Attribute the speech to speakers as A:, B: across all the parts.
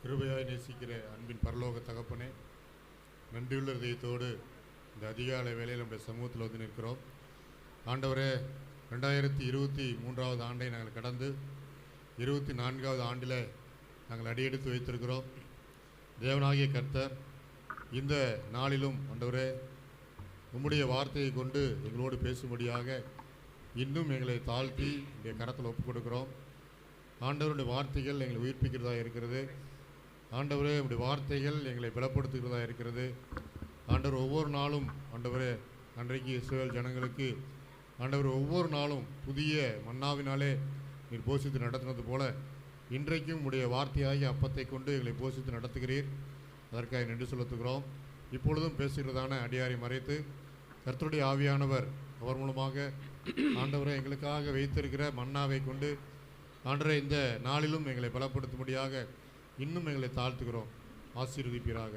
A: கிருபையாய் நேசிக்கிற அன்பின் பரலோக தகப்பனே, நன்றியுள்ள இதயத்தோடு இந்த அதிகாலை வேளையில் நம்முடைய சமூகத்தில் வந்து நிற்கிறோம். ஆண்டவரே, 2023 ஆண்டை நாங்கள் கடந்து 24வது ஆண்டில் நாங்கள் அடியெடுத்து வைத்திருக்கிறோம். தேவனாகிய கர்த்தர் இந்த நாளிலும் ஆண்டவரே உம்முடைய வார்த்தையை கொண்டு எங்களோடு பேசும்படியாக இன்னும் எங்களை தாழ்த்தி இந்த கரத்தில் ஒப்புக் கொடுக்கிறோம். ஆண்டவருடைய வார்த்தைகள் எங்களை உயிர்ப்பிக்கிறதா இருக்கிறது. ஆண்டவரே, உடைய வார்த்தைகள் எங்களை பலப்படுத்துகிறதா இருக்கிறது. ஆண்டவர் ஒவ்வொரு நாளும் ஆண்டவரே, அன்றைக்கு இஸ்ரவேல் ஜனங்களுக்கு ஆண்டவர் ஒவ்வொரு நாளும் புதிய மன்னாவினாலே நீர் போஷித்து நடத்தினது போல இன்றைக்கும் உடைய வார்த்தையாகி அப்பத்தை கொண்டு எங்களை போஷித்து நடத்துகிறீர். அதற்காக நன்றி செலுத்துகிறோம். இப்பொழுதும் பேசுகிறதான அடியாரை மறைத்து கர்த்தருடைய ஆவியானவர் அவர் மூலமாக ஆண்டவரை எங்களுக்காக வைத்திருக்கிற மன்னாவை கொண்டு ஆண்டவரை இந்த நாளிலும் எங்களை பலப்படுத்தும்படியாக இன்னும் எங்களை தாழ்த்துகிறோம். ஆசீர்வதிப்பீராக.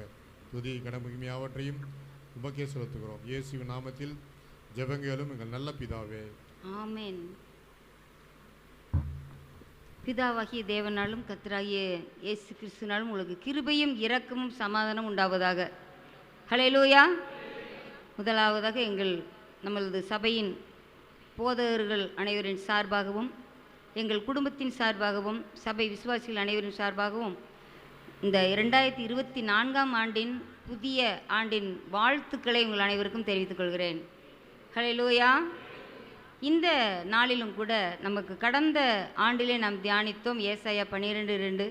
A: துதி கடமையாவற்றையும் உமக்கே செலுத்துகிறோம். இயேசுவின் நாமத்தில் ஜெபங்களும் எங்கள் நல்ல பிதாவே,
B: ஆமென். பிதாவாகிய தேவனாலும் கர்த்தராகிய இயேசு கிறிஸ்துவினாலும் உங்களுக்கு கிருபையும் இரக்கமும் சமாதானம் உண்டாவதாக. ஹல்லேலூயா. முதலாவதாக நம்மளது சபையின் போதகர்கள் அனைவரின் சார்பாகவும் எங்கள் குடும்பத்தின் சார்பாகவும் சபை விசுவாசிகள் அனைவரின் சார்பாகவும் இந்த 2024ஆம் ஆண்டின் புதிய ஆண்டின் வாழ்த்துக்களை உங்கள் அனைவருக்கும் தெரிவித்துக் கொள்கிறேன். ஹல்லேலூயா. இந்த நாளிலும் கூட நமக்கு கடந்த ஆண்டிலே நாம் தியானித்தோம் ஏசாயா 12:2.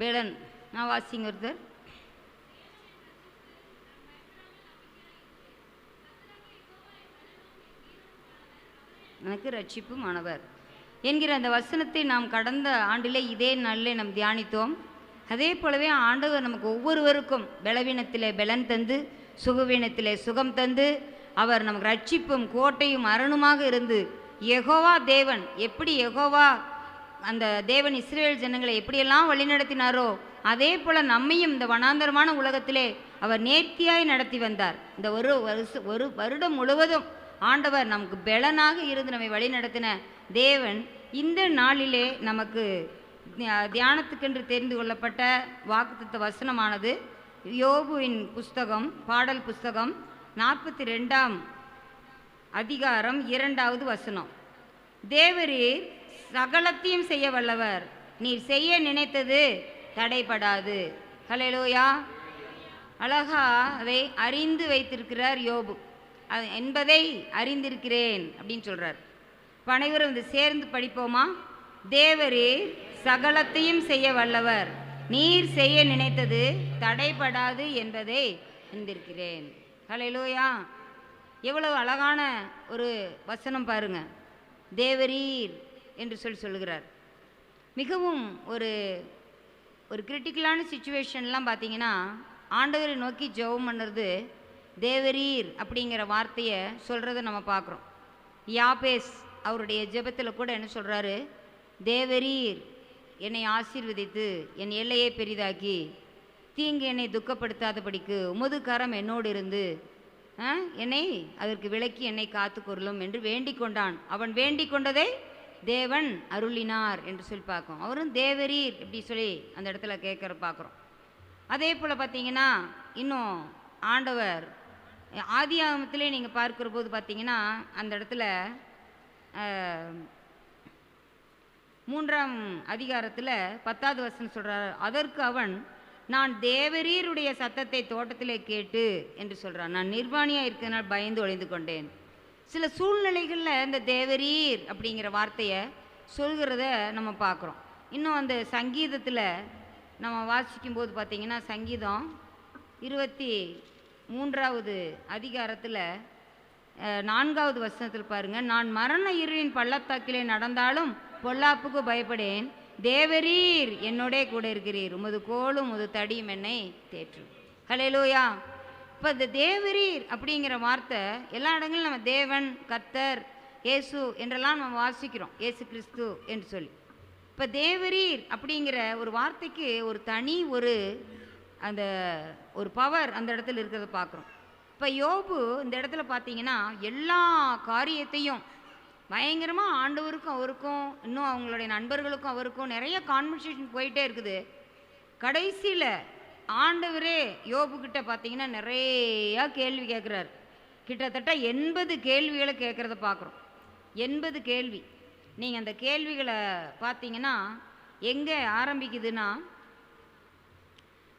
B: பேலன் நான் வாசிங்க ஒருத்தர். எனக்கு ரட்சிப்புமானவர் என்கிற அந்த வசனத்தை நாம் கடந்த ஆண்டிலே இதே நாளிலே நாம் தியானித்தோம். அதே போலவே ஆண்டவர் நமக்கு ஒவ்வொருவருக்கும் பலவீனத்திலே பலன் தந்து சுகவீனத்திலே சுகம் தந்து அவர் நமக்கு ரட்சிப்பும் கோட்டையும் அரணுமாக இருந்து யெகோவா தேவன் எப்படி யெகோவா அந்த தேவன் இஸ்ரவேல் ஜனங்களை எப்படியெல்லாம் வழிநடத்தினாரோ அதே போல் நம்மையும் இந்த வனாந்தரமான உலகத்திலே அவர் நேர்த்தியாய் நடத்தி வந்தார். இந்த ஒரு வருடம் முழுவதும் ஆண்டவர் நமக்கு பெலனாக இருந்து நம்மை வழி நடத்தின தேவன் இந்த நாளிலே நமக்கு தியானத்துக்கென்று தெரிந்து கொள்ளப்பட்ட வாக்குத்தத்த வசனமானது யோபுவின் புஸ்தகம் பாடல் புஸ்தகம் 42ஆம் அதிகாரம் 2வது வசனம். தேவரீர் சகலத்தையும் செய்ய வல்லவர், நீர் செய்ய நினைத்தது தடைபடாது. ஹல்லேலூயா. அழகா அதை அறிந்து வைத்திருக்கிறார் யோபு. அது என்பதை அறிந்திருக்கிறேன் அப்படின்னு சொல்கிறார். இப்போ அனைவரும் இது சேர்ந்து படிப்போமா? தேவரீர் சகலத்தையும் செய்ய வல்லவர், நீர் செய்ய நினைத்தது தடைபடாது என்பதை அறிந்திருக்கிறேன். ஹல்லேலூயா. எவ்வளவு அழகான ஒரு வசனம் பாருங்க. தேவரீர் என்று சொல்லுகிறார். மிகவும் ஒரு கிரிட்டிக்கலான சிச்சுவேஷன்லாம் பார்த்தீங்கன்னா ஆண்டவரை நோக்கி ஜெபம் பண்ணுறது தேவரீர் அப்படிங்கிற வார்த்தையை சொல்கிறத நம்ம பார்க்குறோம். யாபேஸ் அவருடைய ஜெபத்தில் கூட என்ன சொல்கிறாரு? தேவரீர் என்னை ஆசீர்வதித்து என் எல்லையை பெரிதாக்கி தீங்கு என்னை துக்கப்படுத்தாதபடிக்கு உமது கரம் என்னோடு இருந்து என்னை அதற்கு விலக்கி என்னை காத்து கொள்ளும் என்று வேண்டிக் கொண்டான். அவன் வேண்டிக் கொண்டதை தேவன் அருளினார் என்று சொல்லி பார்க்கும். அவரும் தேவரீர் இப்படி சொல்லி அந்த இடத்துல கேட்குற பார்க்குறோம். அதே போல் பார்த்தீங்கன்னா இன்னும் ஆண்டவர் ஆதியாகமத்திலே நீங்கள் பார்க்குற போது பார்த்தீங்கன்னா அந்த இடத்துல 3ஆம் அதிகாரத்தில் 10வது வசனம் சொல்கிறார். அதற்கு அவன், நான் தேவரீருடைய சத்தத்தை தோட்டத்திலே கேட்டு என்று சொல்கிறான். நான் நிர்வாணியாக இருக்கிறதுனால் பயந்து ஒளிந்து கொண்டேன். சில சூழ்நிலைகளில் இந்த தேவரீர் அப்படிங்கிற வார்த்தையை சொல்கிறத நம்ம பார்க்குறோம். இன்னும் அந்த சங்கீதத்தில் நம்ம வாசிக்கும்போது பார்த்திங்கன்னா சங்கீதம் 23வது அதிகாரத்தில் 4வது வசனத்தில் பாருங்கள். நான் மரண இருளின் பள்ளத்தாக்கிலே நடந்தாலும் பொல்லாப்புக்கு பயப்படேன், தேவரீர் என்னோடே கூட இருக்கிறீர், உமது கோலும் உமது தடியும் என்னை தேற்றும். ஹல்லேலூயா. இப்போ இந்த தேவரீர் அப்படிங்கிற வார்த்தை எல்லா இடங்களும் நம்ம தேவன், கர்த்தர், இயேசு என்றெல்லாம் நம்ம வாசிக்கிறோம், இயேசு கிறிஸ்து என்று சொல்லி. இப்போ தேவரீர் அப்படிங்கிற ஒரு வார்த்தைக்கு ஒரு தனி அந்த ஒரு பவர் அந்த இடத்துல இருக்கிறத பார்க்குறோம். இப்போ யோபு இந்த இடத்துல பார்த்தீங்கன்னா எல்லா காரியத்தையும் பயங்கரமாக ஆண்டவருக்கும் அவருக்கும் இன்னும் அவங்களுடைய நண்பர்களுக்கும் அவருக்கும் நிறைய கான்வர்சேஷன் போயிட்டே இருக்குது. கடைசியில் ஆண்டவரே யோபுக்கிட்ட பார்த்தீங்கன்னா நிறையா கேள்வி கேட்குறாரு. கிட்டத்தட்ட 80 கேள்விகளை கேட்குறத பார்க்குறோம். 80 கேள்வி. நீங்கள் அந்த கேள்விகளை பார்த்தீங்கன்னா எங்கே ஆரம்பிக்குதுன்னா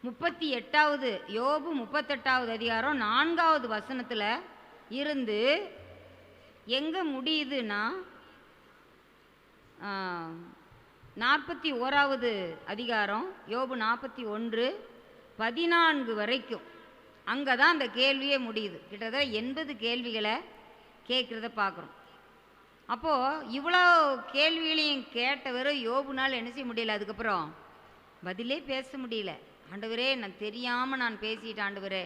B: 38வது யோபு 38வது அதிகாரம் 4வது வசனத்தில் இருந்து எங்கே முடியுதுன்னா 41வது அதிகாரம் யோபு 41:14 வரைக்கும் அங்கே தான் அந்த கேள்வியே முடியுது. கிட்டத்தட்ட 80 கேள்விகளை கேட்குறத பார்க்குறோம். அப்போது இவ்வளோ கேள்விகளையும் கேட்டவர் யோபுனால் என்ன செய்ய முடியல, அதுக்கப்புறம் பதிலே பேச முடியல. ஆண்டவரே நான் தெரியாமல் நான் பேசிட்டேன், ஆண்டவரே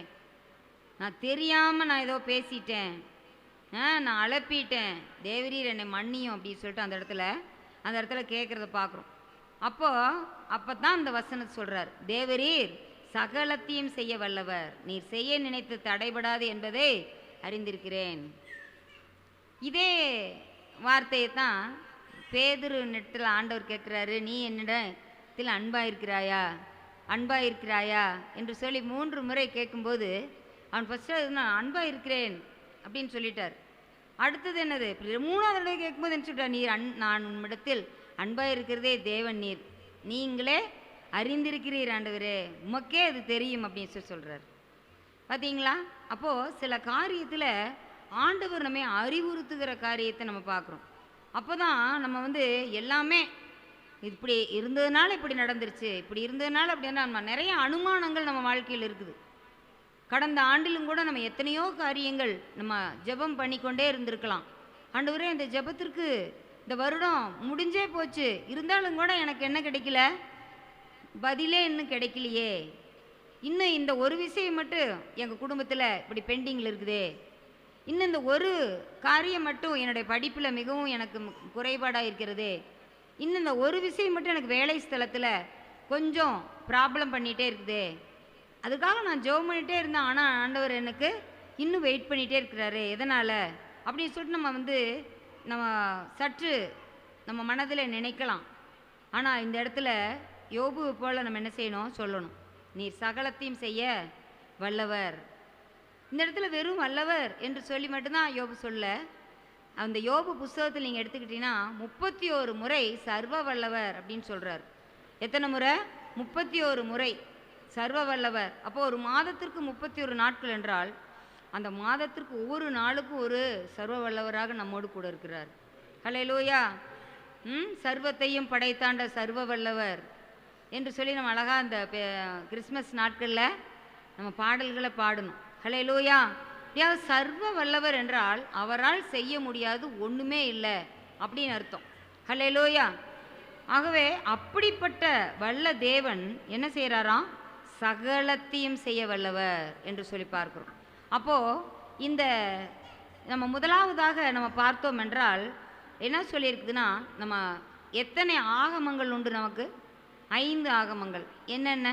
B: நான் தெரியாமல் நான் ஏதோ பேசிட்டேன், நான் அலப்பிட்டேன், தேவரீர் என்னை மன்னியும் அப்படின்னு சொல்லிட்டு அந்த இடத்துல கேட்குறத பார்க்குறோம். அப்போ தான் அந்த வசனத்தை சொல்கிறார், தேவரீர் சகலத்தையும் செய்ய வல்லவர், நீர் செய்ய நினைத்து தடைபடாது என்பதை அறிந்திருக்கிறேன். இதே வார்த்தையை தான் பேதுரு இடத்துல ஆண்டவர் கேட்குறாரு, நீ என்னிடத்தில் அன்பாக இருக்கிறாயா என்று சொல்லி 3 முறை கேட்கும்போது அவன் ஃபஸ்ட்டு நான் அன்பாக இருக்கிறேன் அப்படின்னு சொல்லிட்டார். அடுத்தது என்னது, 3வது தடவை கேட்கும்போது என்ன சொல்லிட்டார், நான் உன்னிடத்தில் அன்பாக இருக்கிறதே தேவன் நீங்களே அறிந்திருக்கிறீர் ஆண்டவரே, உமக்கே அது தெரியும் அப்படின்னு சொல்லி சொல்கிறார். பார்த்தீங்களா? அப்போது சில காரியத்தில் ஆண்டவர் நம்ம அறிவுறுத்துகிற காரியத்தை நம்ம பார்க்குறோம். அப்போ தான் நம்ம எல்லாமே இப்படி இருந்ததுனால இப்படி நடந்துருச்சு, இப்படி இருந்ததுனால அப்படின்னா நம்ம நிறைய அனுமானங்கள் நம்ம வாழ்க்கையில் இருக்குது. கடந்த ஆண்டிலும் கூட நம்ம எத்தனையோ காரியங்கள் நம்ம ஜெபம் பண்ணிக்கொண்டே இருந்திருக்கலாம். ஆண்டவரே இந்த ஜெபத்திற்கு இந்த வருடம் முடிஞ்சே போச்சு, இருந்தாலும் கூட எனக்கு என்ன கிடைக்கல, பதிலே இன்னும் கிடைக்கலையே, இன்னும் இந்த ஒரு விஷயம் மட்டும் எங்கள் குடும்பத்தில் இப்படி பெண்டிங்கில் இருக்குதே, இன்னும் இந்த ஒரு காரியம் மட்டும் என்னுடைய படிப்பில் மிகவும் எனக்கு குறைபாடாக இருக்கிறது, இன்னும் இந்த ஒரு விஷயம் மட்டும் எனக்கு வேலை ஸ்தலத்தில் கொஞ்சம் ப்ராப்ளம் பண்ணிகிட்டே இருக்குது, அதுக்காக நான் ஜெபம் பண்ணிகிட்டே இருந்தேன், ஆனால் ஆண்டவர் எனக்கு இன்னும் வெயிட் பண்ணிகிட்டே இருக்கிறாரு, எதனால் அப்படின்னு சொல்லிட்டு நம்ம சற்று நம்ம மனதில் நினைக்கலாம். ஆனால் இந்த இடத்துல யோபு போல் நம்ம என்ன செய்யணும், சொல்லணும், நீர் சகலத்தையும் செய்ய வல்லவர். இந்த இடத்துல வெறும் வல்லவர் என்று சொல்லி மட்டும்தான் யோபு சொல்ல. அந்த யோபு புஸ்தகத்தில் நீங்கள் எடுத்துக்கிட்டீங்கன்னா 31 முறை சர்வ வல்லவர் அப்படின்னு சொல்கிறார். எத்தனை முறை? 31 முறை சர்வ வல்லவர். அப்போது ஒரு மாதத்திற்கு 31 நாட்கள் என்றால் அந்த மாதத்திற்கு ஒவ்வொரு நாளுக்கும் ஒரு சர்வ வல்லவராக நம்மோடு கூட இருக்கிறார். ஹல்லேலூயா. சர்வத்தையும் படைத்தாண்ட சர்வ வல்லவர் என்று சொல்லி நம்ம அழகாக அந்த கிறிஸ்மஸ் நாட்களில் நம்ம பாடல்களை பாடணும். ஹல்லேலூயா. சர்வ வல்லவர் என்றால் அவரால் செய்ய முடியாது ஒன்றுமே இல்லை அப்படின்னு அர்த்தம். ஹல்லேலூயா. ஆகவே அப்படிப்பட்ட வல்ல தேவன் என்ன செய்கிறாராம், சகலத்தையும் செய்ய வல்லவர் என்று சொல்லி பார்க்கிறோம். அப்போது இந்த நம்ம முதலாவதாக நம்ம பார்த்தோம் என்றால் என்ன சொல்லியிருக்குதுன்னா, நம்ம எத்தனை ஆகமங்கள் உண்டு, நமக்கு 5 ஆகமங்கள். என்னென்ன?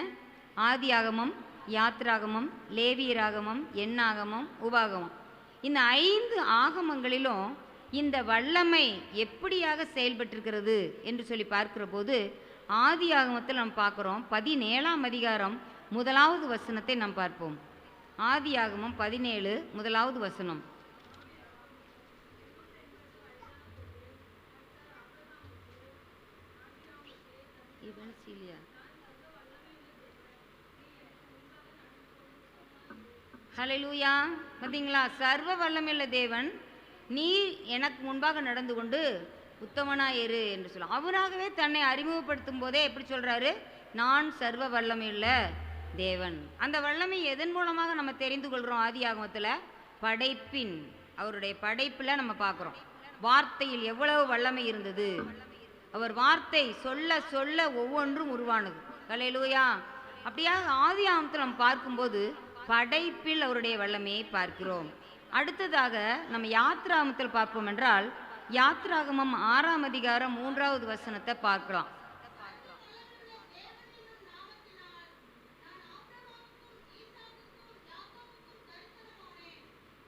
B: ஆதி ஆகமம், யாத்திராகமம், லேவியராகமம், எண்ணாகமம், உபாகமம். இந்த 5 ஆகமங்களிலும் இந்த வல்லமை எப்படியாக செயல்பட்டிருக்கிறது என்று சொல்லி பார்க்கிற போது ஆதி ஆகமத்தில் நம்ம பார்க்குறோம். 17ஆம் அதிகாரம் 1வது வசனத்தை நாம் பார்ப்போம். ஆதி ஆகமம் 17 1வது வசனம். ஹல்லேலூயா. பார்த்தீங்களா? சர்வ வல்லமையுள்ள தேவன், நீ எனக்கு முன்பாக நடந்து கொண்டு உத்தமனாயிரு என்று சொல்ல அவராகவே தன்னை அறிமுகப்படுத்தும் போதே எப்படி சொல்கிறாரு, நான் சர்வ வல்லமையுள்ள தேவன். அந்த வல்லமை எதன் மூலமாக நம்ம தெரிந்து கொள்கிறோம்? ஆதி ஆகமத்தில் படைப்பின், அவருடைய படைப்பில் நம்ம பார்க்குறோம். வார்த்தையில் எவ்வளவு வல்லமை இருந்தது, அவர் வார்த்தை சொல்ல சொல்ல ஒவ்வொன்றும் உருவானது. ஹல்லேலூயா. அப்படியாக ஆதி ஆகமத்தில் நம்ம பார்க்கும்போது படைப்பில் அவருடைய வல்லமையை பார்க்கிறோம். அடுத்ததாக நம்ம யாத்திராகமத்தில் பார்ப்போம் என்றால் யாத்திராகமம் 6ஆம் அதிகாரம் 3வது வசனத்தை பார்க்கலாம்.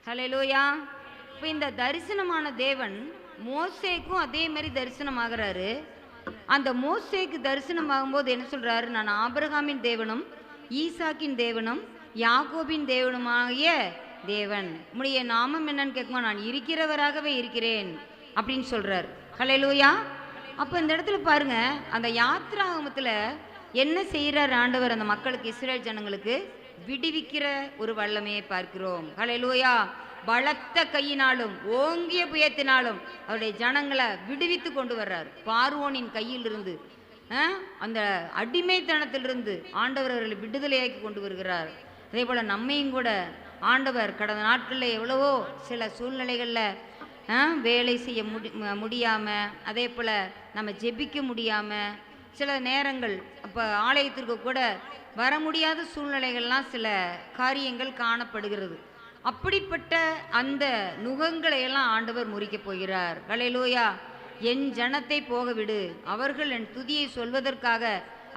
B: ஹல்லேலூயா. இப்போ இந்த தரிசனமான தேவன் மோசேக்கும் அதே மாதிரி தரிசனம் ஆகிறாரு. அந்த மோசேக்கு தரிசனம் ஆகும்போது என்ன சொல்றாரு? நான் ஆபிரகாமின் தேவனும் ஈசாக்கின் தேவனும் யாக்கோபின் தேவனுமாகிய தேவன், உம்முடைய நாமம் என்னன்னு கேட்குமா, நான் இருக்கிறவராகவே இருக்கிறேன் அப்படின்னு சொல்றார். ஹல்லேலூயா. அப்போ இந்த இடத்துல பாருங்க, அந்த யாத்ராகமத்தில் என்ன செய்கிறார் ஆண்டவர்? அந்த மக்களுக்கு, இஸ்ரேல் ஜனங்களுக்கு விடுவிக்கிற ஒரு வல்லமையை பார்க்கிறோம். ஹல்லேலூயா. பலத்த கையினாலும் ஓங்கிய புயத்தினாலும் அவருடைய ஜனங்களை விடுவித்து கொண்டு வர்றார். பார்வோனின் கையிலிருந்து, அந்த அடிமைத்தனத்திலிருந்து ஆண்டவர் அவர்களை விடுதலையாக்கி கொண்டு வருகிறார். அதே போல் நம்மையும் கூட ஆண்டவர் கடந்த நாட்களில் எவ்வளவோ சில சூழ்நிலைகளில் வேலை செய்ய முடியாமல், அதே போல் நம்ம ஜெபிக்க முடியாமல், சில நேரங்கள் அப்போ ஆலயத்திற்கு கூட வர முடியாத சூழ்நிலைகள்லாம் சில காரியங்கள் காணப்படுகிறது. அப்படிப்பட்ட அந்த நுகங்களையெல்லாம் ஆண்டவர் முறிக்கப் போகிறார். ஹல்லேலூயா. என் ஜனத்தை போக விடு, அவர்கள் என் துதியை சொல்வதற்காக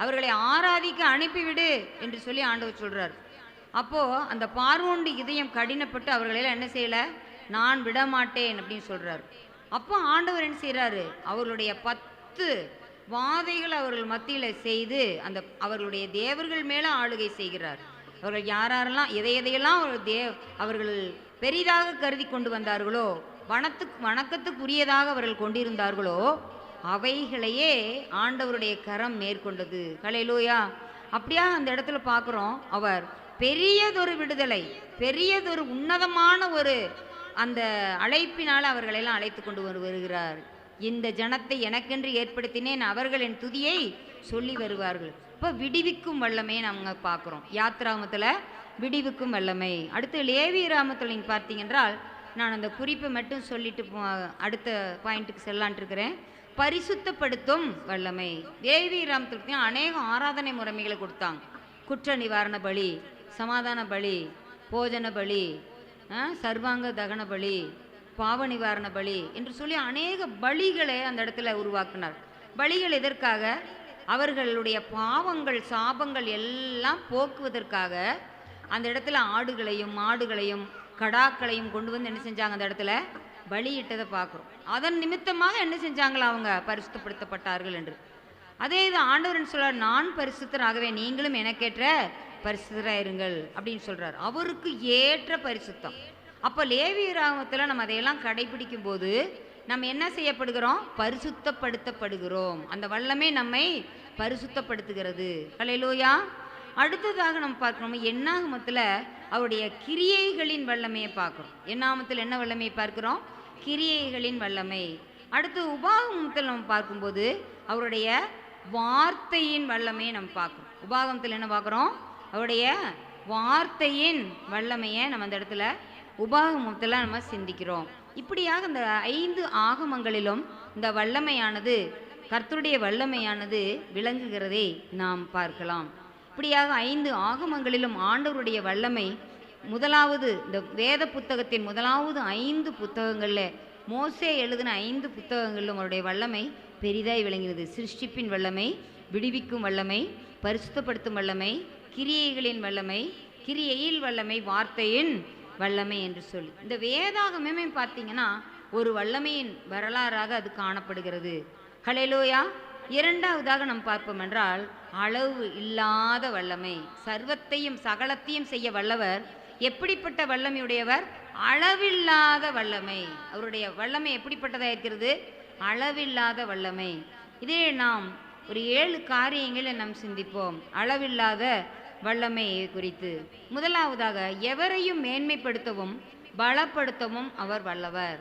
B: அவர்களை ஆராதிக்க அனுப்பிவிடு என்று சொல்லி ஆண்டவர் சொல்கிறார். அப்போது அந்த பார்வோண்டு இதயம் கடினப்பட்டு அவர்களெல்லாம் என்ன செய்யலை? நான் விடமாட்டேன் அப்படின்னு சொல்கிறார். அப்போ ஆண்டவர் என்ன செய்கிறாரு? அவர்களுடைய 10 வாதைகள் அவர்கள் மத்தியில் செய்து அந்த அவர்களுடைய தேவர்கள் மேலே ஆளுகை செய்கிறார். அவர்கள் யாரெல்லாம் எதையெல்லாம் அவர்கள் பெரிதாக கருதி கொண்டு வந்தார்களோ, வணக்கத்துக்குரியதாக அவர்கள் கொண்டிருந்தார்களோ, அவைகளையே ஆண்டவருடைய கரம் மேற்கொண்டது. ஹல்லேலூயா. அப்படியா அந்த இடத்துல பார்க்குறோம், அவர் பெரியதொரு விடுதலை, பெரியதொரு உன்னதமான ஒரு அந்த அழைப்பினால் அவர்களெல்லாம் அழைத்து கொண்டு வருகிறார். இந்த ஜனத்தை எனக்கென்று ஏற்படுத்தினேன், அவர்கள் என் துதியை சொல்லி வருவார்கள். இப்போ விடுவிக்கும் வல்லமையை நம்ம பார்க்குறோம் யாத்ராகமத்தில், விடுவிக்கும் வல்லமை. அடுத்து லேவியராகமத்தில் நீங்கள் பார்த்தீங்கன்றால், நான் அந்த குறிப்பை மட்டும் சொல்லிட்டு அடுத்த பாயிண்ட்டுக்கு செல்லான்ட்டு இருக்கிறேன். பரிசுத்தப்படுத்தும் வல்லமை. லேவியராகமத்துக்கு அநேக ஆராதனை முறைமைகளை கொடுத்தாங்க. குற்ற நிவாரண பலி, சமாதான பலி, போஜன பலி, சர்வாங்க தகன பலி, பாவ நிவாரண பலி என்று சொல்லி அநேக பலிகளை அந்த இடத்துல உருவாக்கினார். பலிகள் எதற்காக? அவர்களுடைய பாவங்கள் சாபங்கள் எல்லாம் போக்குவதற்காக அந்த இடத்துல ஆடுகளையும் மாடுகளையும் கடாக்களையும் கொண்டு வந்து என்ன செஞ்சாங்க? அந்த இடத்துல பலியிட்டதை பார்க்குறோம். அதன் நிமித்தமாக என்ன செஞ்சாங்களா? அவங்க பரிசுத்தப்படுத்தப்பட்டார்கள் என்று. அதே இது ஆண்டவர்னு சொல்றார், நான் பரிசுத்தராகவே நீங்களும் எனக்கேற்ற பரிசுத்தராயிருங்கள் அப்படின்னு சொல்றார். அவருக்கு ஏற்ற பரிசுத்தம். அப்போ லேவியராகமத்தில் நம்ம அதையெல்லாம் கடைபிடிக்கும் போது நம்ம என்ன செய்யப்படுகிறோம்? பரிசுத்தப்படுத்தப்படுகிறோம். அந்த வல்லமே நம்மை பரிசுத்தப்படுத்துகிறது. ஹல்லேலூயா. அடுத்ததாக நம்ம பார்க்குறோம் என்னாகமத்தில் அவருடைய கிரியைகளின் வல்லமையை பார்க்குறோம். என்னாகமத்தில் என்ன வல்லமையை பார்க்குறோம்? கிரியைகளின் வல்லமை. அடுத்து உபாகமத்தில் நம்ம பார்க்கும்போது அவருடைய வார்த்தையின் வல்லமையை நம்ம பார்க்குறோம். உபாகமத்தில் என்ன பார்க்குறோம்? அவருடைய வார்த்தையின் வல்லமையை நம்ம அந்த இடத்துல உபாகமத்தில் நம்ம சிந்திக்கிறோம். இப்படியாக இந்த 5 ஆகமங்களிலும் இந்த வல்லமையானது, கர்த்தருடைய வல்லமையானது விளங்குகிறதை நாம் பார்க்கலாம். இப்படியாக 5 ஆகமங்களிலும் ஆண்டவருடைய வல்லமை, முதலாவது இந்த வேத புத்தகத்தின் முதலாவது 5 புத்தகங்களில், மோசே எழுதின 5 புத்தகங்களிலும் அவருடைய வல்லமை பெரிதாய் விளங்கினது. சிருஷ்டிப்பின் வல்லமை, விடுவிக்கும் வல்லமை, பரிசுத்தப்படுத்தும் வல்லமை, கிரியைகளின் வல்லமை, கிரியையில் வல்லமை, வார்த்தையின் வல்லமை என்று சொல்லி இந்த வேதாகமே பார்த்தீங்கன்னா ஒரு வல்லமையின் வரலாறாக அது காணப்படுகிறது. ஹல்லேலூயா. இரண்டாவதாக நாம் பார்ப்போம் என்றால் அளவு இல்லாத வல்லமை. சர்வத்தையும் சகலத்தையும் செய்ய வல்லவர். எப்படிப்பட்ட வல்லமையுடையவர்? அளவில்லாத வல்லமை. அவருடைய வல்லமை எப்படிப்பட்டதாக இருக்கிறது? அளவில்லாத வல்லமை. இதே நாம் ஒரு 7 காரியங்களை நாம் சிந்திப்போம் அளவில்லாத வல்லமை குறித்து. முதலாவதாக, எவரையும் மேன்மைப்படுத்தவும் பலப்படுத்தவும் அவர் வல்லவர்.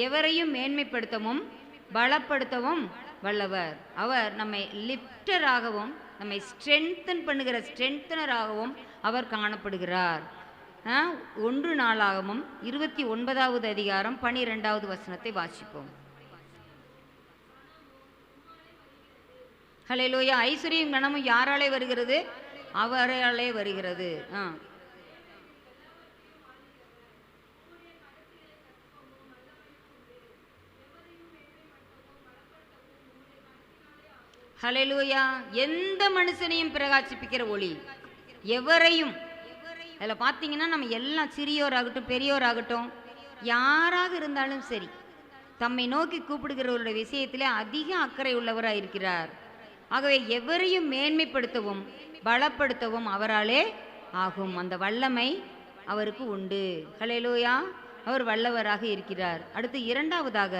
B: எவரையும் மேன்மைப்படுத்தவும் பலப்படுத்தவும் வல்லவர். அவர் நம்மை லிப்டராகவும் நம்மை ஸ்ட்ரென்தன் பண்ணுகிற ஸ்ட்ரென்தனராகவும் அவர் காணப்படுகிறார். 1 நாளாகமும் 29வது அதிகாரம் 12வது வசனத்தை வாசிப்போம். ஹல்லேலூயா. ஐஸ்வர்யம் கனமும் யாராலே வருகிறது? அவராலே வருகிறது. ஹல்லேலூயா. எந்த மனுஷனையும் பிரகாசிப்பிக்கிற ஒளி. எவரையும், அதில் பார்த்தீங்கன்னா நம்ம எல்லாம் சிறியோராகட்டும் பெரியோராகட்டும் யாராக இருந்தாலும் சரி, தம்மை நோக்கி கூப்பிடுகிறவருடைய விஷயத்திலே அதிக அக்கறை உள்ளவராக இருக்கிறார். ஆகவே எவரையும் மேன்மைப்படுத்தவும் பலப்படுத்தவும் அவராலே ஆகும். அந்த வல்லமை அவருக்கு உண்டு. ஹல்லேலூயா. அவர் வல்லவராக இருக்கிறார். அடுத்து இரண்டாவதாக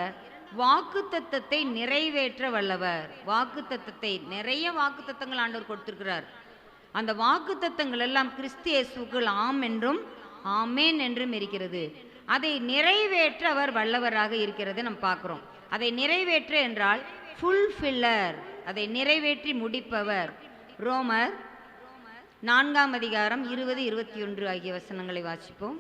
B: வாக்குத்தத்தத்தை நிறைவேற்ற வல்லவர். வாக்குத்தத்தத்தை நிறைய வாக்குத்தத்தங்கள் ஆண்டவர் கொடுத்திருக்கிறார். அந்த வாக்குத்தத்தங்கள் எல்லாம் கிறிஸ்து இயேசுவுக்குள் ஆம் என்றும் ஆமேன் என்றும் இருக்கிறது. அதை நிறைவேற்ற அவர் வல்லவராக இருக்கிறது நம்ம பார்க்குறோம். அதை நிறைவேற்ற என்றால் ஃபுல்ஃபில்லர், அதை நிறைவேற்றி முடிப்பவர். ரோமர் 4 அதிகாரம் 20, 21 ஆகிய வசனங்களை வாசிப்போம்.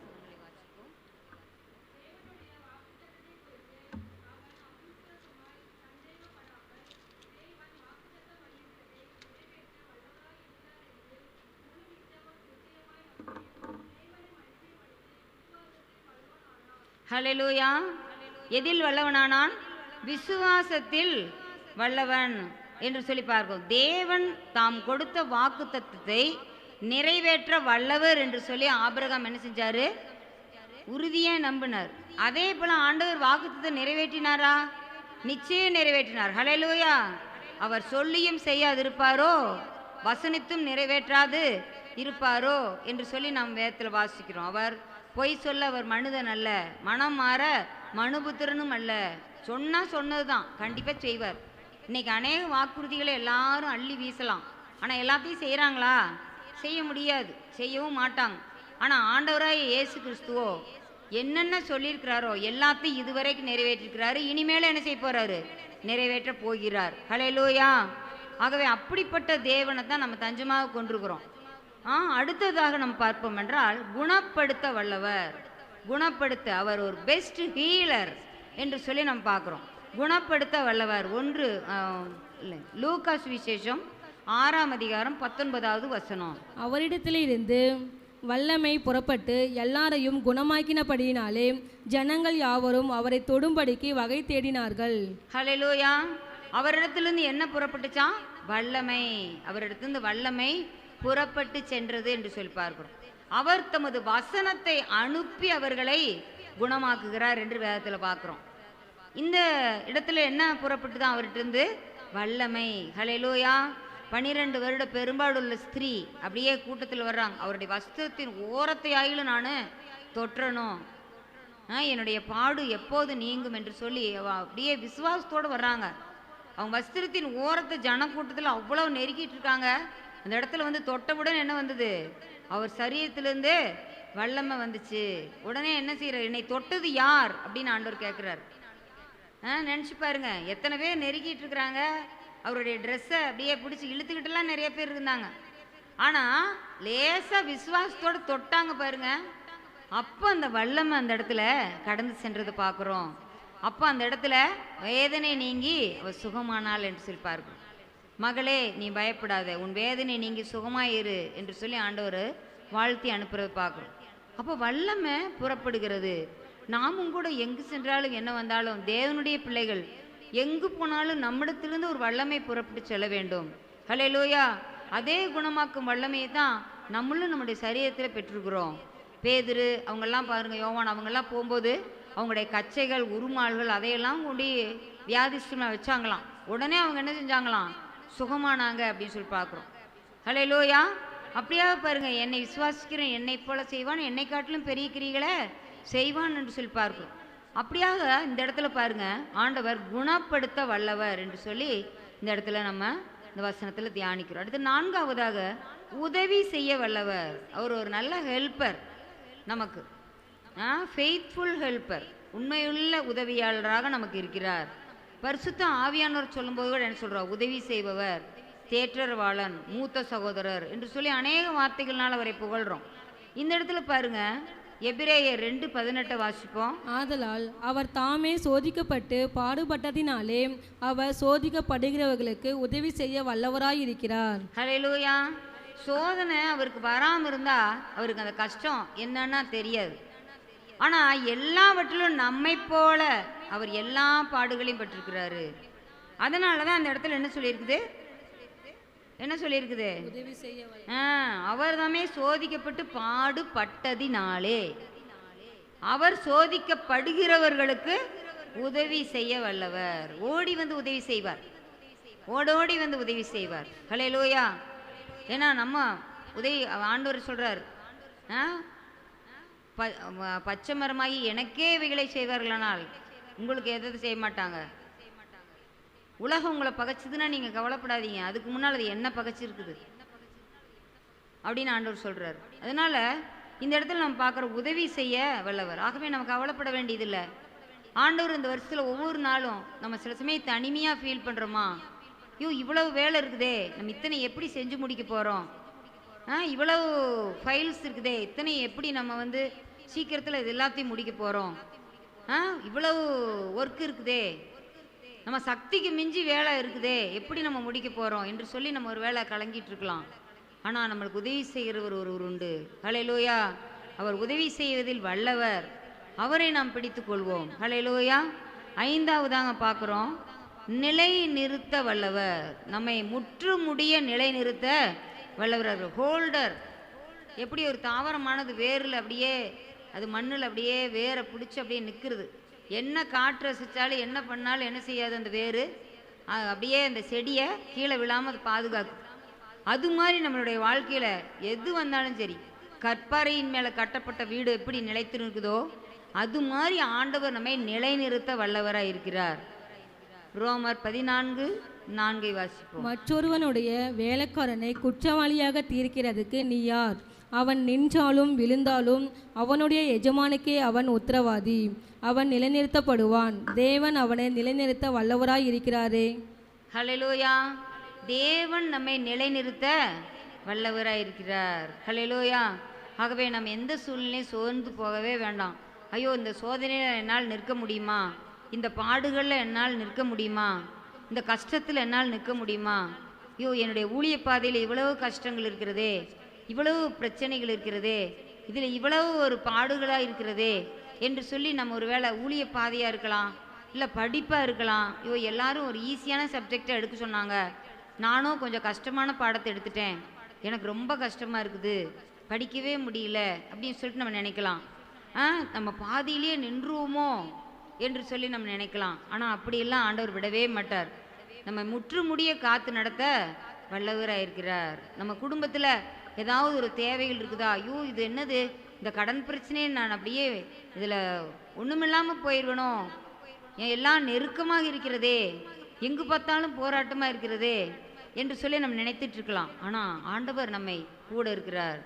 B: ஹல்லேலூயா. எதில் வல்லவனானான்? விசுவாசத்தில் வல்லவன் என்று சொல்லி பார்க்கிறோம். தேவன் தாம் கொடுத்த வாக்குத்தத்தத்தை நிறைவேற்ற வல்லவர் என்று சொல்லி ஆபிரகாம் என்ன செஞ்சாரு? உறுதியாக நம்பினார். அதே போல ஆண்டவர் வாக்குத்தத்தை நிறைவேற்றினாரா? நிச்சயம் நிறைவேற்றினார். ஹல்லேலூயா. அவர் சொல்லியும் செய்யாதிருப்பாரோ, வசனித்தும் நிறைவேற்றாது இருப்பாரோ என்று சொல்லி நாம் வேதத்தில் வாசிக்கிறோம். அவர் பொய் சொல்ல அவர் மனிதன் அல்ல, மனம் மாற மனுபுத்திரனும் அல்ல. சொன்னது தான் கண்டிப்பாக செய்வார். இன்னைக்கு அநேக வாக்குறுதிகளை எல்லாரும் அள்ளி வீசலாம். ஆனால் எல்லாத்தையும் செய்கிறாங்களா? செய்ய முடியாது, செய்யவும் மாட்டாங்க. ஆனால் ஆண்டவராய் இயேசு கிறிஸ்துவோ என்னென்ன சொல்லியிருக்கிறாரோ எல்லாத்தையும் இதுவரைக்கும் நிறைவேற்றிருக்கிறாரு. இனிமேல் என்ன செய்ய போகிறாரு? நிறைவேற்ற போகிறார். ஹல்லேலூயா. ஆகவே அப்படிப்பட்ட தேவனை தான் நம்ம தஞ்சமாக கொண்டிருக்கிறோம். அடுத்ததாக நம்ம பார்ப்போம் என்றால் குணப்படுத்த வல்லவர். குணப்படுத்த அவர் ஒரு பெஸ்ட் ஹீலர் என்று சொல்லி நம்ம பார்க்குறோம். குணப்படுத்த வல்லவர். லூக்கா சுவிசேஷம் 6 அதிகாரம் 19வது வசனம்.
C: அவரிடத்திலிருந்து வல்லமை புறப்பட்டு எல்லாரையும் குணமாக்கினபடியினாலே ஜனங்கள் யாவரும் அவரை தொடும்படிக்கு வகை தேடினார்கள்.
B: ஹல்லேலூயா. அவரிடத்திலிருந்து என்ன புறப்பட்டுச்சான்? வல்லமை. அவரிடத்திலிருந்து வல்லமை புறப்பட்டு சென்றது என்று சொல்லி பார்க்கிறோம். அவர் தமது வசனத்தை அனுப்பி அவர்களை குணமாக்குகிறார் என்று வேதத்தில் பார்க்கிறோம். இந்த இடத்துல என்ன புறப்பட்டு தான் அவர்கிட்ட வல்லமை. ஹல்லேலூயா. 12 வருட பெரும்பாடுள்ள ஸ்திரீ அப்படியே கூட்டத்தில் வர்றாங்க. அவருடைய வஸ்திரத்தின் ஓரத்தை ஆயிலும் நான் தொற்றணும், என்னுடைய பாடு எப்போது நீங்கும் என்று சொல்லி அப்படியே விசுவாசத்தோடு வர்றாங்க. அவங்க வஸ்திரத்தின் ஓரத்தை ஜனக்கூட்டத்தில் அவ்வளோ நெருக்கிட்டு இருக்காங்க. அந்த இடத்துல தொட்டவுடன் என்ன வந்தது? அவர் சரீரத்திலிருந்து வல்லமை வந்துச்சு. உடனே என்ன செய்யறாரு? என்னை தொட்டது யார் அப்படின்னு ஆண்டவர் கேட்குறாரு. நினச்சி பாருங்க, எத்தனை பேர் நெருக்கிட்டு இருக்கிறாங்க. அவருடைய ட்ரெஸ்ஸை அப்படியே பிடிச்சி இழுத்துக்கிட்டுலாம் நிறைய பேர் இருந்தாங்க. ஆனால் லேசாக விசுவாசத்தோடு தொட்டாங்க பாருங்க. அப்போ அந்த வல்லமை அந்த இடத்துல கடந்து சென்றது பார்க்குறோம். அப்போ அந்த இடத்துல வேதனை நீங்கி அவர் சுகமானாள் என்று சொல்லி பார்க்கிறோம். மகளே நீ பயப்படாத, உன் வேதனை நீங்கி சுகமாயிரு என்று சொல்லி ஆண்டவர் வாழ்த்தி அனுப்புறது பார்க்குறோம். அப்போ வல்லமை புறப்படுகிறது. நாமும் கூட எங்கு சென்றாலும் என்ன வந்தாலும் தேவனுடைய பிள்ளைகள் எங்கு போனாலும் நம்மிடத்திலிருந்து ஒரு வல்லமை புறப்பட்டு செல்ல வேண்டும். ஹல்லேலூயா. அதே குணமாக்கும் வல்லமையை தான் நம்மளும் நம்முடைய சரீரத்தில் பெற்றிருக்கிறோம். பேதுரு அவங்கெல்லாம் பாருங்கள், யோவான் அவங்கெல்லாம் போகும்போது அவங்களுடைய கச்சைகள் உருமால்கள் அதையெல்லாம் கொண்டு வியாதிஷ்டமாக வச்சாங்களாம். உடனே அவங்க என்ன செஞ்சாங்களாம்? சுகமானாங்க அப்படின்னு சொல்லி பார்க்குறோம். ஹல்லேலூயா. அப்படியா பாருங்க, என்னை விசுவாசிக்கிறேன் என்னை போல செய்வான், என்னை காட்டிலும் பெரிய கிரிகளை செய்வான் என்று சொல்லி பார்க்கிறோம். அப்படியாக இந்த இடத்துல பாருங்க, ஆண்டவர் குணப்படுத்த வல்லவர் என்று சொல்லி இந்த இடத்துல நம்ம இந்த வசனத்தில் தியானிக்கிறோம். அடுத்து 4வதாக உதவி செய்ய வல்லவர். அவர் ஒரு நல்ல ஹெல்ப்பர் நமக்கு, ஃபெய்த்ஃபுல் ஹெல்ப்பர், உண்மையுள்ள உதவியாளராக நமக்கு இருக்கிறார். பரிசுத்த ஆவியானவர் சொல்லும்போது கூட என்ன சொல்கிறார்? உதவி செய்பவர், தேற்றரவாளன், மூத்த சகோதரர் என்று சொல்லி அநேக வார்த்தைகள்னால் அவரை புகழ்கிறோம். இந்த இடத்துல பாருங்க, எபிரேயர் 2:18 வாசிப்போம்.
C: ஆதலால் அவர் தாமே சோதிக்கப்பட்டு பாடுபட்டதினாலே அவர் சோதிக்கப்படுகிறவர்களுக்கு உதவி செய்ய வல்லவராயிருக்கிறார்.
B: ஹல்லேலூயா. சோதனை அவருக்கு வராமல் இருந்தால் அவருக்கு அந்த கஷ்டம் என்னன்னா தெரியாது. ஆனால் எல்லாவற்றிலும் நம்மை போல அவர் எல்லா பாடுகளையும் பட்டிருக்கிறாரு. அதனால தான் அந்த இடத்துல என்ன சொல்லியிருக்குது? என்ன சொல்லியிருக்குது?
C: உதவி செய்ய
B: அவர் தாமே சோதிக்கப்பட்டு பாடுபட்டதினாலே அவர் சோதிக்கப்படுகிறவர்களுக்கு உதவி செய்ய வல்லவர். ஓடி வந்து உதவி செய்வார், ஓடோடி வந்து உதவி செய்வார். ஹல்லேலூயா. ஏன்னா நம்ம உதவி ஆண்டவர் சொல்றார், பச்சை மரமாகி எனக்கே இவைகளை செய்வார்களானால் உங்களுக்கு எதாவது செய்ய மாட்டாங்க. உலகம் உங்களை பகைச்சதுன்னா நீங்கள் கவலைப்படாதீங்க, அதுக்கு முன்னால் அது என்ன பகைச்சிருக்குது அப்படின்னு ஆண்டவர் சொல்கிறார். அதனால் இந்த இடத்துல நம்ம பார்க்குற உதவி செய்ய வல்லவர். ஆகவே நம்ம கவலைப்பட வேண்டியதில்லை. ஆண்டவர் இந்த வருஷத்தில் ஒவ்வொரு நாளும் நம்ம சில சமயம் தனிமையாக ஃபீல் பண்ணுறோமா, ஐயோ இவ்வளவு வேலை இருக்குதே, நம்ம இத்தனை எப்படி செஞ்சு முடிக்க போகிறோம், இவ்வளவு ஃபைல்ஸ் இருக்குதே, இத்தனை எப்படி நம்ம வந்து சீக்கிரத்தில் இது எல்லாத்தையும் முடிக்க போகிறோம், இவ்வளவு ஒர்க் இருக்குதே, நம்ம சக்திக்கு மிஞ்சி வேலை இருக்குதே, எப்படி நம்ம முடிக்க போகிறோம் என்று சொல்லி நம்ம ஒரு வேலை கலங்கிட்டு இருக்கலாம். ஆனால் நம்மளுக்கு உதவி செய்கிறவர் ஒருவர் உண்டு. ஹல்லேலூயா. அவர் உதவி செய்வதில் வல்லவர், அவரை நாம் பிடித்து கொள்வோம். ஹல்லேலூயா. ஐந்தாவதாங்க பார்க்குறோம், நிலை நிறுத்த வல்லவர். நம்மை முற்று முடிய நிலை நிறுத்த வல்லவர். ஹோல்டர். எப்படி ஒரு தாவரமானது வேரில் அப்படியே அது மண்ணில் அப்படியே வேரை பிடிச்சி அப்படியே நிற்கிறது, என்ன காற்று ரசித்தாலும் என்ன பண்ணாலும் என்ன செய்யாது, அந்த வேறு அப்படியே அந்த செடியை கீழே விழாமல் அது பாதுகாக்கும். அது மாதிரி நம்மளுடைய வாழ்க்கையில் எது வந்தாலும் சரி, கற்பாறையின் மேலே கட்டப்பட்ட வீடு எப்படி நிலைத்து இருக்குதோ அது மாதிரி ஆண்டவர் நம்மை நிலைநிறுத்த வல்லவராக இருக்கிறார். ரோமர் 14:4 வாசிப்போம்.
C: மற்றொருவனுடைய வேலைக்காரனை குற்றவாளியாக தீர்க்கிறதுக்கு நீ யார்? அவன் நின்றாலும் விழுந்தாலும் அவனுடைய எஜமானுக்கே அவன் உத்தரவாதி, அவன் நிலைநிறுத்தப்படுவான். தேவன் அவனை நிலைநிறுத்த வல்லவராய் இருக்கிறாரே.
B: ஹல்லேலூயா. தேவன் நம்மை நிலைநிறுத்த வல்லவராய் இருக்கிறார். ஹல்லேலூயா. ஆகவே நம்ம எந்த சூழ்நிலையும் சோர்ந்து போகவே வேண்டாம். ஐயோ இந்த சோதனையில் என்னால் நிற்க முடியுமா, இந்த பாடுகளில் என்னால் நிற்க முடியுமா, இந்த கஷ்டத்தில் என்னால் நிற்க முடியுமா, ஐயோ என்னுடைய ஊழிய பாதையில் இவ்வளவு கஷ்டங்கள் இருக்கிறதே, இவ்வளவு பிரச்சனைகள் இருக்கிறதே, இதில் இவ்வளவு ஒரு பாடுகளாக இருக்கிறதே என்று சொல்லி நம்ம ஒரு வேளை ஊழிய பாதையாக இருக்கலாம், இல்லை படிப்பாக இருக்கலாம். ஐயோ எல்லாரும் ஒரு ஈஸியான சப்ஜெக்டை எடுக்க சொன்னாங்க, நானும் கொஞ்சம் கஷ்டமான பாடத்தை எடுத்துட்டேன், எனக்கு ரொம்ப கஷ்டமாக இருக்குது, படிக்கவே முடியல அப்படின்னு சொல்லிட்டு நம்ம நினைக்கலாம். நம்ம பாதியிலேயே நின்றுவோமோ என்று சொல்லி நம்ம நினைக்கலாம். ஆனால் அப்படியெல்லாம் ஆண்டவர் விடவே மாட்டார். நம்ம முற்று முடிய காத்து நடத்த வல்லவராக இருக்கிறார். நம்ம குடும்பத்தில் ஏதாவது ஒரு தேவைகள் இருக்குதா, ஐயோ இது என்னது இந்த கடன் பிரச்சனையை நான் அப்படியே இதில் ஒன்றுமில்லாமல் போயிடுவேனோ, எல்லாம் நெருக்கமாக இருக்கிறதே, எங்கு பார்த்தாலும் போராட்டமாக இருக்கிறதே என்று சொல்லி நம்ம நினைத்துட்டு இருக்கலாம். ஆனால் ஆண்டவர் நம்மை கூட இருக்கிறார்,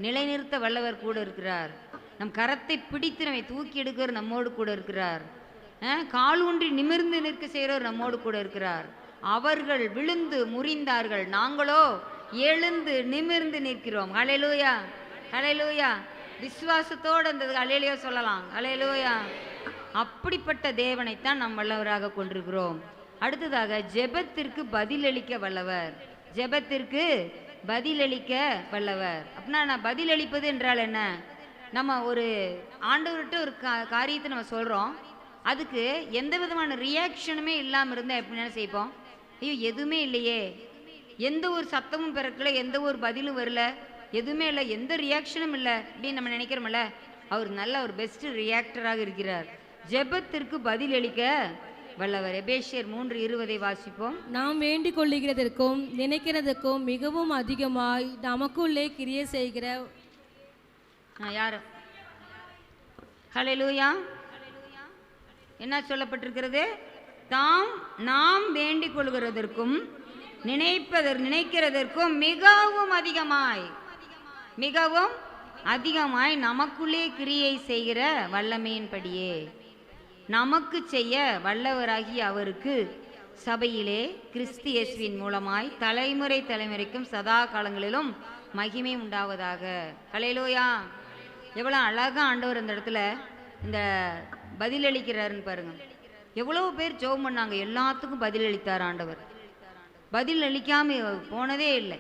B: நிலைநிறுத்த வல்லவர் கூட இருக்கிறார். நம் கரத்தை பிடித்து நம்மை தூக்கி எடுக்கிறவர் நம்மோடு கூட இருக்கிறார். கால் ஊன்றி நிமிர்ந்து நிற்க செய்கிறவர் நம்மோடு கூட இருக்கிறார். அவர்கள் விழுந்து முறிந்தார்கள், நாங்களோ எழுந்து நிமிர்ந்து நிற்கிறோம். ஹல்லேலூயா. ஹல்லேலூயா. விசுவாசத்தோடு அந்த ஹல்லேலூயா சொல்லலாம். ஹல்லேலூயா. அப்படிப்பட்ட தேவனைத்தான் நாம் வல்லவராக கொண்டிருக்கிறோம். அடுத்ததாக ஜெபத்திற்கு பதிலளிக்க வல்லவர். ஜெபத்திற்கு பதிலளிக்க வல்லவர் அப்படின்னா நான் பதிலளிப்பது என்றால் என்ன, நம்ம ஒரு ஆண்டவர்கிட்ட ஒரு காரியத்தை நம்ம சொல்கிறோம், அதுக்கு எந்த விதமான ரியாக்ஷனுமே இல்லாமல் இருந்தால் எப்படி என்ன செய்வோம், ஐயோ எதுவுமே இல்லையே, எந்த ஒரு சத்தமும் பிறக்கல, எந்த ஒரு பதிலும் வரல, எதுவுமே இல்லை, எந்த ரியாக்ஷனும் இல்லை அப்படின்னு நம்ம நினைக்கிறோம்ல, அவர் நல்ல ஒரு பெஸ்ட் ரியாக்டராக இருக்கிறார். ஜெபத்திற்கு பதிலளிக்க வல்லவர். எபேசியர் 3:20 வாசிப்போம்.
C: நாம் வேண்டிக் கொள்ளுகிறதற்கும் நினைக்கிறதுக்கும் மிகவும் அதிகமாய் நமக்குள்ளே கிரியை செய்கிற
B: யார்? ஹல்லேலூயா. என்ன சொல்லப்பட்டிருக்கிறது? நாம் வேண்டிக் கொள்கிறதற்கும் நினைக்கிறதற்கும் மிகவும் அதிகமாய் நமக்குள்ளே கிரியை செய்கிற வல்லமையின்படியே நமக்கு செய்ய வல்லவராகி அவருக்கு சபையிலே கிறிஸ்து இயேசுவின் மூலமாய் தலைமுறை தலைமுறைக்கும் சதா காலங்களிலும் மகிமை உண்டாவதாக. ஹல்லேலூயா. எவ்வளோ அழகாக ஆண்டவர் அந்த இடத்துல இந்த பதிலளிக்கிறாருன்னு பாருங்க. எவ்வளோ பேர் ஜெபம் பண்ணாங்க, எல்லாத்துக்கும் பதிலளித்தார் ஆண்டவர். பதில் அளிக்காமல் போனதே இல்லை.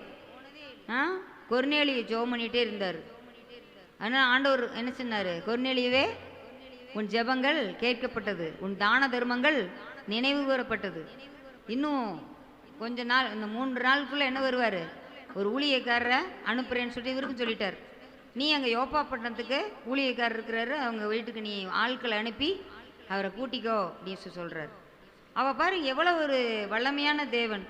B: கொர்நேலியை ஜெபம் பண்ணிகிட்டே இருந்தார். ஆனால் ஆண்டவர் என்ன சொன்னார்? கொர்நேலியவே உன் ஜெபங்கள் கேட்கப்பட்டது, உன் தான தர்மங்கள் நினைவு கூறப்பட்டது. இன்னும் கொஞ்ச நாள், இந்த 3 நாளுக்குள்ளே என்ன வருவார்? ஒரு ஊழியக்காரரை அனுப்புகிறேன்னு சொல்லிட்டு இவருக்கும் சொல்லிட்டார். நீ அங்கே யோப்பா பட்டணத்துக்கு ஊழியக்காரர் இருக்கிறாரு, அவங்க வீட்டுக்கு நீ ஆட்களை அனுப்பி அவரை கூட்டிக்கோ அப்படின்னு சொல்கிறார். அவள் பாரு எவ்வளோ ஒரு வல்லமையான தேவன்.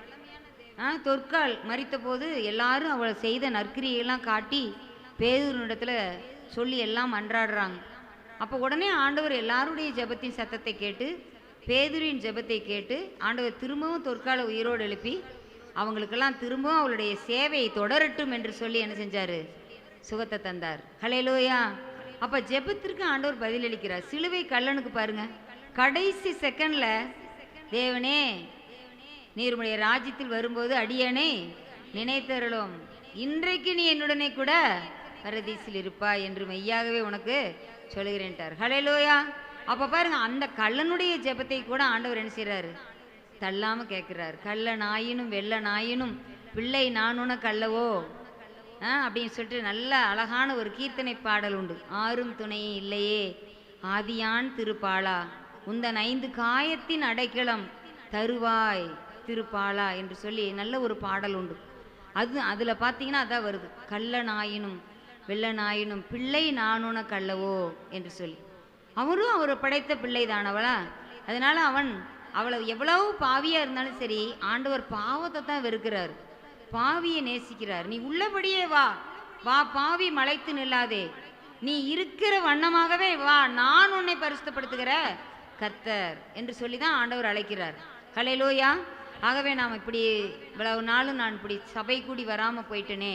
B: தொற்கால் மரித்த போது எல்லாரும் அவளை செய்த நற்கிரியெல்லாம் காட்டி பேதுருவினிடத்தில் சொல்லி எல்லாம் அன்றாடுறாங்க. அப்போ உடனே ஆண்டவர் எல்லாருடைய ஜெபத்தின் சத்தத்தை கேட்டு, பேதுருவின் ஜெபத்தை கேட்டு ஆண்டவர் திரும்பவும் தொற்கால உயிரோடு எழுப்பி அவங்களுக்கெல்லாம் திரும்பவும் அவளுடைய சேவையை தொடரட்டும் என்று சொல்லி என்ன செஞ்சார்? சுகத்தை தந்தார். ஹல்லேலூயா. அப்போ ஜெபத்திற்கு ஆண்டவர் பதிலளிக்கிறார். சிலுவை கல்லனுக்கு பாருங்க, கடைசி செகண்டில் தேவனே நீர் உம்முடைய ராஜ்யத்தில் வரும்போது அடியேனை நினைத்தருளும், இன்றைக்கு நீ என்னுடனே கூட பரதீசில் இருப்பாய் என்று மெய்யாகவே உனக்கு சொல்லுகிறேன்ட்டார். ஹல்லேலூயா. அப்போ பாருங்க, அந்த கள்ளனுடைய ஜெபத்தை கூட ஆண்டவர் என்ன செய்கிறாரு? தள்ளாமல் கேட்குறாரு. கள்ள நாயினும் வெள்ள நாயினும் பிள்ளை நானுன கள்ளவோ அப்படின்னு சொல்லிட்டு நல்ல அழகான ஒரு கீர்த்தனை பாடல் உண்டு. ஆறும் துணையே இல்லையே ஆதியான் திருப்பாலா, உந்தன் 5 காயத்தின் அடைக்கலம் தருவாய் திருப்பாலா என்று சொல்லி நல்ல ஒரு பாடல் உண்டு. அதில் பார்த்தீங்கன்னா அதான் வருது, கள்ள நாயினும் வெள்ள நாயினும் பிள்ளை நானுன கள்ளவோ என்று சொல்லி. அவரும் அவரை படைத்த பிள்ளை தானவளா. அதனால அவளை எவ்வளவு பாவியாக இருந்தாலும் சரி, ஆண்டவர் பாவத்தை தான் வெறுக்கிறார், பாவியை நேசிக்கிறார். நீ உள்ளபடியே வா வா, பாவி மலைத்து நில்லாதே, நீ இருக்கிற வண்ணமாகவே வா, நான் உன்னை பரிசுத்தப்படுத்துகிற கர்த்தர் என்று சொல்லி தான் ஆண்டவர் அழைக்கிறார். ஹல்லேலூயா. ஆகவே நாம் இப்படி இவ்வளவு நாளும் நான் இப்படி சபை கூடி வராமல் போயிட்டேனே,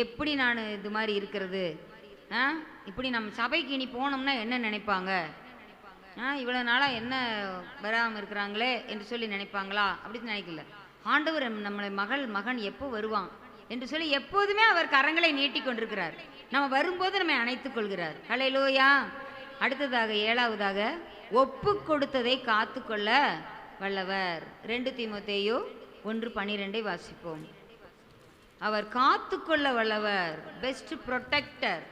B: எப்படி நான் இது மாதிரி இருக்கிறது? இப்படி நம்ம சபைக்கு இனி போனோம்னா என்ன நினைப்பாங்க? இவ்வளோ நாளாக என்ன வராமல் இருக்கிறாங்களே என்று சொல்லி நினைப்பாங்களா? அப்படின்னு நினைக்கல. ஆண்டவர் நம்மளை மகன் எப்போ வருவான் என்று சொல்லி எப்போதுமே அவர் கரங்களை நீட்டி கொண்டிருக்கிறார். நம்ம வரும்போது நம்மை அணைத்துக் கொள்கிறார். ஹல்லேலூயா. அடுத்ததாக 7வதாக ஒப்பு கொடுத்ததை காத்து கொள்ள வல்லவர். 2 தீமோத்தேயு 1:12 வாசிப்போம். அவர் காத்து கொள்ள வல்லவர், பெஸ்ட் ப்ரொடெக்டர்,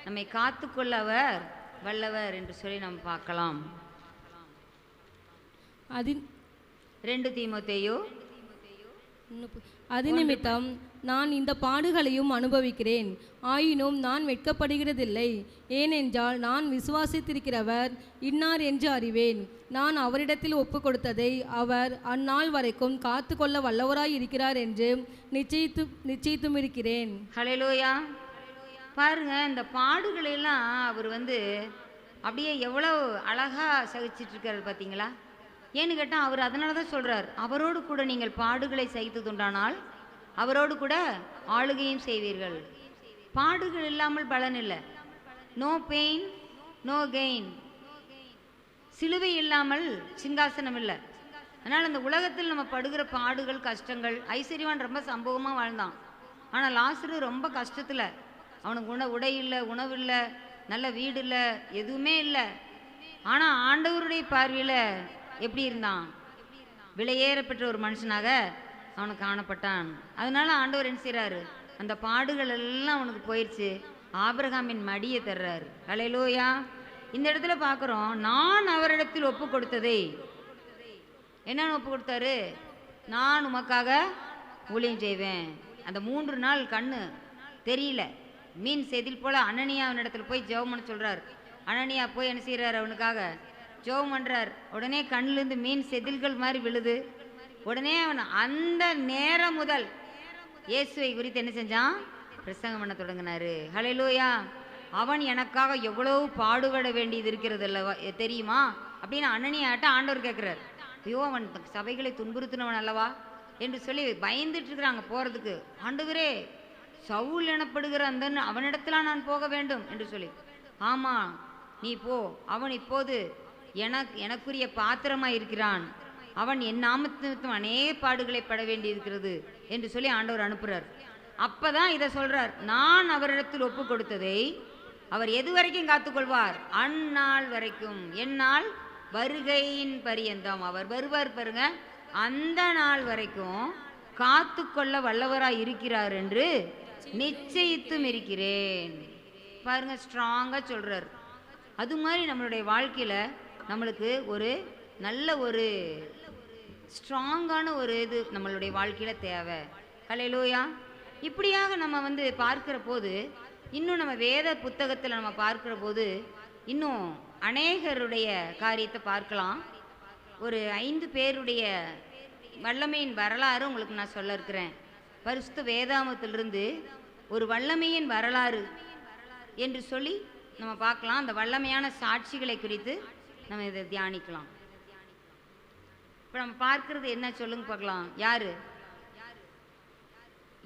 B: நம்மை காத்து கொள்ள அவர் வல்லவர் என்று சொல்லி நம்ம பார்க்கலாம். 2 தீமோத்தேயு
C: அது நிமித்தம் நான் இந்த பாடுகளையும் அனுபவிக்கிறேன், ஆயினும் நான் வெட்கப்படுகிறதில்லை. ஏனென்றால் நான் விசுவாசித்திருக்கிறவர் இன்னார் என்று அறிவேன். நான் அவரிடத்தில் ஒப்பு கொடுத்ததை அவர் அந்நாள் வரைக்கும் காத்து கொள்ள வல்லவராய் இருக்கிறார் என்று நிச்சயித்தும் இருக்கிறேன்.
B: ஹல்லேலூயா. பாருங்க, இந்த பாடுகளெல்லாம் அவர் அப்படியே எவ்வளோ அழகா சகிச்சிட்டு இருக்காரு பார்த்தீங்களா? ஏன்னு கேட்டால் அவர் அதனால தான் சொல்கிறார், அவரோடு கூட நீங்கள் பாடுகளை சகித்ததுண்டானால் அவரோடு கூட ஆளுகையும் செய்வீர்கள். பாடுகள் இல்லாமல் பலன் இல்லை. No pain no gain. சிலுவை இல்லாமல் சிங்காசனம் இல்லை. அதனால் இந்த உலகத்தில் நம்ம படுகிற பாடுகள் கஷ்டங்கள், ஐஸ்வர்யவான் ரொம்ப சம்பவமாக வாழ்ந்தான், ஆனால் லாசரு ரொம்ப கஷ்டத்தில், அவனுக்கு உடை இல்லை, உணவு இல்லை, நல்ல வீடு இல்லை, எதுவுமே இல்லை. ஆனால் ஆண்டவருடைய பார்வையில் எப்படி இருந்தான்? விலையேறப்பெற்ற ஒரு மனுஷனாக அவனுக்கு காணப்பட்டான். அதனால ஆண்டவர் என்ன செய்கிறாரு? அந்த பாடுகள் எல்லாம் அவனுக்கு போயிடுச்சு, ஆபிரகாமின் மடியை தர்றாரு. ஹல்லேலூயா. இந்த இடத்துல பார்க்குறோம், நான் அவரிடத்தில் ஒப்பு கொடுத்ததை என்னன்னு ஒப்பு கொடுத்தாரு? நான் உமக்காக ஊழியம் செய்வேன். அந்த 3 நாள் கண்ணு தெரியல, மீன் செதில் போல அனனியா அவனிடத்துல போய் ஜெபம் பண்ண சொல்கிறார். அனனியா போய் என்ன செய்கிறார்? அவனுக்காக ஜெபம் பண்ணுறார். உடனே கண்ணிலேருந்து மீன் செதில்கள் மாதிரி விழுது. உடனே அவன் அந்த நேரம் முதல் இயேசுவை குறித்து என்ன செஞ்சான்? பிரசங்கம் பண்ண தொடங்கினாரு. ஹல்லேலூயா. அவன் எனக்காக எவ்வளவு பாடுபட வேண்டியது இருக்கிறது அல்லவா தெரியுமா அப்படின்னு அனனியாட்ட ஆண்டவர் கேட்குறார். ஐயோ, அவன் சபைகளை துன்புறுத்தினவன் அல்லவா என்று சொல்லி பயந்துட்டு இருக்கிறாங்க போகிறதுக்கு. ஆண்டவரே, சவுல் எனப்படுகிற அந்த அவனிடத்தில் நான் போக வேண்டும் என்று சொல்லி, ஆமாம் நீ போ, அவன் இப்போது எனக்குரிய பாத்திரமாக இருக்கிறான், அவன் என் நாமத்திற்கும் அநேக பாடுகளை பட வேண்டி இருக்கிறது என்று சொல்லி ஆண்டவர் அனுப்புகிறார். அப்போ தான் இதை சொல்கிறார், நான் அவரிடத்தில் ஒப்பு கொடுத்ததை அவர் எது வரைக்கும் காத்துக்கொள்வார்? அந்நாள் வரைக்கும், என்னால் வருகையின் பரியந்தம், அவர் வருவார் பாருங்க, அந்த நாள் வரைக்கும் காத்து கொள்ள வல்லவராய் இருக்கிறார் என்று நிச்சயித்தும் இருக்கிறேன். பாருங்க, ஸ்ட்ராங்காக சொல்கிறார். அது மாதிரி நம்மளுடைய வாழ்க்கையில் நம்மளுக்கு ஒரு நல்ல ஒரு ஸ்ட்ராங்கான ஒரு இது நம்மளுடைய வாழ்க்கையில் தேவை. ஹல்லேலூயா. இப்படியாக நம்ம பார்க்கிற போது, இன்னும் நம்ம வேத புத்தகத்தில் நம்ம பார்க்கிற போது இன்னும் அநேகருடைய காரியத்தை பார்க்கலாம். ஒரு 5 பேருடைய வல்லமையின் வரலாறு உங்களுக்கு நான் சொல்ல இருக்கிறேன். பரிசுத்த வேதாமத்திலிருந்து ஒரு வல்லமையின் வரலாறு என்று சொல்லி நம்ம பார்க்கலாம். அந்த வல்லமையான சாட்சிகளை குறித்து நம்ம இதை தியானிக்கலாம். இப்போ நம்ம பார்க்கறது என்ன சொல்லுங்க பார்க்கலாம். யாரு?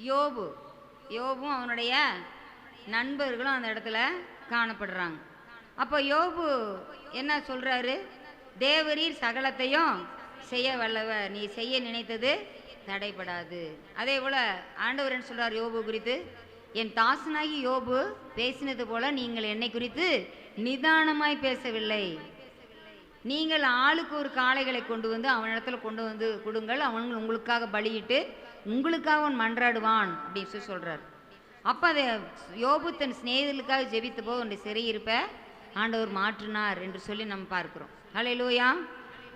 B: யோபு. யோபும் அவனுடைய நண்பர்களும் அந்த இடத்துல காணப்படுறாங்க. அப்போ யோபு என்ன சொல்றாரு? தேவரீர் சகலத்தையும் செய்ய வல்லவர், நீ செய்ய நினைத்தது தடைபடாது. அதே போல ஆண்டவர் என்ன சொல்றார் யோபு குறித்து? என் தாசனாகி யோபு பேசினது போல நீங்கள் என்னை குறித்து நிதானமாய் பேசவில்லை. நீங்கள் ஆளுக்கு ஒரு காளைகளை கொண்டு வந்து அவனிடத்துல கொண்டு வந்து கொடுங்கள், அவன் உங்களுக்காக பலியிட்டு உங்களுக்காக அவன் மன்றாடுவான் அப்படின்னு சொல்லி சொல்றார். அப்போ அதை யோபு தன் சிநேகிதர்களுக்காக ஜெபித்த போது உன்னுடைய சிறையிருப்ப ஆண்டவர் மாற்றினார் என்று சொல்லி நம்ம பார்க்கிறோம். ஹல்லேலூயா.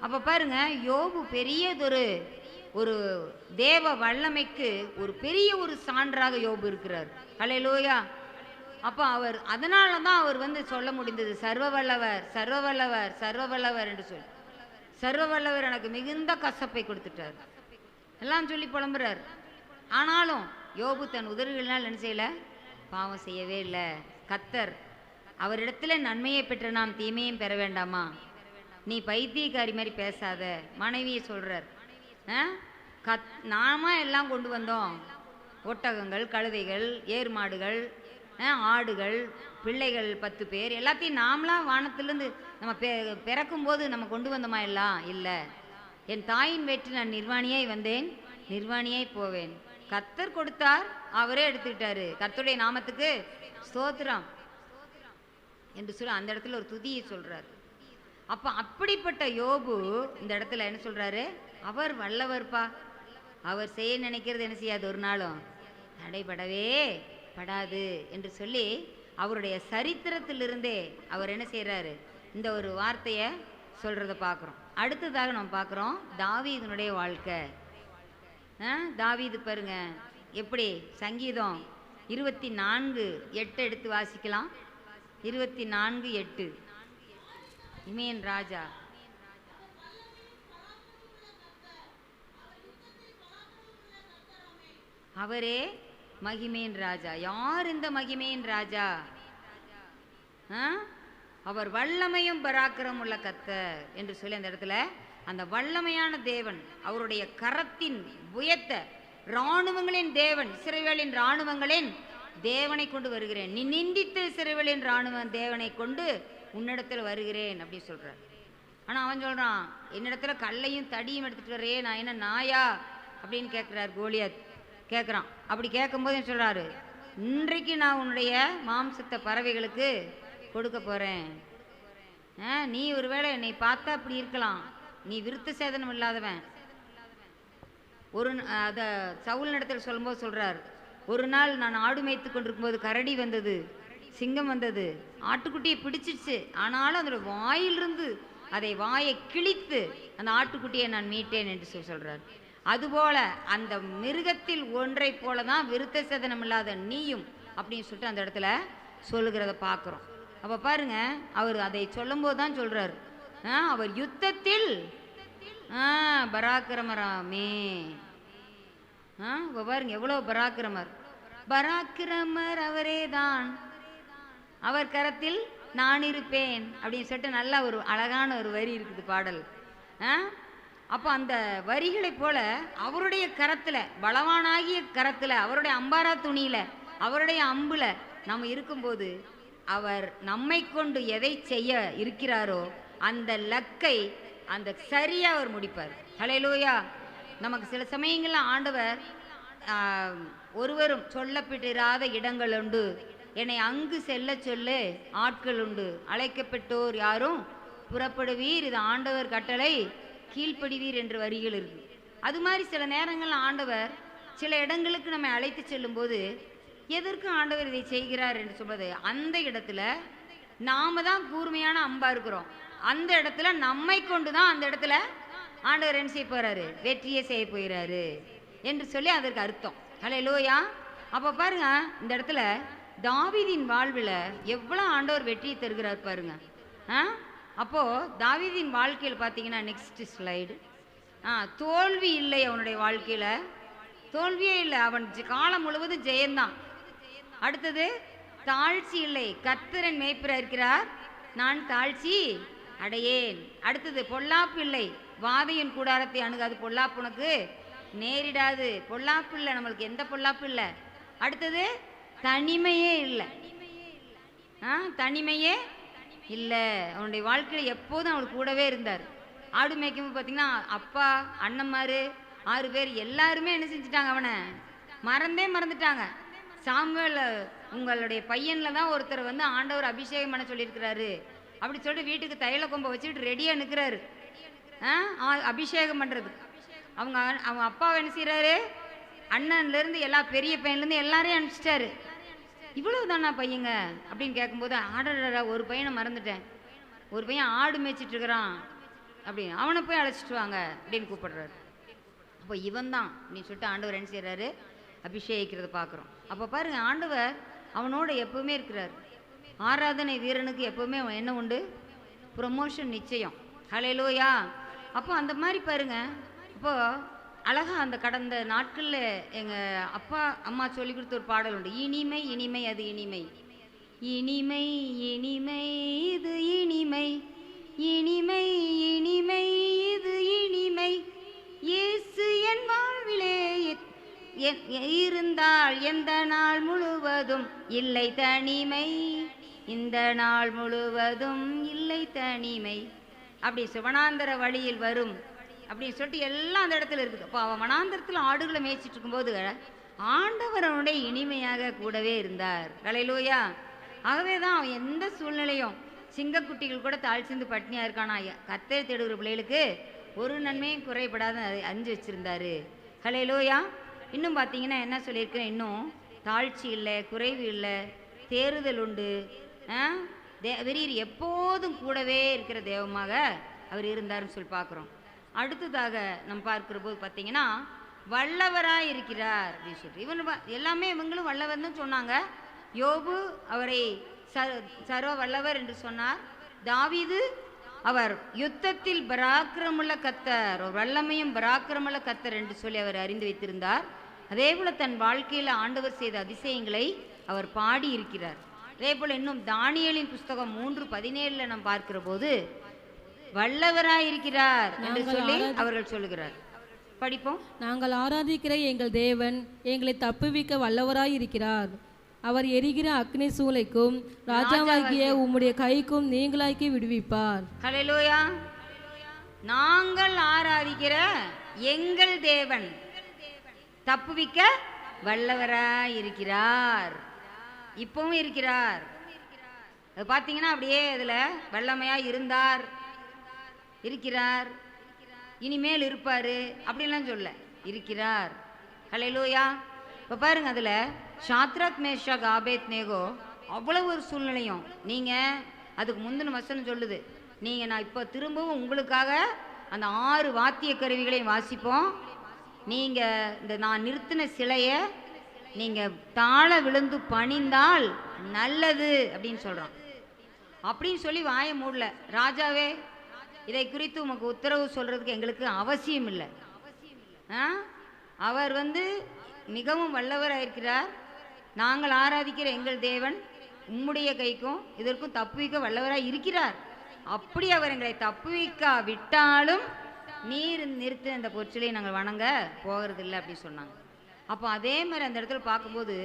B: அப்போ பாருங்க, யோபு பெரியதொரு ஒரு தேவ வல்லமைக்கு ஒரு பெரிய ஒரு சான்றாக யோபு இருக்கிறார். ஹல்லேலூயா. அப்போ அவர் அதனால தான் அவர் வந்து சொல்ல முடிந்தது சர்வ வல்லவர் சர்வ வல்லவர் சர்வ வல்லவர் என்று சொல்லி. சர்வ வல்லவர் எனக்கு மிகுந்த கசப்பை கொடுத்துட்டார் எல்லாம் சொல்லி புலம்புறார். ஆனாலும் யோபு தன் உதடுகளினால் என்ன செய்யல? பாவம் செய்யவே இல்லை. கர்த்தர் அவரிடத்துல நன்மையை பெற்ற நாம் தீமையும் பெற வேண்டாமா? நீ பைத்தியக்காரி மாதிரி பேசாத மனைவியை சொல்றார். நாம எல்லாம் கொண்டு வந்தோம், ஒட்டகங்கள், கழுதைகள், ஏர் மாடுகள், ஆடுகள், பிள்ளைகள் 10 பேர் எல்லாத்தையும் நாமளாம் வானத்திலிருந்து நம்ம பிறக்கும் போது நம்ம கொண்டு வந்தோமா? எல்லாம் இல்லை. என் தாயின் வயிற்றில் நான் நிர்வாணியாய் வந்தேன், நிர்வாணியாய் போவேன். கர்த்தர் கொடுத்தார், அவரே எடுத்துக்கிட்டாரு. கர்த்தருடைய நாமத்துக்கு ஸ்தோத்திரம் என்று சொல்லி அந்த இடத்துல ஒரு துதியை சொல்றாரு. அப்ப அப்படிப்பட்ட யோபு இந்த இடத்துல என்ன சொல்றாரு? அவர் வல்லவர்ப்பா, அவர் செய்ய நினைக்கிறது என்ன செய்யாது, ஒரு நாளும் தடைபடவே படாது என்று சொல்லி அவருடைய சரித்திரத்திலிருந்தே அவர் என்ன செய்யறாரு? இந்த ஒரு வார்த்தையை சொல்றத பார்க்குறோம். அடுத்ததாக நம்ம பார்க்குறோம் தாவீதுனுடைய வாழ்க்கை. தாவீது பாருங்க எப்படி, சங்கீதம் 24:8 எடுத்து வாசிக்கலாம். 24:8. இமேன் ராஜா. அவரே மகிமேன் ராஜா. யார் இந்த மகிமேன் ராஜா? அவர் வல்லமையும் பராக்கிரம் உள்ள கர்த்தர் என்று சொல்லி அந்த இடத்துல அந்த வல்லமையான தேவன், அவருடைய கரத்தின் உயர்த்த இராணுவங்களின் தேவன், இஸ்ரவேலின் இராணுவங்களின் தேவனை கொண்டு வருகிறேன், நீ நிந்தித்து இஸ்ரவேலின் இராணுவ தேவனை கொண்டு உன்னிடத்துல வருகிறேன் அப்படி சொல்றார். ஆனா அவன் சொல்றான், என்னிடத்துல கல்லையும் தடியும் எடுத்துட்டு வரே, நான் என்ன நாயா அப்படின்னு கேட்கிறார். கோலியாத் கேட்குறான். அப்படி கேட்கும்போது சொல்றாரு, இன்றைக்கு நான் உன்னுடைய மாம்சத்தை பறவைகளுக்கு கொடுக்க போறேன். நீ ஒருவேளை என்னை பார்த்தா அப்படி இருக்கலாம், நீ விருத்த சேதனம் இல்லாதவன். ஒரு அதை சவுல் இடத்துல சொல்லும்போது சொல்றார், ஒரு நாள் நான் ஆடு மேய்த்து கொண்டிருக்கும்போது கரடி வந்தது, சிங்கம் வந்தது, ஆட்டுக்குட்டியை பிடிச்சிடுச்சு. ஆனாலும் அதோட வாயிலிருந்து அதை வாயை கிழித்து அந்த ஆட்டுக்குட்டியை நான் மீட்டேன் என்று சொல்றார். அதுபோல அந்த மிருகத்தில் ஒன்றை போல தான் விருத்த சேதனம் இல்லாத நீயும் அப்படின்னு சொல்லிட்டு அந்த இடத்துல சொல்லுகிறத பார்க்குறோம். அப்போ பாருங்க, அவர் அதை சொல்லும்போது தான் சொல்றாரு, அவர் யுத்தத்தில் பராக்கிரமராமே. பாருங்க எவ்வளோ பராக்கிரமர். பராக்கிரமர் அவரே தான், அவர் கரத்தில் நான் இருப்பேன் அப்படின்னு சொல்லிட்டு நல்ல ஒரு அழகான ஒரு வரி இருக்குது பாடல். அப்போ அந்த வரிகளை போல அவருடைய கரத்துல, பலவானாகிய கரத்துல, அவருடைய அம்பாரா துணியில, அவருடைய அம்புல நம்ம இருக்கும்போது அவர் நம்மை கொண்டு எதை செய்ய இருக்கிறாரோ அந்த லக்கை அந்த சரியா அவர் முடிப்பார். ஹல்லேலூயா. நமக்கு சில சமயங்கள்ல ஆண்டவர் ஒருவரும் சொல்லப்பட்டிராத இடங்கள் உண்டு, என்னை அங்கு செல்ல சொல்லு ஆட்கள் உண்டு, அழைக்கப்பட்டோர் யாரும் புறப்படுவீர், இது ஆண்டவர் கட்டளை கீழ்ப்படிவீர் என்று வரிகள் இருக்கு. அது மாதிரி சில நேரங்களில் ஆண்டவர் சில இடங்களுக்கு நம்ம அழைத்து செல்லும் போது எதற்கு ஆண்டவர் இதை செய்கிறார் என்று சொல்வது, அந்த இடத்துல நாம தான் கூர்மையான அம்பா இருக்கிறோம், அந்த இடத்துல நம்மை கொண்டு தான் அந்த இடத்துல ஆண்டவர் என்ன செய்ய போறாரு, வெற்றியை செய்ய போகிறாரு என்று சொல்லி அதற்கு அர்த்தம். ஹல்லேலூயா. அப்போ பாருங்க, இந்த இடத்துல தாவீதின் வாழ்வில் எவ்வளோ ஆண்டவர் வெற்றியை தருகிறார் பாருங்க. அப்போது தாவீதின் வாழ்க்கையில் பார்த்தீங்கன்னா நெக்ஸ்ட் ஸ்லைடு. தோல்வி இல்லை அவனுடைய வாழ்க்கையில், தோல்வியே இல்லை. அவன் காலம் முழுவதும் ஜெயந்தான். அடுத்தது தாழ்ச்சி இல்லை. கர்த்தரன் மேய்ப்பராக இருக்கிறார், நான் தாழ்ச்சி அடையேன். அடுத்தது பொல்லாப்பு இல்லை. வாதையின் கூடாரத்தை அணுகாது, பொல்லாப்பு உனக்கு நேரிடாது. பொல்லாப்பு இல்லை, நம்மளுக்கு எந்த பொல்லாப்பு இல்லை. அடுத்தது தனிமையே இல்லை. தனிமையே இல்லை. அவனுடைய வாழ்க்கையில் எப்போதும் அவனுக்கு கூடவே இருந்தார். ஆடு மேய்க்கும் பார்த்தீங்கன்னா அப்பா அண்ணன்மாரு 6 பேர் எல்லாருமே என்ன செஞ்சுட்டாங்க, அவனை மறந்துட்டாங்க. சாமுவேல் உங்களுடைய பையனில் தான் ஒருத்தர் வந்து ஆண்டவர் அபிஷேகம் பண்ண சொல்லியிருக்கிறாரு அப்படி சொல்லிட்டு வீட்டுக்கு தைல கொம்பை வச்சுக்கிட்டு ரெடியாக நிற்கிறாரு அபிஷேகம் பண்ணுறது. அவங்க அப்பாவை என்ன செய்கிறாரு, அண்ணன்லேருந்து எல்லா பெரிய பையன்லேருந்து எல்லாரையும் அனுப்பிச்சிட்டாரு. இவ்வளவு தானா பையங்க அப்படின்னு கேட்கும்போது, ஆடா ஒரு பையனை மறந்துட்டேன், ஒரு பையன் ஆடு மேய்ச்சிட்டு இருக்கிறான் அப்படின்னு, அவனை போய் அழைச்சிட்டு வாங்க அப்படின்னு கூப்பிடுறாரு. அப்போ இவன் தான் அப்படின்னு சொல்லிட்டு ஆண்டவர் என்ன செய்கிறாரு, அபிஷேகிக்கிறத பார்க்குறோம். அப்போ பாருங்க, ஆண்டவர் அவனோட எப்பவுமே இருக்கிறார். ஆராதனை வீரனுக்கு எப்பவுமே என்ன உண்டு, ப்ரொமோஷன் நிச்சயம். ஹல்லேலூயா. அப்போ அந்த மாதிரி பாருங்க, இப்போ அழகா அந்த கடந்த நாட்களில் எங்கள் அப்பா அம்மா சொல்லி கொடுத்த ஒரு பாடல் உண்டு, இனிமை இனிமை அது இனிமை, இனிமை இனிமை இது இனிமை, இனிமை இனிமை இது இனிமை, இயேசு என் வாழ்விலே இருந்தால் எந்த நாள் முழுவதும் இல்லை தனிமை, இந்த நாள் முழுவதும் இல்லை தனிமை. அப்படி சிவனாந்தர வழியில் வரும் அப்படின்னு சொல்லிட்டு எல்லாம் அந்த இடத்துல இருக்குது. அப்போ அவன் வனாந்தரத்தில் ஆடுகளை மேய்ச்சிட்டு இருக்கும்போது ஆண்டவர் அவனுடைய இனிமையாக கூடவே இருந்தார். ஹல்லேலூயா. ஆகவே தான் அவன் எந்த சூழ்நிலையும், சிங்கக்குட்டிகள் கூட தாழ்ச்சிந்து பட்னியாக இருக்கானா, கர்த்தரை தேடுகிற பிள்ளைகளுக்கு ஒரு நன்மையும் குறைபடாத அஞ்சு வச்சுருந்தாரு. ஹல்லேலூயா. இன்னும் பார்த்தீங்கன்னா என்ன சொல்லியிருக்கிறேன், இன்னும் தாழ்ச்சி இல்லை, குறைவு இல்லை, தேறுதல் உண்டு. வெறீர் எப்போதும் கூடவே இருக்கிற தெய்வமாக அவர் இருந்தாருன்னு சொல்லி பார்க்குறோம். அடுத்ததாக நம்ம பார்க்குற போது பார்த்தீங்கன்னா வல்லவராக இருக்கிறார் அப்படின்னு சொல்லிட்டு, இவன் எல்லாமே இவங்களும் வல்லவர் தான் சொன்னாங்க. யோபு அவரை சர்வ வல்லவர் என்று சொன்னார். தாவீது அவர் யுத்தத்தில் பராக்கிரமுள்ள கர்த்தர், ஒரு வல்லமையும் பராக்கிரமுள்ள கர்த்தர் என்று சொல்லி அவர் அறிந்து வைத்திருந்தார். அதே போல் தன் வாழ்க்கையில் ஆண்டவர் செய்த அதிசயங்களை அவர் பாடி இருக்கிறார். அதே போல் இன்னும் தானியேலின் புஸ்தகம் 3:17 நாம் பார்க்கிற போது வல்லவராயிருக்கிறார் என்று சொல்லி அவர்கள் சொல்லுகிறார். படிப்போம். நாங்கள்
C: ஆராதிக்கிற எங்கள் தேவன் எங்களை தப்புவிக்க வல்லவராயிருக்கிறார். அவர் எரிகிற அக்னி சூளைக்கும் ராஜாவாகிய உம்முடைய கைக்கும் நீங்களாக்கி விடுவிப்பார்.
B: ஹல்லேலூயா. நாங்கள் ஆராதிக்கிற எங்கள் தேவன் தப்புவிக்க வல்லவராயிருக்கிறார். இப்பவும் இருக்கிறார். அது பார்த்தீங்கன்னா அப்படியே அதில் வல்லமையா இருந்தார், இருக்கிறார், இனிமேல் இருப்பார் அப்படின்லாம் சொல்ல, இருக்கிறார். ஹல்லேலூயா. இப்போ பாருங்க, அதில் ஷாத்ராக் மேஷாக் ஆபேத்நேகோ அவ்வளவு ஒரு சூழ்நிலையும், நீங்கள் அதுக்கு முந்தின வசனம் சொல்லுது, நீங்கள் நான் இப்போ திரும்பவும் உங்களுக்காக அந்த 6 வாத்திய கருவிகளையும் வாசிப்போம், நீங்கள் இந்த நான் நிறுத்தின சிலையை நீங்கள் தாழ விழுந்து பணிந்தால் நல்லது அப்படின்னு சொல்கிறான். அப்படின்னு சொல்லி வாய மூடல. ராஜாவே, இதை குறித்து உமக்கு உத்தரவு சொல்கிறதுக்கு எங்களுக்கு அவசியம் இல்லை. அவர் மிகவும் வல்லவராக இருக்கிறார். நாங்கள் ஆராதிக்கிற எங்கள் தேவன் உம்முடைய கைக்கும் இதற்கும் தப்புவிக்க வல்லவராக இருக்கிறார். அப்படி அவர் எங்களை தப்புவிக்கா விட்டாலும் நீர் நிறுத்த அந்த பொற்சிலையை நாங்கள் வணங்க போகிறதில்லை அப்படின்னு சொன்னாங்க. அப்போ அதே மாதிரி அந்த இடத்துல பார்க்கும்போது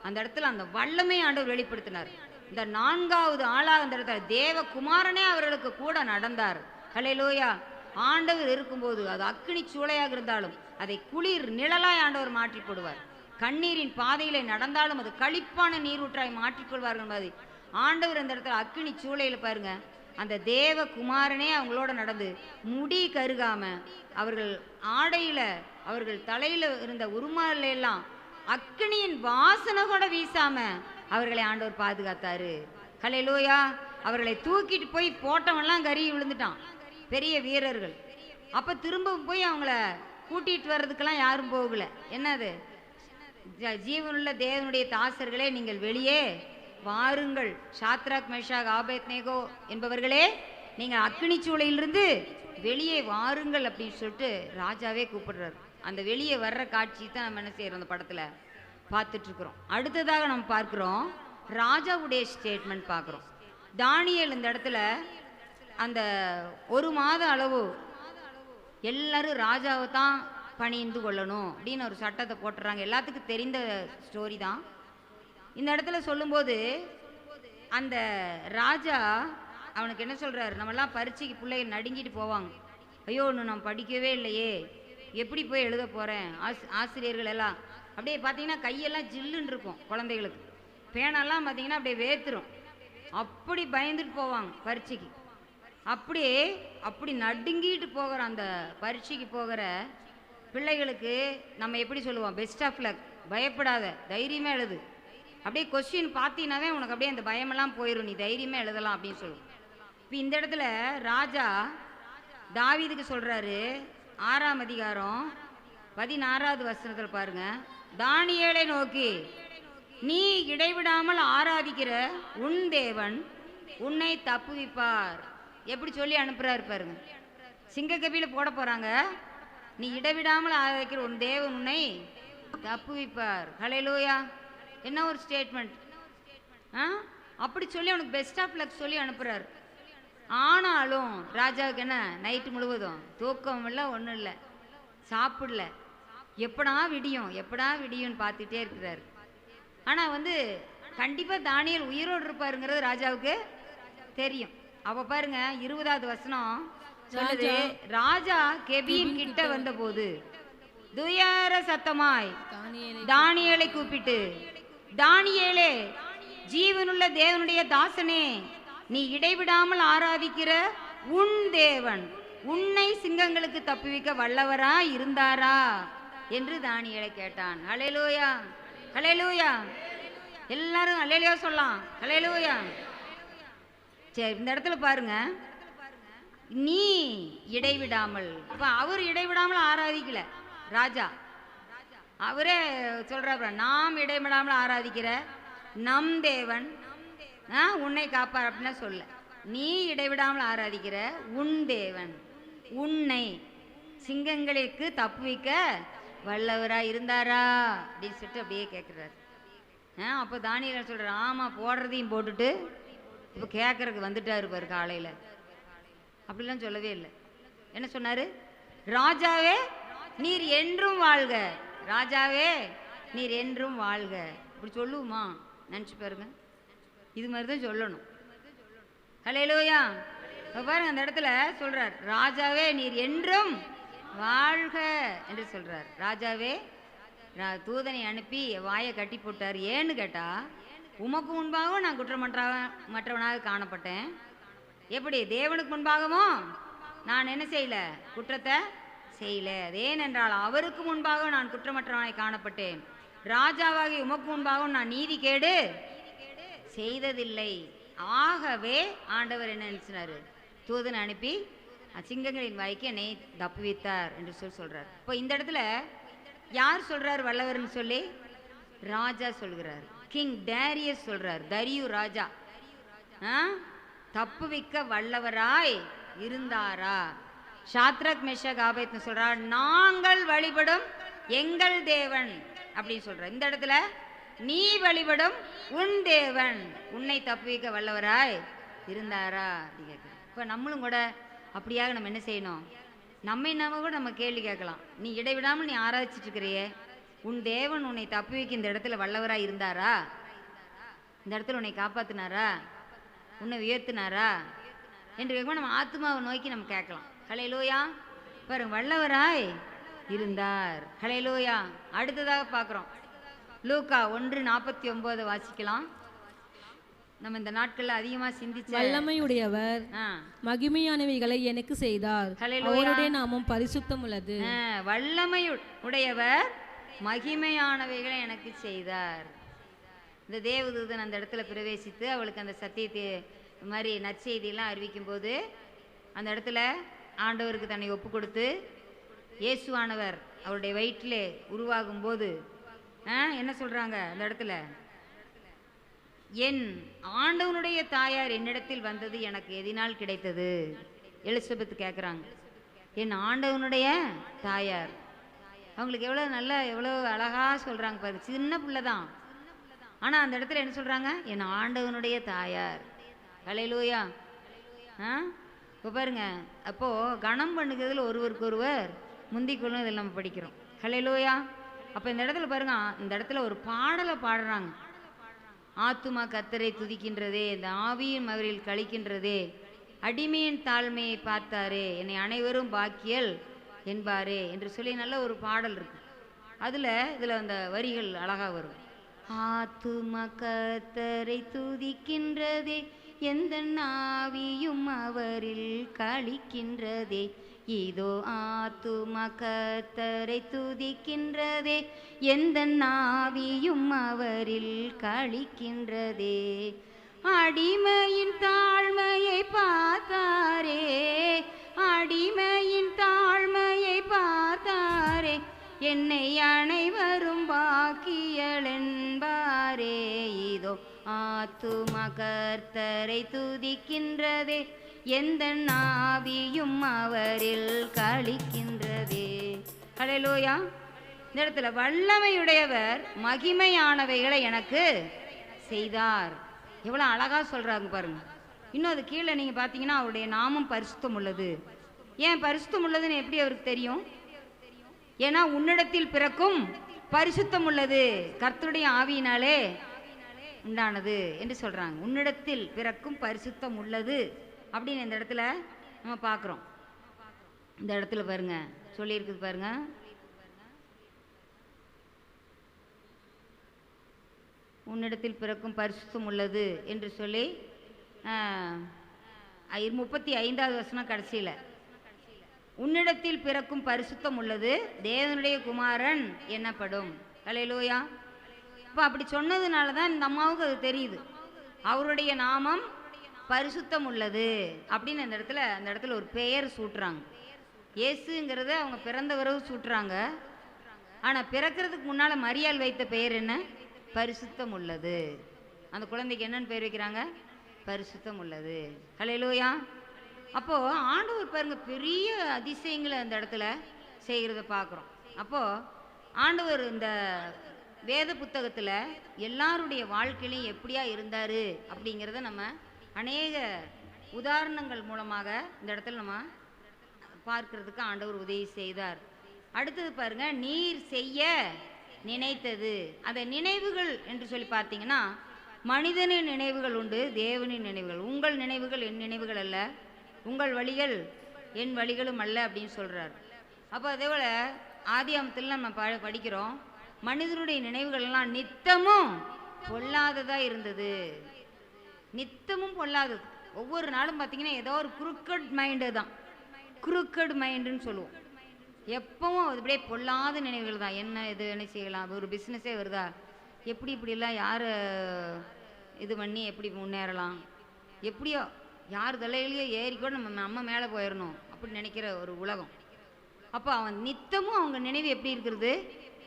B: அந்த இடத்துல அந்த வல்லமை ஆண்டவர் வெளிப்படுத்தினார். இந்த 4வது ஆளாக அந்த இடத்துல தேவகுமாரனே அவர்களுக்கு கூட நடந்தார். ஹல்லேலூயா. ஆண்டவர் இருக்கும்போது அது அக்கினி சூளையாக இருந்தாலும் அதை குளிர் நிழலாய் ஆண்டவர் மாற்றி போடுவார். கண்ணீரின் பாதையில நடந்தாலும் அது களிப்பான நீரூற்றாய் மாற்றிக்கொள்வார்கள் மாதிரி ஆண்டவர் அந்த இடத்துல அக்கினி சூளையில் பாருங்க, அந்த தேவகுமாரனே அவங்களோட நடந்து முடி கருகாம, அவர்கள் ஆடையில அவர்கள் தலையில இருந்த உருமால எல்லாம் அக்கினியின் வாசனை கூட வீசாம அவர்களை ஆண்டவர் பாதுகாத்தாரு. ஹல்லேலூயா. அவர்களை தூக்கிட்டு போய் போட்டவன்லாம் கறி விழுந்துட்டான், பெரிய வீரர்கள். அப்ப திரும்ப போய் அவங்கள கூட்டிட்டு வர்றதுக்கெல்லாம் யாரும் போகல. என்னது, ஜீவனுள்ள தேவனுடைய தாசர்களே நீங்கள் வெளியே வாருங்கள், ஷாத்ராக் மேஷாக் ஆபேத்நேகோ என்பவர்களே நீங்கள் அக்கினி சூளையிலிருந்து வெளியே வாருங்கள் அப்படின்னு சொல்லிட்டு ராஜாவே கூப்பிடுறாரு. அந்த வெளியே வர்ற காட்சி தான் நம்ம என்ன செய்கிறோம் அந்த படத்தில் பார்த்துட்ருக்குறோம். அடுத்ததாக நம்ம பார்க்குறோம் ராஜாவுடைய ஸ்டேட்மெண்ட் பார்க்குறோம். தானியேல் இந்த இடத்துல அந்த 1 மாத அளவு எல்லாரும் ராஜாவை தான் பணிந்து கொள்ளணும் அப்படின்னு ஒரு சட்டத்தை போட்டுறாங்க. எல்லாத்துக்கும் தெரிந்த ஸ்டோரி தான். இந்த இடத்துல சொல்லும்போது அந்த ராஜா அவனுக்கு என்ன சொல்கிறாரு, நம்மலாம் பரீட்சைக்கு பிள்ளைகள் நடுங்கிட்டு போவாங்க. ஐயோ இன்னும் நான் படிக்கவே இல்லையே, எப்படி போய் எழுத போகிறேன். ஆசிரியர்கள் எல்லாம் அப்படியே பார்த்தீங்கன்னா கையெல்லாம் ஜில்லுன்னு இருக்கும். குழந்தைகளுக்கு பேனெல்லாம் பார்த்தீங்கன்னா அப்படியே வேத்துரும். அப்படி பயந்துட்டு போவாங்க பரீட்சைக்கு. அப்படி நடுங்கிட்டு போகிற அந்த பரீட்சைக்கு போகிற பிள்ளைகளுக்கு நம்ம எப்படி சொல்லுவோம், பெஸ்ட் ஆஃப் லக், பயப்படாத, தைரியமாக எழுது. அப்படியே கொஸ்டின் பார்த்தீங்கன்னாவே உனக்கு அப்படியே அந்த பயமெல்லாம் போயிடும், நீ தைரியமாக எழுதலாம் அப்படின்னு சொல்லுவோம். இப்போ இந்த இடத்துல ராஜா தாவீதுக்கு சொல்கிறாரு, 6ஆம் அதிகாரம் 16வது வசனத்தில் பாருங்க, தானியேலை நோக்கி நீ இடைவிடாமல் ஆராதிக்கிற உன் தேவன் உன்னை தப்புவிப்பார். எப்படி சொல்லி அனுப்புறாரு பாருங்க. சிங்கக்கபில போட போறாங்க, நீ இடைவிடாமல் ஆராதிக்கிற உன் தேவன் உன்னை தப்புவிப்பார். ஹல்லேலூயா. என்ன ஒரு ஸ்டேட்மெண்ட். அப்படி சொல்லி அவனுக்கு பெஸ்ட் ஆஃப் லக் சொல்லி அனுப்புறாரு. ஆனாலும் ராஜாவுக்கு என்ன, நைட்டு முழுவதும் தூக்கம் இல்லை, ஒன்றும் இல்லை, சாப்பிடல, எப்படா விடியும்னு பார்த்துட்டே இருக்கிறாரு. ஆனால் கண்டிப்பாக தானியேல் உயிரோடு இருப்பாருங்கிறது ராஜாவுக்கு தெரியும். அப்போ பாருங்க 20வது வசனம் சொல்லுது, ராஜா கெபியின் கிட்ட வந்தபோது துயர சத்தமாய் தானியேலை கூப்பிட்டு, தானியேலே, ஜீவனுள்ள தேவனுடைய தாசனே, நீ இடைவிடாமல் ஆராதிக்கிற உன் தேவன் உன்னை சிங்கங்களுக்கு தப்புவிக்க வல்லவரா இருந்தாரா என்று தானியேலை கேட்டான். ஹல்லேலூயா, ஹல்லேலூயா. எல்லாரும் ஹல்லேலூயா சொல்லலாம். ஹல்லேலூயா. சரி, இந்த இடத்துல பாருங்க, நீ இடைவிடாமல், இப்போ அவர் இடைவிடாமல் ஆராதிக்கல ராஜா, அவரே சொல்றாரு, நாம் இடைவிடாமல் ஆராதிக்கிற நம் தேவன் உன்னை காப்பார் அப்படின்னா சொல்ல, நீ இடைவிடாமல் ஆராதிக்கிற உன் தேவன் உன்னை சிங்கங்களுக்கு தப்புவிக்க வல்லவராக இருந்தாரா அப்படின்னு சொல்லிட்டு அப்படியே கேட்குறாரு. அப்போ தானியேல் சொல்கிறார், ஆமாம், போடுறதையும் போட்டுட்டு இப்போ கேட்குறதுக்கு வந்துட்டாரு பாரு காலையில். அப்படிலாம் சொல்லவே இல்லை. என்ன சொன்னார், ராஜாவே நீர் என்றும் வாழ்க, ராஜாவே நீர் என்றும் வாழ்க. அப்படி சொல்லுவோமா, நினச்சி பாருங்க. இது மாதிரி தான் சொல்லணும். ஹல்லேலூயா. பாருங்க அந்த இடத்துல சொல்றார், ராஜாவே நீர் என்றும் வாழ்க என்று சொல்றார். ராஜாவே தூதனை அனுப்பி வாயை கட்டி போட்டார். ஏன்னு கேட்டா, உமக்கு முன்பாகவும் நான் குற்றமற்றவனாக காணப்பட்டேன். எப்படி தேவனுக்கு முன்பாகவும் நான் என்ன செய்யல, குற்றத்தை செய்யல. ஏனென்றால் அவருக்கு முன்பாக நான் குற்றமற்றவனாய் காணப்பட்டேன். ராஜாவாகி உமக்கு முன்பாகவும் நான் நீதி கேடு செய்ததில்லை. ஆகவே ஆண்டவர் என்ன நினைச்சினாரு, தூதனை அனுப்பி சிங்கங்களின் வாய்க்கு என்னை தப்புவித்தார் என்று சொல்றார். இப்போ இந்த இடத்துல யார் சொல்றார் வல்லவர்னு சொல்லி, ராஜா சொல்கிறார். கிங் டேரியஸ் சொல்றார், தரியு ராஜா தப்புவிக்க வல்லவராய் இருந்தாரா. ஷாத்ரக் மேஷக் ஆபேத்னு சொல்றார், நாங்கள் வழிபடும் எங்கள் தேவன் அப்படின்னு சொல்றார். இந்த இடத்துல நீ வழிபடும் உன் தேவன் உன்னை தப்புவிக்க வல்லவராய் இருந்தாரா அப்படின்னு கேட்குறேன். இப்போ நம்மளும் கூட அப்படியாக நம்ம என்ன செய்யணும், நம்ம கூட நம்ம கேள்வி கேட்கலாம். நீ இடைவிடாமல் நீ ஆராய்ச்சிட்டு இருக்கிறியே, உன் தேவன் உன்னை தப்புவிக்க இந்த இடத்துல வல்லவராய் இருந்தாரா, இந்த இடத்துல உன்னை காப்பாத்தினாரா, உன்னை உயர்த்தினாரா என்று கேட்கும்போது நம்ம ஆத்மாவை நோக்கி நம்ம கேட்கலாம். ஹல்லேலூயா. பாருங்க, வல்லவராய் இருந்தார். ஹல்லேலூயா. அடுத்ததாக பார்க்குறோம், லூக்கா 1:49 வாசிக்கலாம். நம்ம இந்த நாட்கள்ல அதிகமா சிந்திச்ச,
C: வல்லமையுடையவர் மகிமையானவைகளை எனக்கு செய்தார், அவருடைய நாமம் பரிசுத்தம் உள்ளது.
B: வல்லமை உடையவர் மகிமையானவைகளை எனக்கு செய்தார். இந்த தேவதூதன் அந்த இடத்துல பிரவேசித்து அவளுக்கு அந்த சத்தியத்தை மாதிரி நற்செய்தியெல்லாம் அறிவிக்கும் போது அந்த இடத்துல ஆண்டவருக்கு தன்னை ஒப்பு கொடுத்து இயேசுவானவர் அவருடைய வயிற்றிலே உருவாகும் போது என்ன சொல்றாங்க அந்த இடத்துல, என் ஆண்டவனுடைய தாயார் என்னிடத்தில் வந்தது எனக்கு எதினால் கிடைத்தது? எலிசபெத் கேட்குறாங்க. என் ஆண்டவனுடைய தாயார். அவங்களுக்கு எவ்வளோ நல்லா எவ்வளோ அழகாக சொல்கிறாங்க பாருங்க. சின்ன பிள்ளை தான், ஆனால் அந்த இடத்துல என்ன சொல்கிறாங்க? என் ஆண்டவனுடைய தாயார். ஹல்லேலூயா. இப்போ பாருங்க, அப்போது கணம் பண்ணுகிறதுல ஒருவருக்கு ஒருவர் முந்திக்கொள்ளும் இதில் நம்ம படிக்கிறோம். ஹல்லேலூயா. அப்போ இந்த இடத்துல பாருங்க, இந்த இடத்துல ஒரு பாடலை பாடுறாங்க. ஆத்துமா கர்த்தரை துதிக்கின்றதே, இந்த ஆவியின் மகிழில் கழிக்கின்றதே, அடிமையின் தாழ்மையை பார்த்தாரே, என்னை அனைவரும் பாக்கியல் என்பாரே என்று சொல்லி நல்ல ஒரு பாடல் இருக்கு. இதில் அந்த வரிகள் அழகாக வரும். ஆத்துமா கர்த்தரை துதிக்கின்றதே, எந்த ஆவியும் அவரில் கழிக்கின்றதே, இதோ ஆத்துமா கர்த்தரை துதிக்கின்றதே, எந்த ஆவியும் அவரில் கழிக்கின்றதே, அடிமையின் தாழ்மையை பார்த்தாரே, அடிமையின் தாழ்மையை பார்த்தாரே, என்னை அனைவரும் பாக்கியல் என்பாரே, இதோ ஆத்துமா கர்த்தரை துதிக்கின்றதே, எந்த ஆவியும் அவரில் கழிக்கின்றதே. ஹல்லேலூயா. இந்த இடத்துல வல்லமையுடையவர் மகிமையானவைகளை எனக்கு செய்தார். எவ்வளோ அழகாக சொல்கிறாங்க பாருங்க. இன்னும் அது கீழே நீங்கள் பார்த்தீங்கன்னா அவருடைய நாமம் பரிசுத்தம் உள்ளது. ஏன் பரிசுத்தம் உள்ளதுன்னு எப்படி அவருக்கு தெரியும்? ஏன்னா உன்னிடத்தில் பிறக்கும் பரிசுத்தம் உள்ளது கர்த்தருடைய ஆவியினாலே உண்டானது என்று சொல்கிறாங்க. உன்னிடத்தில் பிறக்கும் பரிசுத்தம் உள்ளது அப்படின்னு இந்த இடத்துல நம்ம பார்க்குறோம். இந்த இடத்துல பாருங்க சொல்லியிருக்குது பாருங்க. உன்னிடத்தில் பிறக்கும் பரிசுத்தம் உள்ளது என்று சொல்லி 35வது வசனம் கடைசியில், உன்னிடத்தில் பிறக்கும் பரிசுத்தம் உள்ளது, தேவனுடைய குமாரன் என்னப்படும். ஹல்லேலூயா. இப்போ அப்படி சொன்னதுனால தான் இந்த அம்மாவுக்கு அது தெரியுது, அவருடைய நாமம் பரிசுத்தம் உள்ளது அப்படின்னு. அந்த இடத்துல ஒரு பெயர் சூட்டுறாங்க. இயேசுங்கிறத அவங்க பிறந்த பிறகு சூட்டுறாங்க. ஆனால் பிறக்கிறதுக்கு முன்னால் மரியாள் வைத்த பெயர் என்ன? பரிசுத்தம் உள்ளது. அந்த குழந்தைக்கு என்னன்னு பேர் வைக்கிறாங்க? பரிசுத்தம் உள்ளது. ஹல்லேலூயா. அப்போது ஆண்டவர் பாருங்க பெரிய அதிசயங்களை அந்த இடத்துல செய்கிறத பார்க்குறோம். அப்போது ஆண்டவர் இந்த வேத புத்தகத்தில் எல்லாருடைய வாழ்க்கையிலையும் எப்படியா இருந்தார் அப்படிங்கிறத நம்ம அநேக உதாரணங்கள் மூலமாக இந்த இடத்துல நம்ம பார்க்கறதுக்கு ஆண்டவர் உதவி செய்தார். அடுத்தது பாருங்க, நீர் செய்ய நினைத்தது. அந்த நினைவுகள் என்று சொல்லி பார்த்தீங்கன்னா மனிதனின் நினைவுகள் உண்டு, தேவனின் நினைவுகள். உங்கள் நினைவுகள் என் நினைவுகள் அல்ல, உங்கள் வழிகள் என் வழிகளும் அல்ல அப்படின்னு சொல்கிறார். அப்போ அதே போல் ஆதியாமத்தில் நம்ம படிக்கிறோம், மனிதனுடைய நினைவுகள்லாம் நித்தமும் பொல்லாததாக இருந்தது. நித்தமும் பொல்லாதது. ஒவ்வொரு நாளும் பார்த்தீங்கன்னா ஏதோ ஒரு குறுக்கட் மைண்டு தான், குறுக்கட் மைண்டுன்னு சொல்லுவோம். எப்பவும் அது அப்படியே பொல்லாத நினைவுகள் தான். என்ன செய்யலாம், ஒரு பிஸ்னஸே வருதா, எப்படி இப்படிலாம் யார் இது பண்ணி எப்படி முன்னேறலாம், எப்படியோ யார் தலையிலையோ ஏறிக்கூட நம்ம மேலே போயிடணும் அப்படி நினைக்கிற ஒரு உலகம். அப்போ அவன் நித்தமும் அவங்க நினைவு எப்படி இருக்கிறது?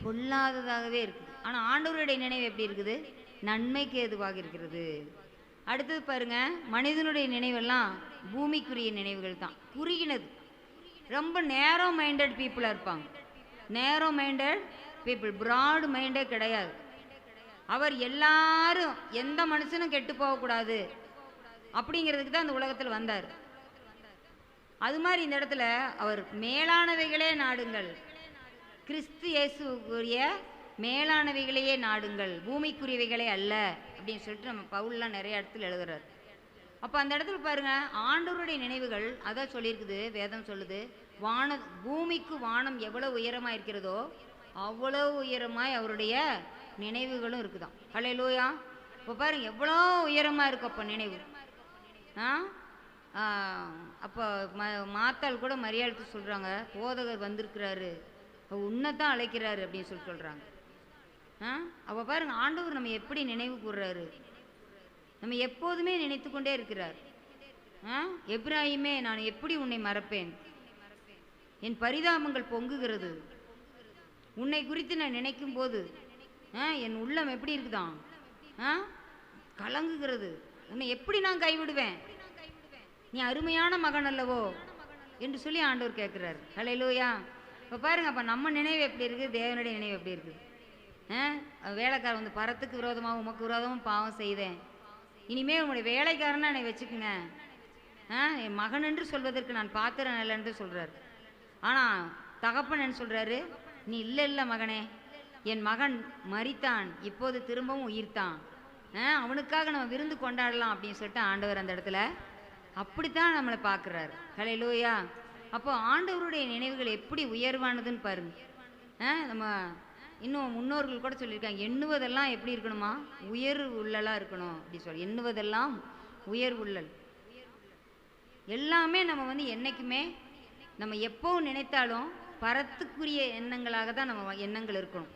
B: பொல்லாததாகவே இருக்குது. ஆனால் ஆண்டவருடைய நினைவு எப்படி இருக்குது? நன்மைக்கு ஏதுவாக இருக்கிறது. அடுத்தது பாருங்க, மனிதனுடைய நினைவெல்லாம் பூமிக்குரிய நினைவுகள் தான், குறுகினது. ரொம்ப நேரோ மைண்டட் பீப்புளாக இருப்பாங்க. நேரோ மைண்டட் பீப்புள், ப்ராட் மைண்டே கிடையாது. அவர் எல்லாரும் எந்த மனுஷனும் கெட்டு போகக்கூடாது அப்படிங்கிறதுக்கு தான் இந்த உலகத்தில் வந்தார். அது மாதிரி இந்த இடத்துல அவர் மேலானவைகளே நாடுங்கள், கிறிஸ்து இயேசுக்குரிய மேலானவைகளையே நாடுங்கள், பூமிக்குரியவைகளே அல்ல அப்படின்னு சொல்லிட்டு நம்ம பவுல்லாம் நிறைய இடத்துல எழுதுறார். அப்போ அந்த இடத்துல பாருங்க, ஆண்டவருடைய நினைவுகள் அதான் சொல்லியிருக்குது. வேதம் சொல்லுது, பூமிக்கு வானம் எவ்வளவு உயரமாக இருக்கிறதோ அவ்வளோ உயரமாய் அவருடைய நினைவுகளும் இருக்குதான். ஹல்லேலூயா. இப்போ பாருங்க எவ்வளோ உயரமாக இருக்கு அப்போ நினைவு. அப்போ மாத்தாள் கூட மரியாதை சொல்கிறாங்க, போதகர் வந்திருக்கிறாரு, உன்னைத்தான் அழைக்கிறாரு அப்படின்னு சொல்கிறாங்க. அப்போ பாருங்க ஆண்டவர் நம்ம எப்படி நினைவு கூறுறாரு, நம்ம எப்போதுமே நினைத்து கொண்டே இருக்கிறார். எப்ராஹிமே, நான் எப்படி உன்னை மறப்பேன், என் பரிதாபங்கள் பொங்குகிறது, உன்னை குறித்து நான் நினைக்கும் போது என் உள்ளம் எப்படி இருக்குதான், கலங்குகிறது. உன்னை எப்படி நான் கைவிடுவேன், நீ அருமையான மகன் அல்லவோ என்று சொல்லி ஆண்டவர் கேட்குறாரு. ஹல்லேலூயா. இப்போ பாருங்க, அப்போ நம்ம நினைவு எப்படி இருக்குது, தேவனுடைய நினைவு எப்படி இருக்குது. வேலைக்காரன் வந்து பரத்துக்கு விரோதமாக உமக்கு விரோதமும் பாவம் செய்தேன், இனிமேல் உங்களுடைய வேலைக்காரனா என்னை வச்சுக்குங்க, என் மகன் என்று சொல்வதற்கு நான் பாத்திரம் இல்லை என்று சொல்கிறார். ஆனால் தகப்பன் என்ன சொல்கிறாரு, நீ இல்லை மகனே, என் மகன் மரித்தான், இப்போது திரும்பவும் உயிர்த்தான், அவனுக்காக நம்ம விருந்து கொண்டாடலாம் அப்படின்னு சொல்லிட்டு ஆண்டவர் அந்த இடத்துல அப்படித்தான் நம்மளை பார்க்குறாரு. ஹல்லேலூயா. அப்போ ஆண்டவருடைய நினைவுகள் எப்படி உயர்வானதுன்னு பாருங்க. நம்ம இன்னும் முன்னோர்கள் கூட சொல்லியிருக்காங்க, எண்ணுவதெல்லாம் எப்படி இருக்கணுமா, உயர்வு உள்ளலாக இருக்கணும் அப்படி சொல்லி. எண்ணுவதெல்லாம் உயர்வு உள்ளல். எல்லாமே நம்ம வந்து என்றைக்குமே நம்ம எப்போவும் நினைத்தாலும் பரத்துக்குரிய எண்ணங்களாக தான் நம்ம எண்ணங்கள் இருக்கணும்.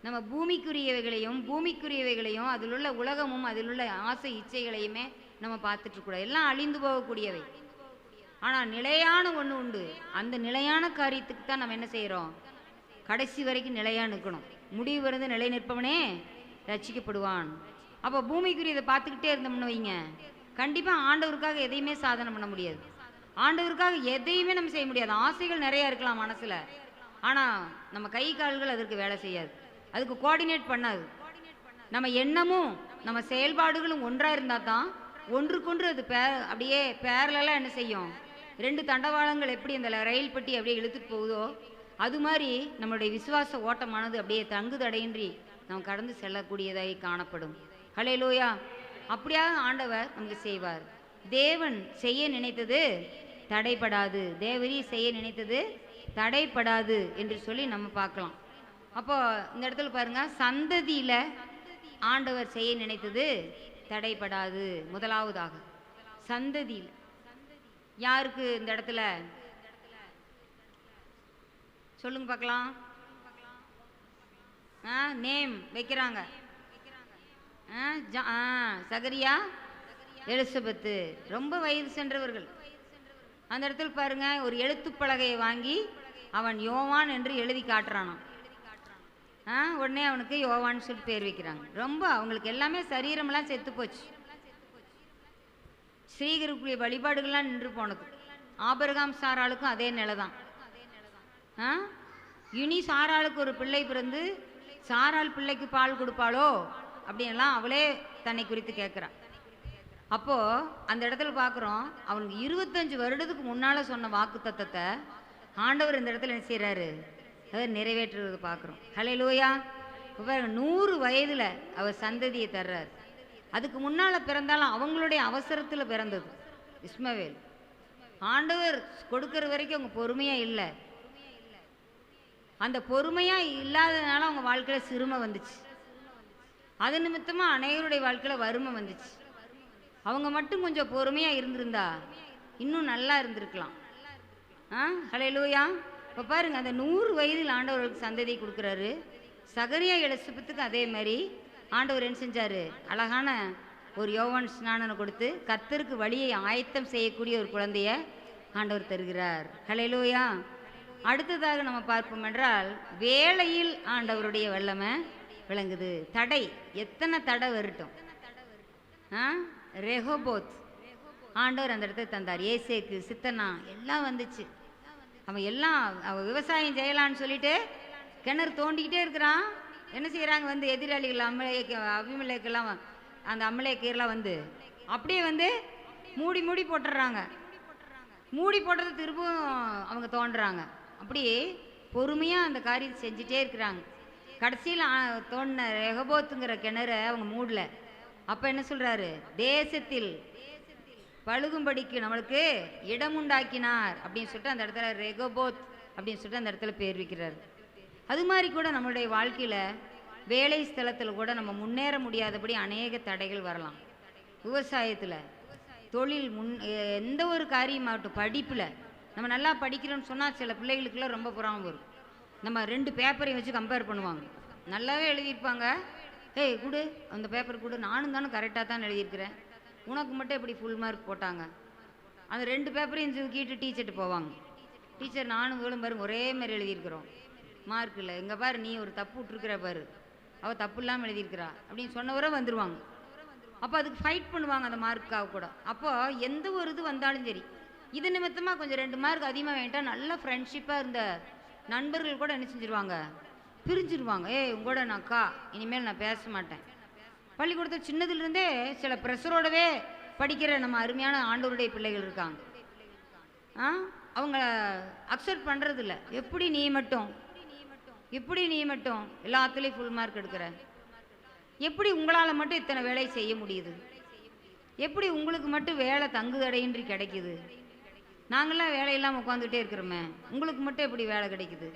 B: நம்ம பூமிக்குரியவைகளையும் அதில் உள்ள உலகமும் அதில் உள்ள ஆசை இச்சைகளையுமே நம்ம பார்த்துட்ருக்கூடாது. எல்லாம் அழிந்து போகக்கூடியவை. ஆனால் நிலையான ஒன்று உண்டு. அந்த நிலையான காரியத்துக்கு தான் நம்ம என்ன செய்கிறோம், கடைசி வரைக்கும் நிலையாக நிற்கணும். முடிவு வருது நிலை நிற்பவனே ரட்சிக்கப்படுவான். அப்போ பூமிக்குரியதை பார்த்துக்கிட்டே இருந்தோம்னு வைங்க, கண்டிப்பாக ஆண்டவருக்காக எதையுமே சாதனை பண்ண முடியாது. ஆண்டவருக்காக எதையுமே நம்ம செய்ய முடியாது. ஆசைகள் நிறையா இருக்கலாம் மனசில், ஆனால் நம்ம கை கால்கள் அதற்கு வேலை செய்யாது, அதுக்கு கோஆர்டினேட் பண்ணாது. நம்ம எண்ணமும் நம்ம செயல்பாடுகளும் ஒன்றாக இருந்தால் தான் ஒன்றுக்கொன்று அது அப்படியே பேரலாக என்ன செய்யும். ரெண்டு தண்டவாளங்கள் எப்படி அந்த ரயில் பெட்டி அப்படியே இழுத்துட்டு போகுதோ அது மாதிரி நம்மளுடைய விசுவாச ஓட்டமானது அப்படியே தங்குதடையின்றி நம்ம கடந்து செல்லக்கூடியதாய் காணப்படும். ஹல்லேலூயா. அப்படியாக ஆண்டவர் நமக்கு செய்வார். தேவன் செய்ய நினைத்தது தடைப்படாது, தேவரீ செய்ய நினைத்தது தடைப்படாது என்று சொல்லி நம்ம பார்க்கலாம். அப்போ இந்த இடத்துல பாருங்க, சந்ததியில் ஆண்டவர் செய்ய நினைத்தது தடைப்படாது. முதலாவதாக சந்ததியில் யாருக்கு இந்த இடத்துல சொல்லுங்க பார்க்கலாம். நேம் வைக்கிறாங்க, சகரியா, எலிசபெத்து, ரொம்ப வயது சென்றவர்கள். அந்த இடத்துல பாருங்க, ஒரு எழுத்துப்பலகையை வாங்கி அவன் யோவான் என்று எழுதி காட்டுறானான். உடனே அவனுக்கு யோவான்னு சொல்லி பேர் வைக்கிறாங்க. ரொம்ப அவங்களுக்கு எல்லாமே சரீரமெல்லாம் செத்து போச்சு. ஸ்ரீகருக்குரிய வழிபாடுகள்லாம் நின்று போனது. ஆபிரகாம் சாராளுக்கும் அதே நிலை தான். இனி சாராளுக்கு ஒரு பிள்ளை பிறந்து சாராள் பிள்ளைக்கு பால் கொடுப்பாளோ அப்படின்லாம் அவளே தன்னை குறித்து கேட்குறான். அப்போது அந்த இடத்துல பார்க்குறோம், அவனுக்கு 25 வருடத்துக்கு முன்னால் சொன்ன வாக்கு தத்தத்தை ஆண்டவர் இந்த இடத்துல என்ன செய்கிறாரு, அதை நிறைவேற்றுறது பார்க்குறோம். ஹல்லேலூயா. இப்போ 100 வயதில் அவர் சந்ததியை தர்றார். அதுக்கு முன்னால் பிறந்தாலும் அவங்களுடைய அவசரத்தில் பிறந்தது இஸ்மவேல். ஆண்டவர் கொடுக்குற வரைக்கும் அவங்க பொறுமையாக இல்லை. அந்த பொறுமையாக இல்லாததுனால அவங்க வாழ்க்கையில் சிறுமை வந்துச்சு. அது நிமித்தமாக அனைவருடைய வாழ்க்கையில் வறுமை வந்துச்சு. அவங்க மட்டும் கொஞ்சம் பொறுமையாக இருந்திருந்தா இன்னும் நல்லா இருந்திருக்கலாம். ஹல்லேலூயா. இப்போ பாருங்கள், அந்த 100 வயதில் ஆண்டவர்களுக்கு சந்ததி கொடுக்குறாரு. சகரியா எலிசபெத்துக்கு அதே மாதிரி ஆண்டவர் என்ன செஞ்சார், அழகான ஒரு யோவான் ஸ்நானனை கொடுத்து கர்த்தருக்கு வழியை ஆயத்தம் செய்யக்கூடிய ஒரு குழந்தைய ஆண்டவர் தருகிறார். ஹல்லேலூயா. அடுத்ததாக நம்ம பார்ப்போம் என்றால், வேளையில் ஆண்டவருடைய வல்லமை விளங்குது. தடை, எத்தனை தடை வரட்டும், ரெஹோபோத் ஆண்டவர் அந்த இடத்த தந்தார். ஏசேக்கு, சித்தனா எல்லாம் வந்துச்சு. அவன் எல்லாம் அவன் விவசாயம் செய்யலான்னு சொல்லிட்டு கிணறு தோண்டிக்கிட்டே இருக்கிறான். என்ன செய்கிறாங்க, வந்து எதிராளிகள் அபிமெலேக்கெல்லாம் அந்த அமலேக்கெல்லாம் வந்து அப்படியே வந்து மூடி போட்டுடுறாங்க. மூடி போட்டதை திரும்பவும் அவங்க தோன்றுறாங்க. அப்படியே பொறுமையாக அந்த காரியத்தை செஞ்சுட்டே இருக்கிறாங்க. கடைசியில் தோண்டின ரெஹோபோத்துங்கிற கிணற அவங்க மூடல. அப்போ என்ன சொல்கிறாரு, தேசத்தில் பழுகும்படிக்கு நம்மளுக்கு இடம் உண்டாக்கினார் அப்படின்னு சொல்லிட்டு அந்த இடத்துல ரெகோபோத் அப்படின்னு சொல்லிட்டு அந்த இடத்துல பேர் வைக்கிறார். அது மாதிரி கூட நம்மளுடைய வாழ்க்கையில் வேலை ஸ்தலத்தில் கூட நம்ம முன்னேற முடியாதபடி அநேக தடைகள் வரலாம். விவசாயத்தில், தொழில், எந்த ஒரு காரியமாகட்டும், படிப்பில் நம்ம நல்லா படிக்கிறோம்னு சொன்னால் சில பிள்ளைகளுக்கெல்லாம் ரொம்ப புறாம வரும். நம்ம 2 பேப்பரையும் வச்சு கம்பேர் பண்ணுவாங்க. நல்லாவே எழுதியிருப்பாங்க, ஏய் கொடு அந்த பேப்பர் கொடு, நானும் தானே கரெக்டாக தான் எழுதியிருக்கிறேன், உனக்கு மட்டும் எப்படி ஃபுல் மார்க் போட்டாங்க. அந்த 2 பேப்பரையும் தூக்கிட்டு டீச்சர்ட்டு போவாங்க. டீச்சர் நானும் இவளும் பாரு ஒரே மாதிரி எழுதியிருக்கிறோம், மார்க் இல்லை, இங்கே பாரு நீ ஒரு தப்பு விட்டுருக்கிற பாரு, அவள் தப்பு இல்லாமல் எழுதியிருக்கிறா அப்படின்னு சொன்னவரை வந்துடுவாங்க. அப்போ அதுக்கு ஃபைட் பண்ணுவாங்க அந்த மார்க்காக கூட. அப்போ எந்த ஒரு இது வந்தாலும் சரி, இது நிமித்தமாக கொஞ்சம் 2 மார்க் அதிகமாக வேண்டாம், நல்ல ஃப்ரெண்ட்ஷிப்பாக இருந்த நண்பர்கள் கூட என்ன செஞ்சிருவாங்க, பிரிஞ்சிருவாங்க. உங்களோட நான் அக்கா, இனிமேல் நான் பேச மாட்டேன். பள்ளிக்கூடத்தில் சின்னதுலேருந்தே சில ப்ரெஷரோடவே படிக்கிற நம்ம அருமையான ஆண்டவருடைய பிள்ளைகள் இருக்காங்க. அவங்க அக்செப்ட் பண்ணுறதில்ல. எப்படி நீ மட்டும் எல்லாத்துலேயும் ஃபுல் மார்க் எடுக்கிற? எப்படி உங்களால் மட்டும் இத்தனை வேலையை செய்ய முடியுது? எப்படி உங்களுக்கு மட்டும் வேலை தங்குதடையின்றி கிடைக்குது? நாங்களாம் வேலையெல்லாம் உட்காந்துக்கிட்டே இருக்கிறோமே, உங்களுக்கு மட்டும் எப்படி வேலை கிடைக்குது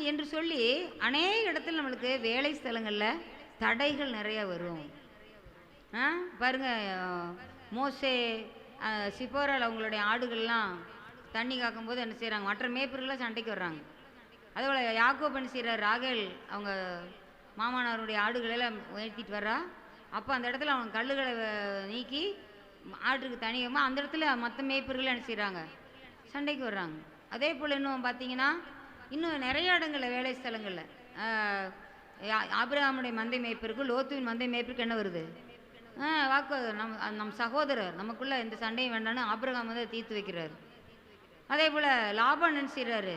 B: என்று சொல்லி அநேக இடத்துல நம்மளுக்கு வேலை ஸ்தலங்களில் தடைகள் நிறைய வரும். பாருங்க, மோசே சிப்போரால் அவங்களுடைய ஆடுகள்லாம் தண்ணி காக்கும்போது என்ன செய்கிறாங்க, மற்ற மேய்ப்பர்கள்லாம் சண்டைக்கு வர்றாங்க. அதேபோல் யாக்கோபு என்ன செய்கிறார், ராகேல் அவங்க மாமனாருடைய ஆடுகளெல்லாம் உயர்த்திட்டு வர்றா. அப்போ அந்த இடத்துல அவங்க கல்லுகளை நீக்கி ஆட்டுக்கு தனியமாக அந்த இடத்துல மற்ற மேய்ப்பர்கள் என்ன செய்கிறாங்க, சண்டைக்கு வர்றாங்க. அதே போல் இன்னும் பார்த்தீங்கன்னா இன்னும் நிறைய இடங்களில் வேலை ஸ்தலங்களில் ஆபிரகாமுடைய மந்தை மேய்ப்பருக்கு லோத்துவின் மந்தை மேய்ப்பருக்கு என்ன வருது, வாக்கு நம் சகோதரர் நமக்குள்ளே எந்த சண்டையும் வேண்டான்னு ஆபிரகாம் வந்து தீர்த்து வைக்கிறாரு. அதே போல் லாபான் என்ன செய்கிறாரு,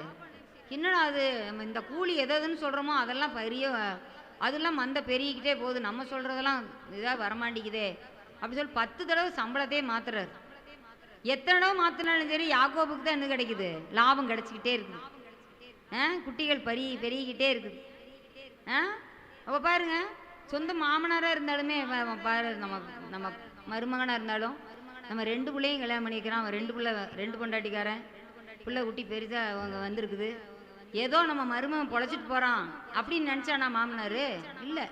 B: என்னடா அது நம்ம இந்த கூலி எதுன்னு சொல்கிறோமோ அதெல்லாம் அதெல்லாம் மந்த பெருகிக்கிட்டே போகுது, நம்ம சொல்கிறதெல்லாம் இதாக வரமாண்டிக்குதே அப்படி சொல்லி 10 தடவை சம்பளத்தையே மாத்துறாரு. எத்தனை தடவை மாற்றினாலும் சரி யாக்கோபுக்கு தான் என்ன கிடைக்குது, லாபம் கிடச்சிக்கிட்டே இருக்குது. குட்டிகள் பெருகிக்கிட்டே இருக்குது. அப்போ பாருங்க, சொந்த மாமனாராக இருந்தாலுமே பாரு, நம்ம மருமகனாக இருந்தாலும் நம்ம 2 பிள்ளையும் கல்யாணம் பண்ணிக்கிறோம். அவன் 2 பொண்டாட்டிக்காரன் பிள்ளை குட்டி பெருசாக அவங்க வந்திருக்குது. ஏதோ நம்ம மருமகன் பொழைச்சிட்டு போகிறான் அப்படின்னு நினச்சானா மாமனார்? இல்லை.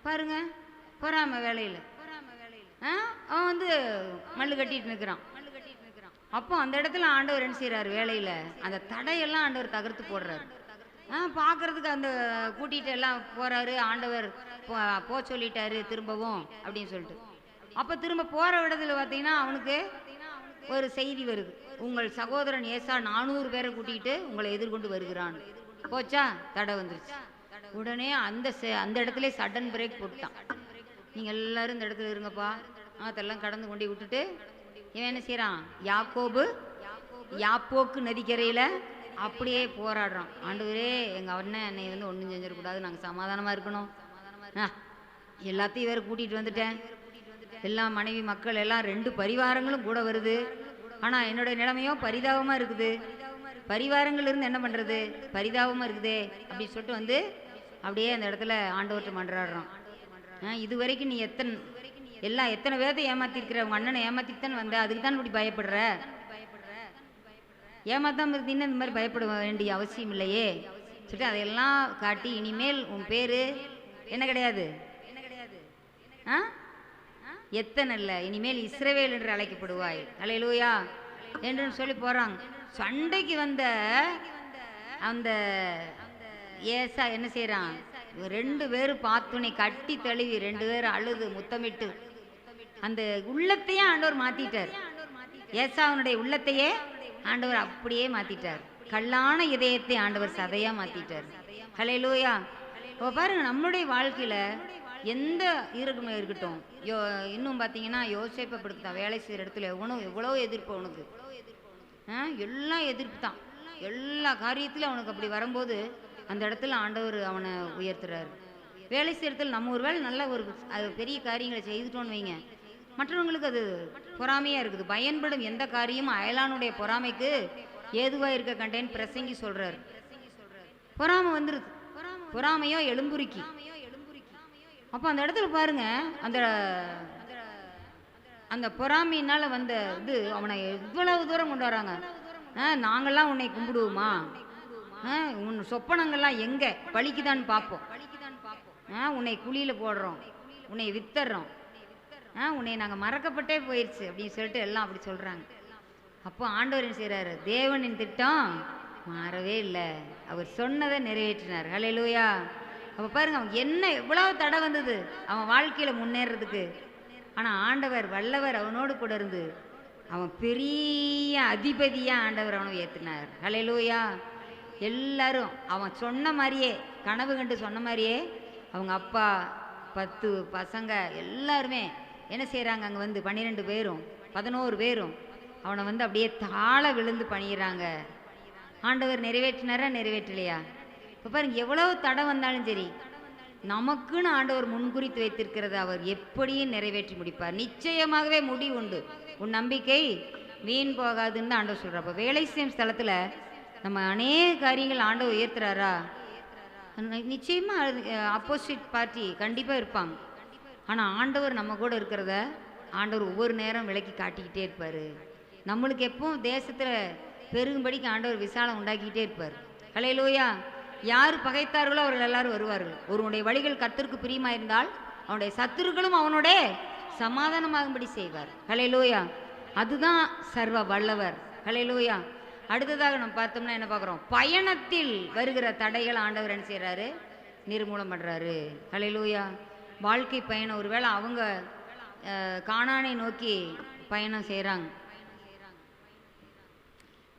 B: பாருங்க, பொறாம வேலையில் அவன் வந்து மல்லு கட்டிட்டு நிற்கிறான். அப்போ அந்த இடத்துல ஆண்டவர் என்ன செய்கிறார், வேலையில் அந்த தடையெல்லாம் ஆண்டவர் தகர்த்து போடுறாரு. பார்க்குறதுக்கு அந்த கூட்டிகிட்டு எல்லாம் போகிறாரு ஆண்டவர், போ சொல்லிட்டாரு திரும்பவும் அப்படின்னு சொல்லிட்டு. அப்போ திரும்ப போகிற இடத்துல பார்த்தீங்கன்னா அவனுக்கு ஒரு செய்தி வருது, உங்கள் சகோதரன் ஏசா 400 பேரை கூட்டிகிட்டு உங்களை எதிர்கொண்டு வருகிறான். போச்சா, தடை வந்துருச்சு. உடனே அந்த இடத்துல சடன் பிரேக் போட்டுட்டான். நீங்கள் எல்லோரும் இந்த இடத்துல இருங்கப்பா, அதெல்லாம் கடந்து கொண்டு விட்டுட்டு இவன் என்ன செய்கிறான், யாப்போக்கு நதிக்கரையில் அப்படியே போராடுறான். ஆண்டவரே, எங்கள் அண்ணன் என்னை வந்து ஒன்றும் செஞ்சிடக்கூடாது, நாங்கள் சமாதானமாக இருக்கணும். எல்லாத்தையும் வேறு கூட்டிகிட்டு வந்துட்டேன், எல்லாம் மனைவி மக்கள் எல்லாம் 2 பரிவாரங்களும் கூட வருது. ஆனால் என்னுடைய நிலைமையோ பரிதாபமாக இருக்குது. பரிவாரங்கள் இருந்து என்ன பண்ணுறது, பரிதாபமாக இருக்குதே அப்படின்னு சொல்லிட்டு வந்து அப்படியே அந்த இடத்துல ஆண்டவர்கிட்ட மன்றாடுறான். இது வரைக்கும் நீ எத்தனை பேர்த்தை ஏமாத்திருக்கிற, உங்கள் அண்ணனை ஏமாத்தித்தான் வந்த, அதுக்கு தான் இப்படி பயப்படுற. ஏமாத்தாமல் இருந்தீங்கன்னா இந்த மாதிரி பயப்பட வேண்டிய அவசியம் இல்லையே சொல்லிட்டு அதையெல்லாம் காட்டி, இனிமேல் உன் பேர் என்ன கிடையாது, எத்தனை இல்லை, இனிமேல் இஸ்ரவேல் என்று அழைக்கப்படுவாய், அல்லேலூயா என்று சொல்லி போகிறாங்க. சண்டைக்கு வந்த அந்த ஏசா என்ன செய்கிறான், 2 பேரும் பார்த்துனை கட்டி தழுவி 2 பேரும் அழுது முத்தமிட்டு அந்த உள்ளத்தையே ஆண்டவர் மாற்றிட்டார். ஏசாவுடைய உள்ளத்தையே ஆண்டவர் அப்படியே மாற்றிட்டார். கல்லான இதயத்தை ஆண்டவர் சதையாக மாற்றிட்டார். ஹல்லேலூயா. இப்போ பாருங்க, நம்மளுடைய வாழ்க்கையில் எந்த இருக்குமே இருக்கட்டும், இன்னும் பார்த்தீங்கன்னா யோசேப்பை படுத்தான், வேலை செய்கிற இடத்துல எவ்வளோ எதிர்ப்பு அவனுக்கு, எல்லாம் எதிர்ப்பு தான், எல்லா காரியத்திலும் அவனுக்கு. அப்படி வரும்போது அந்த இடத்துல ஆண்டவர் அவனை உயர்த்துறாரு. வேலை செய்கிறதுல நம்ம ஒரு வேலை நல்ல அது பெரிய காரியங்களை செய்துட்டோன்னு வைங்க, மற்றவங்களுக்கு அது பொறாமையாக இருக்குது. பயன்படும் எந்த காரியமும் அயலானுடைய பொறாமைக்கு ஏதுவாக இருக்க கண்டேன்னு பிரசங்கி சொல்கிறார். பொறாமை வந்துடுது, பொறாமையோ எலும்புருக்கி. அப்போ அந்த இடத்துல பாருங்க, அந்த பொறாமையினால் வந்த இது அவனை இவ்வளவு தூரம் கொண்டு வராங்க. நாங்கள்லாம் உன்னை கும்பிடுவோமா, உன் சொப்பனங்கள்லாம் எங்கே பழிக்குதான்னு பார்ப்போம், உன்னை குழியில் போடுறோம், உன்னை வித்தர்றோம், உன்னை நாங்கள் மறக்கப்பட்டே போயிடுச்சு அப்படின்னு சொல்லிட்டு எல்லாம் அப்படி சொல்கிறாங்க. அப்போ ஆண்டவர் என்ன செய்கிறாரு, தேவனின் திட்டம் மாறவே இல்லை, அவர் சொன்னதை நிறைவேற்றினார். ஹல்லேலூயா. அப்போ பாருங்க, அவன் என்ன எவ்வளவு தடை வந்தது அவன் வாழ்க்கையில் முன்னேறதுக்கு. ஆனால் ஆண்டவர் வல்லவர் அவனோடு கூட இருந்து அவன் பெரிய அதிபதியாக ஆண்டவர் அவனை ஏற்றினார். ஹல்லேலூயா. எல்லாரும் அவன் சொன்ன மாதிரியே, கனவு கண்டு சொன்ன மாதிரியே அவங்க அப்பா 10 பசங்க எல்லாருமே என்ன செய்கிறாங்க, அங்கே வந்து 12 பேரும் 11 பேரும் அவனை வந்து அப்படியே தாழ விழுந்து பணியிறாங்க. ஆண்டவர் நிறைவேற்றினாரா நிறைவேற்றலையா? இப்போ பாருங்க, எவ்வளோ தடை வந்தாலும் சரி நமக்குன்னு ஆண்டவர் முன்குறித்து வைத்திருக்கிறது அவர் எப்படியும் நிறைவேற்றி முடிப்பார். நிச்சயமாகவே முடிவு உண்டு, உன் நம்பிக்கை வீண் போகாதுன்னு தான் ஆண்டவர் சொல்கிறார். அப்போ வேலை செய்யும் ஸ்தலத்தில் நம்ம அநேக காரியங்கள் ஆண்டவர் உயர்த்துறாரா? நிச்சயமாக ஆப்போசிட் பார்ட்டி கண்டிப்பாக இருப்பாங்க. ஆனால் ஆண்டவர் நம்ம கூட இருக்கிறத ஆண்டவர் ஒவ்வொரு நேரம் விலக்கி காட்டிக்கிட்டே இருப்பார். நம்மளுக்கு எப்பவும் தேசத்தில் பெருகும்படிக்கு ஆண்டவர் விசாலம் உண்டாக்கிக்கிட்டே இருப்பார். ஹல்லேலூயா. யார் பகைத்தார்களோ அவர்கள் எல்லாரும் வருவார்கள். ஒருவனுடைய வழிகள் கர்த்தருக்கு பிரியமாக இருந்தால் அவனுடைய சத்துருக்களும் அவனோட சமாதானமாகும்படி செய்வார். ஹல்லேலூயா. அதுதான் சர்வ வல்லவர். ஹல்லேலூயா. அடுத்ததாக நம்ம பார்த்தோம்னா என்ன பார்க்குறோம், பயணத்தில் வருகிற தடைகள் ஆண்டவர் என்ன செய்கிறாரு, நிர்மூலம் பண்ணுறாரு. ஹல்லேலூயா. வாழ்க்கை பயணம், ஒருவேளை அவங்க கானானை நோக்கி பயணம் செய்கிறாங்க,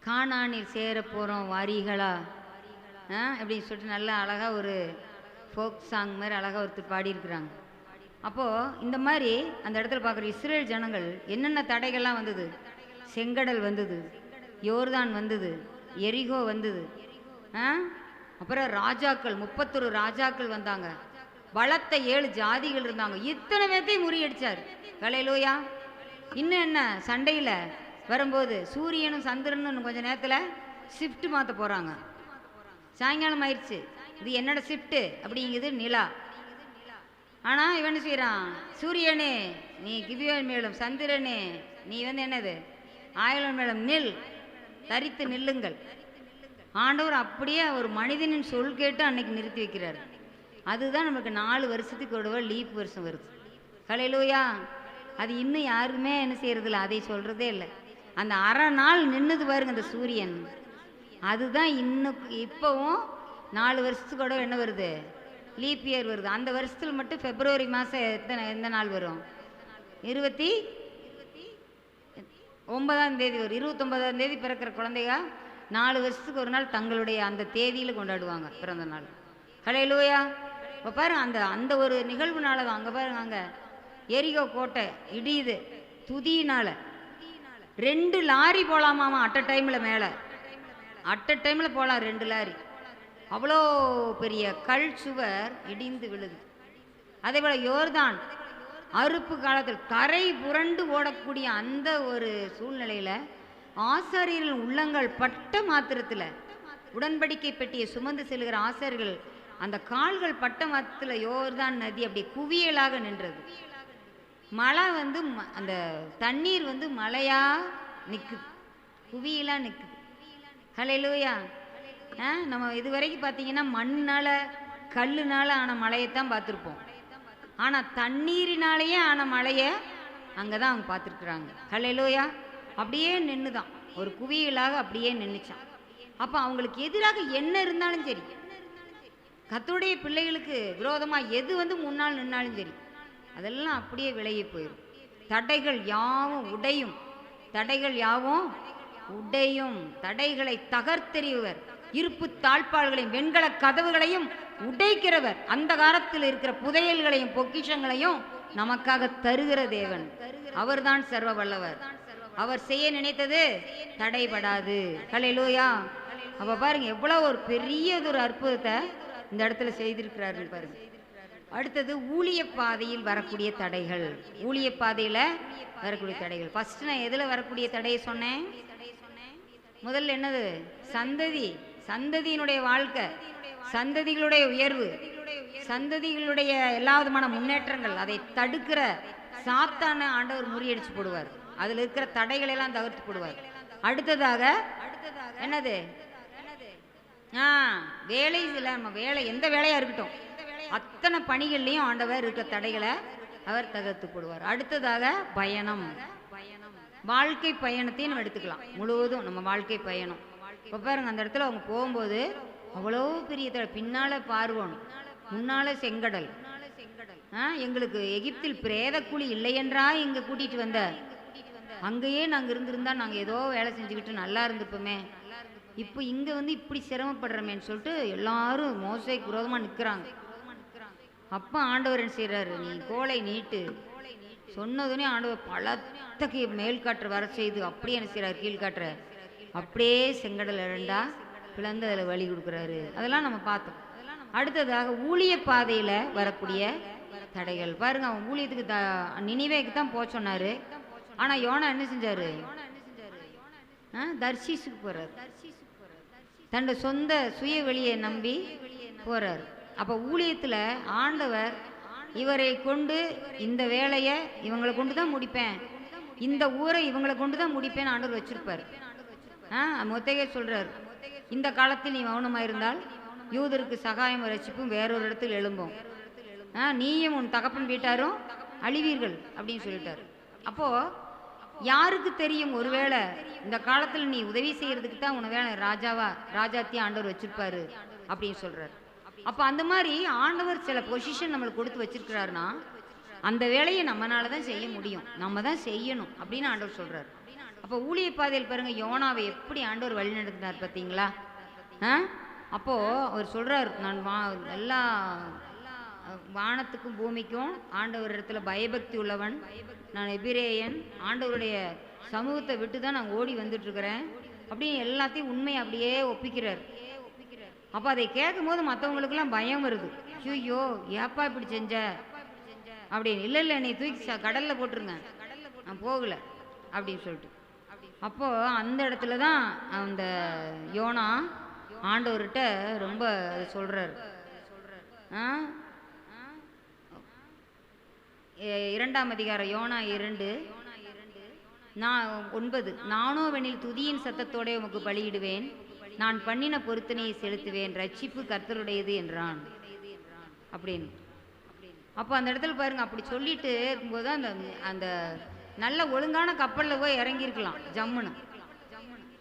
B: கானானில் சேர போகிறோம் வாரிகளா அப்படின்னு சொல்லிட்டு நல்லா அழகாக ஒரு ஃபோக் சாங் மாதிரி அழகாக ஒருத்தர் பாடியிருக்கிறாங்க. அப்போது இந்த மாதிரி அந்த இடத்துல பார்க்குற இஸ்ரேல் ஜனங்கள் என்னென்ன தடைகள்லாம் வந்தது, செங்கடல் வந்தது, யோர்தான் வந்தது, எரிகோ வந்தது, அப்புறம் ராஜாக்கள் 31 ராஜாக்கள் வந்தாங்க, பலத்த 7 ஜாதிகள் இருந்தாங்க, இத்தனை பேர்த்தையும் முறியடிச்சார். ஹல்லேலூயா. இன்னும் என்ன, சண்டையில் வரும்போது சூரியனும் சந்திரனும் கொஞ்சம் நேரத்தில் ஷிஃப்ட் மாற்ற போகிறாங்க. சாயங்காலம் ஆயிடுச்சு, இது என்னோட ஷிஃப்ட்டு அப்படிங்குது நிலா. ஆனால் இவன் என்ன செய்கிறான், சூரியனே நீ கிபியோன் மேலும், சந்திரனே நீ வந்து என்னது ஆயலோன் மேலும் நில், தரித்து நில்லுங்கள். ஆண்டவர் அப்படியே ஒரு மனிதனின் சொல் கேட்டு அன்னைக்கு நிறுத்தி வைக்கிறார். அதுதான் நமக்கு 4 வருஷத்துக்கு ஒரு லீப் வருஷம் வருது. ஹல்லேலூயா. அது இன்னும் யாருமே என்ன செய்யறதில்ல, அதை சொல்கிறதே இல்லை. அந்த அரை நாள் நின்றுது பாருங்க அந்த சூரியன், அதுதான் இன்னும் இப்போவும் 4 வருஷத்துக்கு கூட என்ன வருது, லீப் இயர் வருது. அந்த வருஷத்தில் மட்டும் பிப்ரவரி மாதம் எந்த நாள் வரும், 29ஆம் தேதி வரும். 29ஆம் தேதி பிறக்கிற குழந்தைங்க 4 வருஷத்துக்கு ஒரு நாள் தங்களுடைய அந்த தேதியில் கொண்டாடுவாங்க பிறந்த நாள். ஹல்லேலூயா. இப்போ பாருங்க, அந்த ஒரு நிகழ்வுனால தான் அங்கே பாருங்க, அங்கே எரிகோ கோட்டை இடியுது துதியினால். 2 லாரி போகலாமாமா அட் அ டைமில், மேலே அட் அ டைமில் போகலாம் 2 லாரி. அவ்வளோ பெரிய கல் சுவர் இடிந்து விழுது. அதே போல் யோர்தான் அறுப்பு காலத்தில் கரை புரண்டு ஓடக்கூடிய அந்த ஒரு சூழ்நிலையில் ஆசாரியர்கள் உள்ளங்கள் பட்ட மாத்திரத்தில், உடன்படிக்கை பெட்டியை சுமந்து செல்கிற ஆசாரியர்கள் அந்த கால்கள் பட்ட மாத்திரத்தில் யோர்தான் நதி அப்படி குவியலாக நின்றது. மழை வந்து அந்த தண்ணீர் வந்து மழையாக நிற்குது, குவியலாக நிற்குது. ஹல்லேலூயா. நம்ம இதுவரைக்கும் பார்த்தீங்கன்னா மண்ணால் கல்லுனால் ஆன மழையைத்தான் பார்த்துருப்போம். ஆனால் தண்ணீரினாலேயே ஆன மழையை அங்கே தான் அவங்க பார்த்துருக்குறாங்க. ஹல்லேலூயா. அப்படியே நின்று தான் ஒரு குவியலாக அப்படியே நின்றுச்சான். அப்போ அவங்களுக்கு எதிராக என்ன இருந்தாலும் சரி, கர்த்தருடைய பிள்ளைகளுக்கு விரோதமாக எது வந்து முன்னால் நின்னாலும் சரி, அதெல்லாம் அப்படியே விலகி போயிடும். தடைகள் யாவும் உடையும், தடைகள் யாவும் உடையும். தடைகளை தகர்த்தெறிவர், இருப்பு தாழ்பாள்களையும் வெண்கல கதவுகளையும் உடைக்கிறவர், அந்த காலத்தில் இருக்கிற புதையல்களையும் பொக்கிஷங்களையும் நமக்காக தருகிற தேவன் அவர்தான் சர்வ வல்லவர். அவர் செய்ய நினைத்தது தடைபடாது. ஹல்லேலூயா. அப்போ பாருங்க எவ்வளோ ஒரு பெரியதொரு அற்புதத்தை இந்த இடத்துல செய்திருக்கிறாரு பாருங்க. அடுத்தது ஊழிய பாதையில் வரக்கூடிய தடைகள். ஊழிய பாதையில் வரக்கூடிய தடைகள். ஃபர்ஸ்ட் நான் எதில் வரக்கூடிய தடையை சொன்னேன், முதல்ல என்னது, சந்ததி, சந்ததியினுடைய வாழ்க்கை, சந்ததிகளுடைய உயர்வு, சந்ததிகளுடைய எல்லா விதமான முன்னேற்றங்கள், அதை தடுக்கிற சாத்தான ஆண்டவர் முறியடிச்சு போடுவார். அதில் இருக்கிற தடைகளை எல்லாம் தவிர்த்து போடுவார். அடுத்ததாக என்னது, வேலையில் நம்ம வேலை எந்த வேலையாக இருக்கட்டும் அத்தனை பணிகள்லையும் ஆண்டவர் இருக்கிற தடைகளை அவர் தகர்த்து போடுவார். அடுத்ததாக பயணம், வாழ்க்கை பயணத்தையும் நம்ம எடுத்துக்கலாம் முழுவதும். நம்ம வாழ்க்கை பயணம் இப்போ பாருங்க, அந்த இடத்துல அவங்க போகும்போது அவ்வளோ பெரிய பின்னால் பார்வோன், முன்னால் செங்கடல். எங்களுக்கு எகிப்தில் பிரேத குழி இல்லையென்றா இங்கே கூட்டிகிட்டு வந்த, அங்கேயே நாங்கள் இருந்திருந்தா நாங்கள் ஏதோ வேலை செஞ்சுக்கிட்டு நல்லா இருந்துப்போமே, இப்போ இங்கே வந்து இப்படி சிரமப்படுறோமேன்னு சொல்லிட்டு எல்லாரும் மோசைக்கு விரோதமாக நிற்கிறாங்க. அப்போ ஆண்டவர் என்ன செய்கிறாரு, நீ கோலை நீட்டு சொன்னதுனே ஆண்டவர் பலத்தக்கு மேல் காற்று வர செய்து அப்படியே என்ன செய்கிறார், கீழ்காற்ற அப்படியே செங்கடல் இரண்டா பிளந்து அதில் வழி கொடுக்குறாரு. அதெல்லாம் நம்ம பார்த்தோம். அடுத்ததாக ஊழிய பாதையில் வரக்கூடிய தடைகள் பாருங்க. அவன் ஊழியத்துக்கு நினிவேக்கு தான் போக சொன்னார். ஆனால் யோனா என்ன செஞ்சார், தர்ஷீஸுக்கு போகிறார். தன்னோட சொந்த சுய வெளியை நம்பி போகிறார். அப்போ ஊழியத்தில் ஆண்டவர் இவரை கொண்டு இந்த வேலையை இவங்களை கொண்டு தான் முடிப்பேன், இந்த ஊரை இவங்களை கொண்டு தான் முடிப்பேன்னு ஆண்டவர் வச்சிருப்பார். மொத்தகே சொல்கிறார், இந்த காலத்தில் நீ மௌனமாக இருந்தால் யூதருக்கு சகாயம் ரட்சிப்பும் வேறொரு இடத்தில் எழும்போம், நீயும் உன் தகப்பன் வீட்டாரும் அழிவீர்கள் அப்படின்னு சொல்லிட்டார். அப்போது யாருக்கு தெரியும், ஒருவேளை இந்த காலத்தில் நீ உதவி செய்கிறதுக்கு தான் உன வேலை ராஜாத்தியும் ஆண்டவர் வச்சிருப்பாரு அப்படின்னு சொல்கிறார். அப்போ அந்த மாதிரி ஆண்டவர் சில பொசிஷன் நம்மளுக்கு கொடுத்து வச்சிருக்கிறாருன்னா அந்த வேலையை நம்மளால தான் செய்ய முடியும், நம்ம தான் செய்யணும் அப்படின்னு ஆண்டவர் சொல்கிறார். அப்போ ஊழிய பாதையில் பாருங்கள், யோனாவை எப்படி ஆண்டவர் வழி நடத்தினார் பார்த்தீங்களா? அப்போது அவர் சொல்கிறார், நான் எல்லா வானத்துக்கும் பூமிக்கும் ஆண்டவர் இடத்துல பயபக்தி உள்ளவன், நான் எபிரேயன், ஆண்டவருடைய சமூகத்தை விட்டு தான் நான் ஓடி வந்துட்டுருக்கிறேன் அப்படின்னு எல்லாத்தையும் உண்மையை அப்படியே ஒப்பிக்கிறார். அப்போ அதை கேட்கும் போது மற்றவங்களுக்கெல்லாம் பயம் வருது. ஐயோ ஏப்பா இப்படி செஞ்ச அப்படின்னு. இல்லை இல்லை நீ தூக்கி கடலில் போட்டுருங்க, நான் போகலை அப்படின்னு சொல்லிட்டு. அப்போது அந்த இடத்துல தான் அந்த யோனா ஆண்டவர்கிட்ட ரொம்ப சொல்கிறார். 2ஆம் அதிகாரம் யோனா 2:9, நானோவெனில் துதியின் சத்தத்தோட உமக்கு பலியிடுவேன், நான் பண்ணின பொருத்தனையை செலுத்துவேன், ரட்சிப்பு கர்த்தருடையது என்றான் அப்படின்னு. அப்போ அந்த இடத்துல பாருங்க, அப்படி சொல்லிட்டு இருக்கும்போது அந்த அந்த நல்ல ஒழுங்கான கப்பலில் போய் இறங்கியிருக்கலாம் ஜம்முன்னு.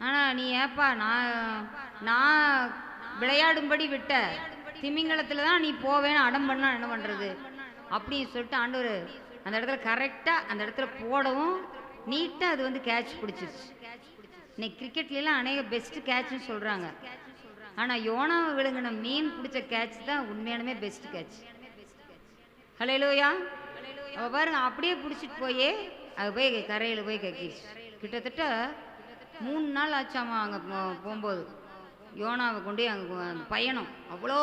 B: ஆனால் நீ ஏப்பா நான் விளையாடும்படி விட்ட திமிங்கலத்தில் தான் நீ போவேன்னு அடம் பண்ணால் என்ன பண்ணுறது அப்படின்னு சொல்லிட்டு ஆண்டவர் அந்த இடத்துல கரெக்டாக அந்த இடத்துல போடவும் நீட்டாக அது வந்து கேட்ச் பிடிச்சிருச்சு. இன்னைக்கு கிரிக்கெட்லாம் அநேக பெஸ்ட்டு கேட்ச்னு சொல்கிறாங்க. ஆனால் யோனாவை விழுங்கின மீன் பிடிச்ச கேட்ச் தான் உண்மையானுமே பெஸ்ட்டு கேட்ச். ஹல்லேலூயா. அவள் பாருங்க அப்படியே பிடிச்சிட்டு போயே அது போய் கரையில் போய் கக்கிடுச்சு. கிட்டத்தட்ட 3 நாள் ஆச்சாமா அங்கே போகும்போது யோனாவை கொண்டு அங்கே பயணம் அவ்வளோ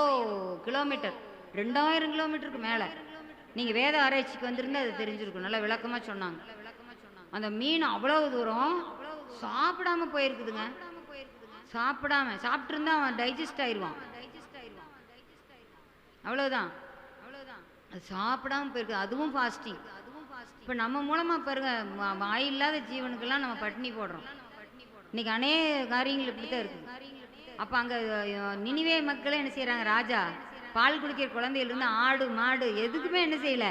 B: கிலோமீட்டர், 2000 கிலோமீட்டருக்கு மேலே. நீங்கள் வேத ஆராய்ச்சிக்கு வந்திருந்தா அது தெரிஞ்சிருக்கும், நல்லா விளக்கமாக சொன்னாங்க. அந்த மீன் அவ்வளோ தூரம் சாப்பிடாம போயிருக்குதுங்க. சாப்பிட்டுருந்தா அவன் டைஜஸ்ட் ஆயிடுவான், அவ்வளோதான். அது சாப்பிடாம போயிருக்கு, அதுவும் ஃபாஸ்டிங். இப்போ நம்ம மூலமாக பாருங்க, வாயில்லாத ஜீவனுக்கெல்லாம் நம்ம பட்டினி போடுறோம். இன்னைக்கு அநேக காரியங்கள் இப்படி தான் இருக்குது. அப்போ அங்கே நினிவே மக்களே என்ன செய்கிறாங்க, ராஜா பால் குடிக்கிற குழந்தையிலிருந்து ஆடு மாடு எதுக்குமே என்ன செய்யலை,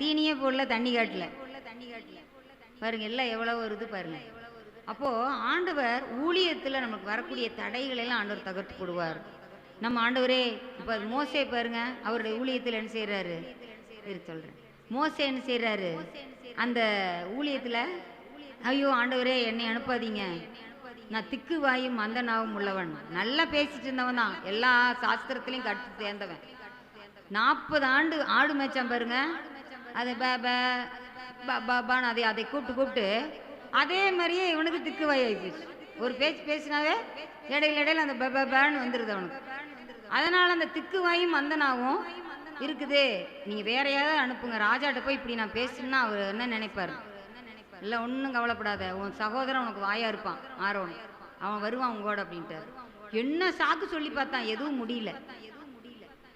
B: தீனியே போடல, தண்ணி காட்டல. பாருங்க எல்லாம் எவ்வளோ வருது பாருங்க. அப்போது ஆண்டவர் ஊழியத்தில் நமக்கு வரக்கூடிய தடைகளெல்லாம் ஆண்டவர் தகர்த்து போடுவார். நம்ம ஆண்டவரே இப்போ மோசே பாருங்க, அவருடைய ஊழியத்தில் என்ன செய்கிறாரு சொல்கிறேன். மோசே என்ன செய்கிறாரு அந்த ஊழியத்தில், ஐயோ ஆண்டவரே என்னை அனுப்பாதீங்க, நான் திக்கு வாயும் அந்த நாவும் உள்ளவன், நல்லா பேசிட்டு இருந்தவன் தான், எல்லா சாஸ்திரத்திலையும் கற்று சேர்ந்தவன். 40 ஆண்டு ஆடு மேய்ச்சான் பாருங்க. அது பாபான்னு அதை கூப்பிட்டு அதே மாதிரியே இவனுக்கு திக்கு வாய் ஆகிப்போச்சு. ஒரு பேச்சு பேசினாவே இடையில அந்த பான்னு வந்துடுது அவனுக்கு. அதனால் அந்த திக்கு வாயும் மந்தனாவும் இருக்குது. நீங்கள் வேறையாவது அனுப்புங்க, ராஜாட்ட போய் இப்படி நான் பேசுனா அவர் என்ன நினைப்பார்? இல்லை ஒன்றும் கவலைப்படாத, உன் சகோதரன் உனக்கு வாயா இருப்பான் ஆரோன், அவன் வருவான் உங்களோட அப்படின்ட்டு. என்ன சாக்கு சொல்லி பார்த்தான், எதுவும் முடியல.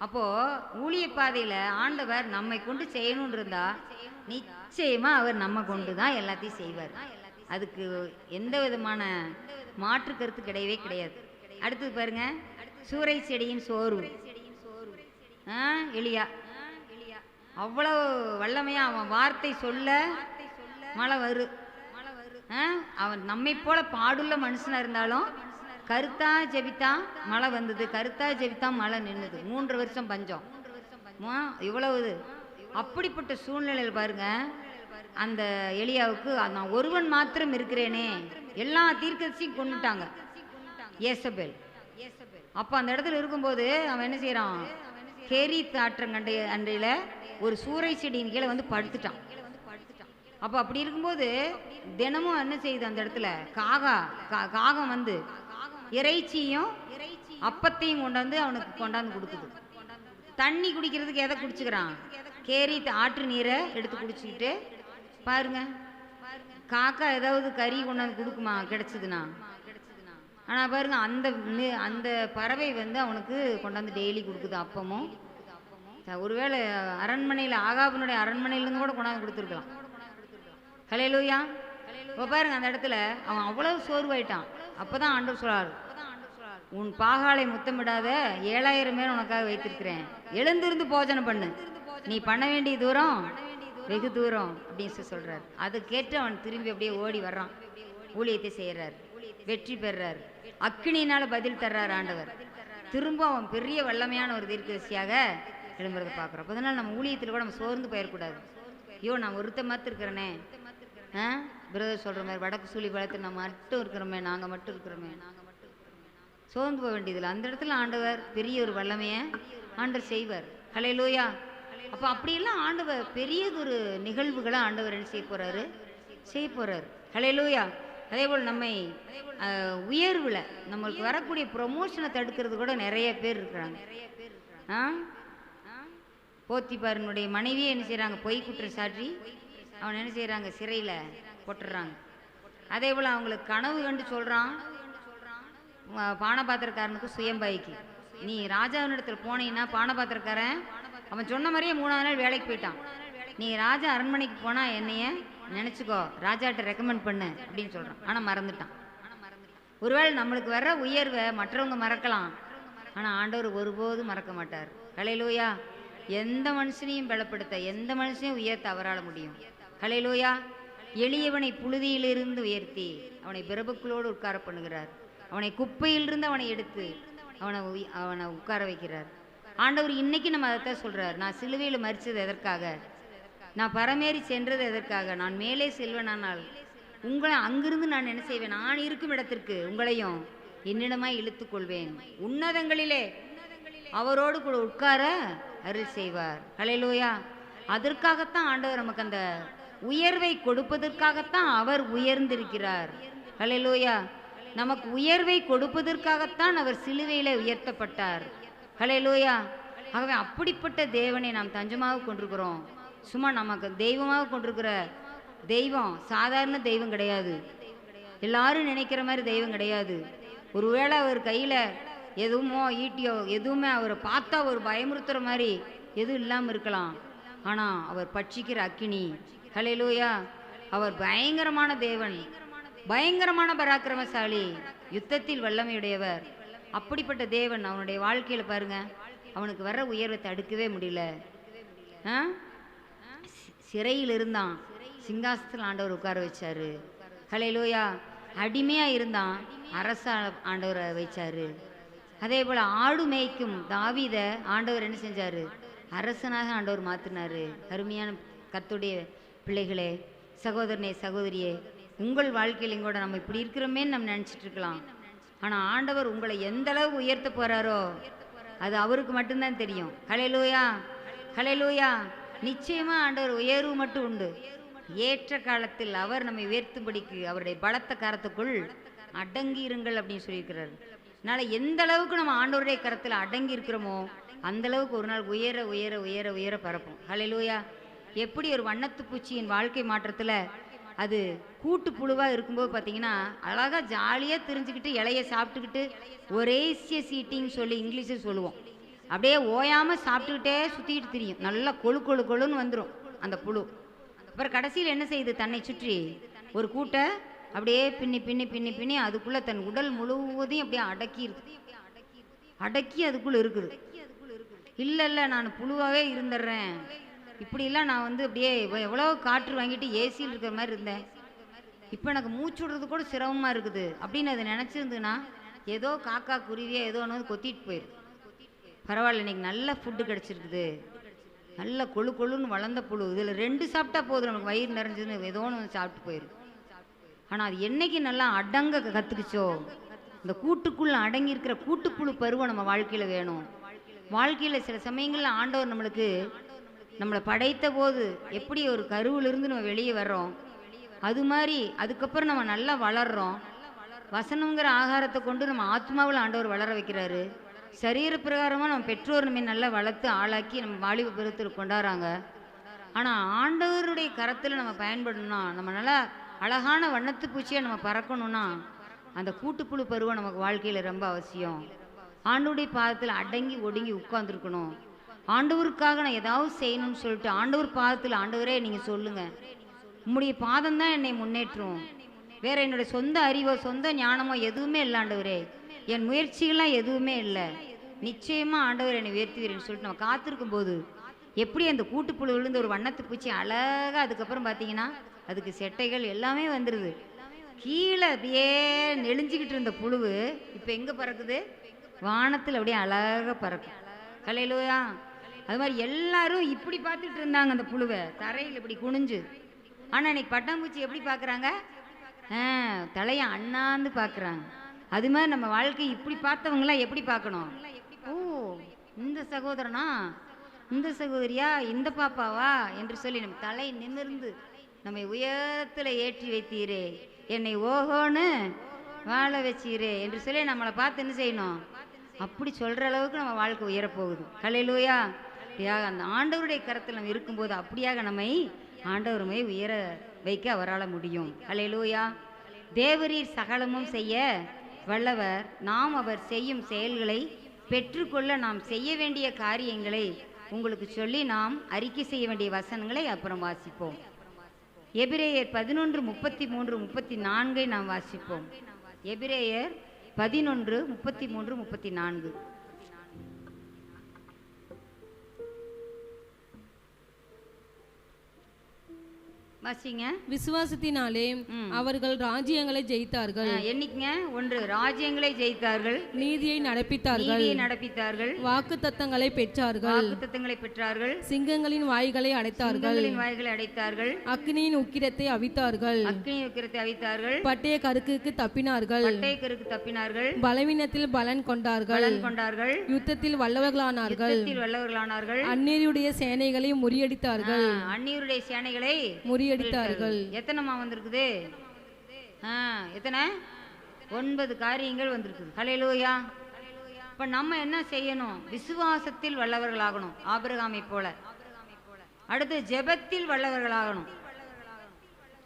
B: அப்போது ஊழிய பாதையில் ஆண்டவர் நம்மை கொண்டு செய்யணும்னு இருந்தா நிச்சயமாக அவர் நம்ம கொண்டு தான் எல்லாத்தையும் செய்வார். அதுக்கு எந்த விதமான மாற்று கருத்து கிடையவே கிடையாது. அடுத்தது பாருங்க, சூறை செடியின் சோர்வு. எலியா அவ்வளோ வல்லமையா அவன் வார்த்தை சொல்ல மழை வரு. அவன் நம்மை போல பாடுள்ள மனுஷனா இருந்தாலும் கருத்தா ஜெபித்தா மழை வந்தது, கருத்தா ஜெபித்தா மழை நின்றுது. 3 வருஷம் பஞ்சம், இவ்வளவு. அப்படிப்பட்ட சூழ்நிலையில் பாருங்க அந்த எலியாவுக்கு, நான் ஒருவன் மாத்திரம் இருக்கிறேனே, எல்லா தீர்க்கதரிசியும் கொண்டுட்டாங்க, ஏசபேல். அப்போ அந்த இடத்துல இருக்கும்போது அவன் என்ன செய்கிறான், கேரித் ஆற்றங்கண்டை அன்றையில் ஒரு சூறை செடியின் கீழே வந்து படுத்துட்டான். அப்போ அப்படி இருக்கும்போது தினமும் என்ன செய்யுது, அந்த இடத்துல காகம் வந்து இறைச்சியும் அப்பத்தையும் கொண்டாந்து அவனுக்கு கொண்டாந்து கொடுக்குது. தண்ணி குடிக்கிறதுக்கு எதை குடிச்சுக்கிறான், கேரித் ஆற்று நீரை எடுத்து குடிச்சுக்கிட்டு பாருங்க. காக்கா ஏதாவது கறி கொண்டாந்து கொடுக்குமா கிடைச்சதுன்னா? ஆனால் பாருங்க, அந்த பறவை வந்து அவனுக்கு கொண்டாந்து டெய்லி கொடுக்குது அப்பமும். ஒருவேளை அரண்மனையில் ஆகாபனுடைய அரண்மனையிலேருந்து கூட கொண்டாந்து கொடுத்துருக்கலாம். ஹல்லேலூயா. இப்போ பாருங்க, அந்த இடத்துல அவன் அவ்வளவு சோர்வாயிட்டான். அப்போ தான் ஆண்டவர் சொல்றார், உன் பாகாலை முத்தமிடாத 7000 பேர் உனக்காக வைத்திருக்கிறேன், எழுந்திருந்து போஜனம் பண்ணு, நீ பண்ண வேண்டிய தூரம் வெகு தூரம் அப்படின்னு சொல்றார். அதை கேட்டு அவன் திரும்பி அப்படியே ஓடி வர்றான், ஊழியத்தை செய்யறார், வெற்றி பெறார், அக்கினியினால பதில் தர்றார் ஆண்டவர். திரும்ப அவன் பெரிய வல்லமையான ஒரு தீர்க்கதரிசியாக எழும்புறதை பார்க்குறோம். அதனால நம்ம ஊழியத்தில் கூட நம்ம சோர்ந்து போயிடக்கூடாது. ஐயோ நான் ஒருத்த மாத்து இருக்கிறேனே, பிரதர் சொல்கிற மாதிரி வடக்கு சூழி பழத்தில் நம்ம மட்டும் இருக்கிறோமே, நாங்கள் மட்டும் இருக்கிறோமே, சோர்ந்து போக வேண்டியதில்லை. அந்த இடத்துல ஆண்டவர் பெரிய ஒரு வல்லமையை ஆண்டவர் செய்வார். ஹல்லேலூயா. அப்போ அப்படியெல்லாம் ஆண்டவர் பெரியதொரு நிகழ்வுகளை ஆண்டவர் என்ன செய்ய போகிறாரு. ஹல்லேலூயா. அதே போல் நம்மை உயர்வில் நம்மளுக்கு வரக்கூடிய ப்ரொமோஷனை தடுக்கிறது கூட நிறைய பேர் இருக்கிறாங்க. போத்திபாரனுடைய மனைவியை என்ன செய்கிறாங்க, பொய் குற்றம் சாட்டி அவன் என்ன செய்கிறாங்க, சிறையில் போட்டுடுறாங்க. அதே போல் அவங்களுக்கு கனவு கண்டு சொல்கிறான் பானபாத்திரக்காரனுக்கு சுயம்பாய்க்கு, நீ ராஜாவினிடத்தில் போனீங்கன்னா பானபாத்திரக்காரன் அவன் சொன்ன மாதிரியே 3ஆவது நாள் வேலைக்கு போயிட்டான். நீ ராஜா அரண்மனைக்கு போனால் என்னைய நினச்சிக்கோ, ராஜாட்ட ரெக்கமெண்ட் பண்ணு அப்படின்னு சொல்கிறான். ஆனால் மறந்துட்டான். ஒருவேளை நம்மளுக்கு வர்ற உயர்வை மற்றவங்க மறக்கலாம், ஆனால் ஆண்டவர் ஒருபோதும் மறக்க மாட்டார். ஹல்லேலூயா. எந்த மனுஷனையும் பலப்படுத்த, எந்த மனுஷனையும் உயர்த்த அவரால் முடியும். ஹல்லேலூயா. எளியவனை புழுதியிலிருந்து உயர்த்தி அவனை பிரபுக்களோடு உட்கார பண்ணுகிறார். அவனை குப்பையிலிருந்து அவனை எடுத்து அவனை உட்கார வைக்கிறார். ஆண்டவர் இன்னைக்கு நம்ம அதைத்தான் சொல்றார், நான் சிலுவையில் மரிச்சது எதற்காக, நான் பரமேறி சென்றது எதற்காக, நான் மேலே செல்வேனானால் உங்களை அங்கிருந்து நான் என்ன செய்வேன், நான் இருக்கும் இடத்திற்கு உங்களையும் என்னிடமாய் இழுத்து கொள்வேன், உன்னதங்களிலே அவரோடு கூட உட்கார அருள் செய்வார். ஹல்லேலூயா. அதற்காகத்தான் ஆண்டவர் நமக்கு அந்த உயர்வை கொடுப்பதற்காகத்தான் அவர் உயர்ந்திருக்கிறார். ஹல்லேலூயா. நமக்கு உயர்வை கொடுப்பதற்காகத்தான் அவர் சிலுவையில் உயர்த்தப்பட்டார். ஹல்லேலூயா. ஆகவே அப்படிப்பட்ட தேவனை நாம் தஞ்சமாக கொண்டிருக்கிறோம். சும்மா நமக்கு தெய்வமாக கொண்டிருக்கிற தெய்வம் சாதாரண தெய்வம் கிடையாது, எல்லாரும் நினைக்கிற மாதிரி தெய்வம் கிடையாது. ஒருவேளை அவர் கையில் எதுவுமோ ஈட்டியோ எதுவுமே அவரை பார்த்தா ஒரு பயமுறுத்துகிற மாதிரி எதுவும் இல்லாமல் இருக்கலாம், ஆனால் அவர் பட்சிக்கிற அக்கினி. ஹல்லேலூயா. அவர் பயங்கரமான தேவன், பயங்கரமான பராக்கிரமசாலி, யுத்தத்தில் வல்லமையுடையவர். அப்படிப்பட்ட தேவன் அவனுடைய வாழ்க்கையில் பாருங்க, அவனுக்கு வர்ற உயர்வை தடுக்கவே முடியல. சிறையில் இருந்தான், சிங்காசனத்தில் ஆண்டவர் உட்கார வச்சாரு. ஹல்லேலூயா. அடிமையாக இருந்தான், அரச ஆண்டவரை வைச்சாரு. அதே போல் ஆடு மேய்க்கும் தாவீத ஆண்டவர் என்ன செஞ்சார், அரசனாக ஆண்டவர் மாற்றினார். அருமையான கர்த்தருடைய பிள்ளைகளே, சகோதரனே சகோதரியே, உங்கள் வாழ்க்கையிலையும் கூட நம்ம இப்படி இருக்கிறோமேன்னு நம்ம நினச்சிட்டு இருக்கலாம். ஆனால் ஆண்டவர் உங்களை எந்த அளவு உயர்த்த போகிறாரோ அது அவருக்கு மட்டும்தான் தெரியும். ஹல்லேலூயா. ஹல்லேலூயா. நிச்சயமாக ஆண்டவர் உயர்வு மட்டும் உண்டு. ஏற்ற காலத்தில் அவர் நம்மை உயர்த்தும்படிக்கு அவருடைய பலத்த கரத்துக்குள் அடங்கி இருங்கள் அப்படின்னு சொல்லியிருக்கிறார். அதனால் எந்த அளவுக்கு நம்ம ஆண்டவருடைய கரத்தில் அடங்கி இருக்கிறோமோ அந்த அளவுக்கு ஒரு நாள் உயர உயர உயர உயர பரப்போம். ஹல்லேலூயா. எப்படி ஒரு வண்ணத்து பூச்சியின் வாழ்க்கை மாற்றத்தில் அது கூட்டு புழுவாக இருக்கும்போது பார்த்தீங்கன்னா அழகாக ஜாலியாக திரிஞ்சுக்கிட்டு இலையை சாப்பிட்டுக்கிட்டு ஒரேசிய சீட்டின்னு சொல்லி இங்கிலீஷில் சொல்லுவோம், அப்படியே ஓயாமல் சாப்பிட்டுக்கிட்டே சுற்றிக்கிட்டு திரியும், நல்லா கொழு கொழு கொழுன்னு வந்துடும் அந்த புழு. அப்புறம் கடைசியில் என்ன செய்யுது, தன்னை சுற்றி ஒரு கூட்டை அப்படியே பின்னி பின்னி பின்னி பின்னி அதுக்குள்ளே தன் உடல் முழுவதையும் அப்படியே அடக்கி அதுக்குள்ளே இருக்குது. இல்லை இல்லை நான் புழுவாகவே இருந்துடுறேன், இப்படிலாம் நான் வந்து அப்படியே எவ்வளோ காற்று வாங்கிட்டு ஏசியில் இருக்கிற மாதிரி இருந்தேன், இப்போ எனக்கு மூச்சு விடுறது கூட சிரமமாக இருக்குது அப்படின்னு அது நினச்சிருந்துன்னா ஏதோ காக்கா குருவியே ஏதோ ஒன்று கொத்திட்டு போயிடும். பரவாயில்ல, இன்னைக்கு நல்ல ஃபுட்டு கிடச்சிருக்குது, நல்ல கொழு கொழுன்னு வளர்ந்த புழு, இதில் 2 சாப்பிட்டா போதும் நமக்கு வயிறு நிறைஞ்சதுன்னு ஏதோ ஒன்று சாப்பிட்டு போயிடும். ஆனால் அது என்னைக்கு நல்லா அடங்க கற்றுக்குச்சோ, இந்த கூட்டுக்குள்ளே அடங்கி இருக்கிற கூட்டுப்புழு பருவம் நம்ம வாழ்க்கையில் வேணும். வாழ்க்கையில் சில சமயங்களில் ஆண்டவர் நம்மளை படைத்த போது எப்படி ஒரு கருவிலிருந்து நம்ம வெளியே வர்றோம், அது மாதிரி அதுக்கப்புறம் நம்ம நல்லா வளர்றோம். வசனங்கிற ஆகாரத்தை கொண்டு நம்ம ஆத்மாவில் ஆண்டவர் வளர வைக்கிறாரு. சரீர பிரகாரமாக நம்ம பெற்றோர் நம்ம நல்லா வளர்த்து ஆளாக்கி நம்ம வாலிப பருவத்தில் கொண்டாடுறாங்க. ஆனால் ஆண்டவருடைய கரத்தில் நம்ம பயன்படணும்னா, நம்ம நல்லா அழகான வண்ணத்து பூச்சியாக நம்ம பறக்கணும்னா, அந்த கூட்டுப்புழு பருவம் நமக்கு வாழ்க்கையில் ரொம்ப அவசியம். ஆண்டவருடைய பாதத்தில் அடங்கி ஒடுங்கி உட்கார்ந்துருக்கணும். ஆண்டவருக்காக நான் ஏதாவது செய்யணும்னு சொல்லிட்டு ஆண்டவர் பாதத்தில், ஆண்டவரே நீங்கள் சொல்லுங்கள், உம்முடைய பாதம் தான் என்னை முன்னேற்றும், வேற என்னுடைய சொந்த அறிவோ சொந்த ஞானமோ எதுவுமே இல்லை ஆண்டவரே, என் முயற்சிகள்லாம் எதுவுமே இல்லை, நிச்சயமாக ஆண்டவர் என்னை உயர்த்துவீர்னு சொல்லிட்டு நம்ம காத்திருக்கும் போது எப்படி அந்த கூட்டுப்புழு விழுந்து ஒரு வண்ணத்து பூச்சி அழகாக, அதுக்கப்புறம் பார்த்தீங்கன்னா அதுக்கு செட்டைகள் எல்லாமே வந்துடுது. கீழே அப்படியே நெளிஞ்சிக்கிட்டு இருந்த புழுவு இப்போ எங்கே பறக்குது? வானத்தில் அப்படியே அழகாக பறக்கும். ஹல்லேலூயா. அது மாதிரி எல்லாரும் இப்படி பார்த்துட்டு இருந்தாங்க அந்த புழுவை, தரையில் இப்படி குனிஞ்சு. ஆனால் இன்னைக்கு பட்டாம்பூச்சி எப்படி பார்க்குறாங்க? தலையை அண்ணாந்து பார்க்குறாங்க. அது மாதிரி நம்ம வாழ்க்கை இப்படி பார்த்தவங்களாம் எப்படி பார்க்கணும்? ஓ, இந்த சகோதரனா, இந்த சகோதரியா, இந்த பாப்பாவா என்று சொல்லி நம்ம தலை நிமிர்ந்து நம்மை உயரத்தில் ஏற்றி வைத்தீரே, என்னை ஓஹோன்னு வாழ வச்சீரே என்று சொல்லி நம்மளை பார்த்து என்ன செய்யணும்? அப்படி சொல்கிற அளவுக்கு நம்ம வாழ்க்கை உயரப்போகுது. ஹல்லேலூயா. அப்படியாக அந்த ஆண்டவருடைய கரத்தில் நம்ம இருக்கும்போது அப்படியாக நம்மை ஆண்டவருமை உயர வைக்க அவரால் முடியும். ஹல்லேலூயா. தேவரீர் சகலமும் செய்ய வல்லவர், நாம் அவர் செய்யும் செயல்களை பெற்றுக்கொள்ள நாம் செய்ய வேண்டிய காரியங்களை உங்களுக்கு சொல்லி நாம் அறிக்கை செய்ய வேண்டிய வசனங்களை அப்புறம் வாசிப்போம். எபிரேயர் 11:33-34 நாம் வாசிப்போம். எபிரேயர் 11:33-34. வாசிங்க.
C: விசுவாசத்தினாலே அவர்கள் ராஜ்யங்களை ஜெயித்தார்கள்.
B: என்னைக்குங்க? 1, ராஜ்யங்களை ஜெயித்தார்கள்,
C: நீதியை நடப்பித்தார்கள்,
B: வாக்குத்தத்தங்களை பெற்றார்கள்,
C: சிங்கங்களின் வாய்களை
B: அடைத்தார்கள்,
C: அக்னியின் உக்கிரத்தை அவித்தார்கள், பட்டய கருக்குக்கு தப்பினார்கள், பலவீனத்தில் பலன் கொண்டார்கள், யுத்தத்தில் வல்லவர்களானார்கள், அந்நியருடைய சேனைகளை முறியடித்தார்கள்.
B: எத்தனைமா வந்திருக்குது? எத்தனை? 9 காரியங்கள் வந்திருக்குது. ஹல்லேலூயா. இப்ப நம்ம என்ன செய்யணும்? விசுவாசத்தில் வல்லவர்களாகணும், ஆபிரகாமை போல. அடுத்து ஜெபத்தில் வல்லவர்களாகணும்.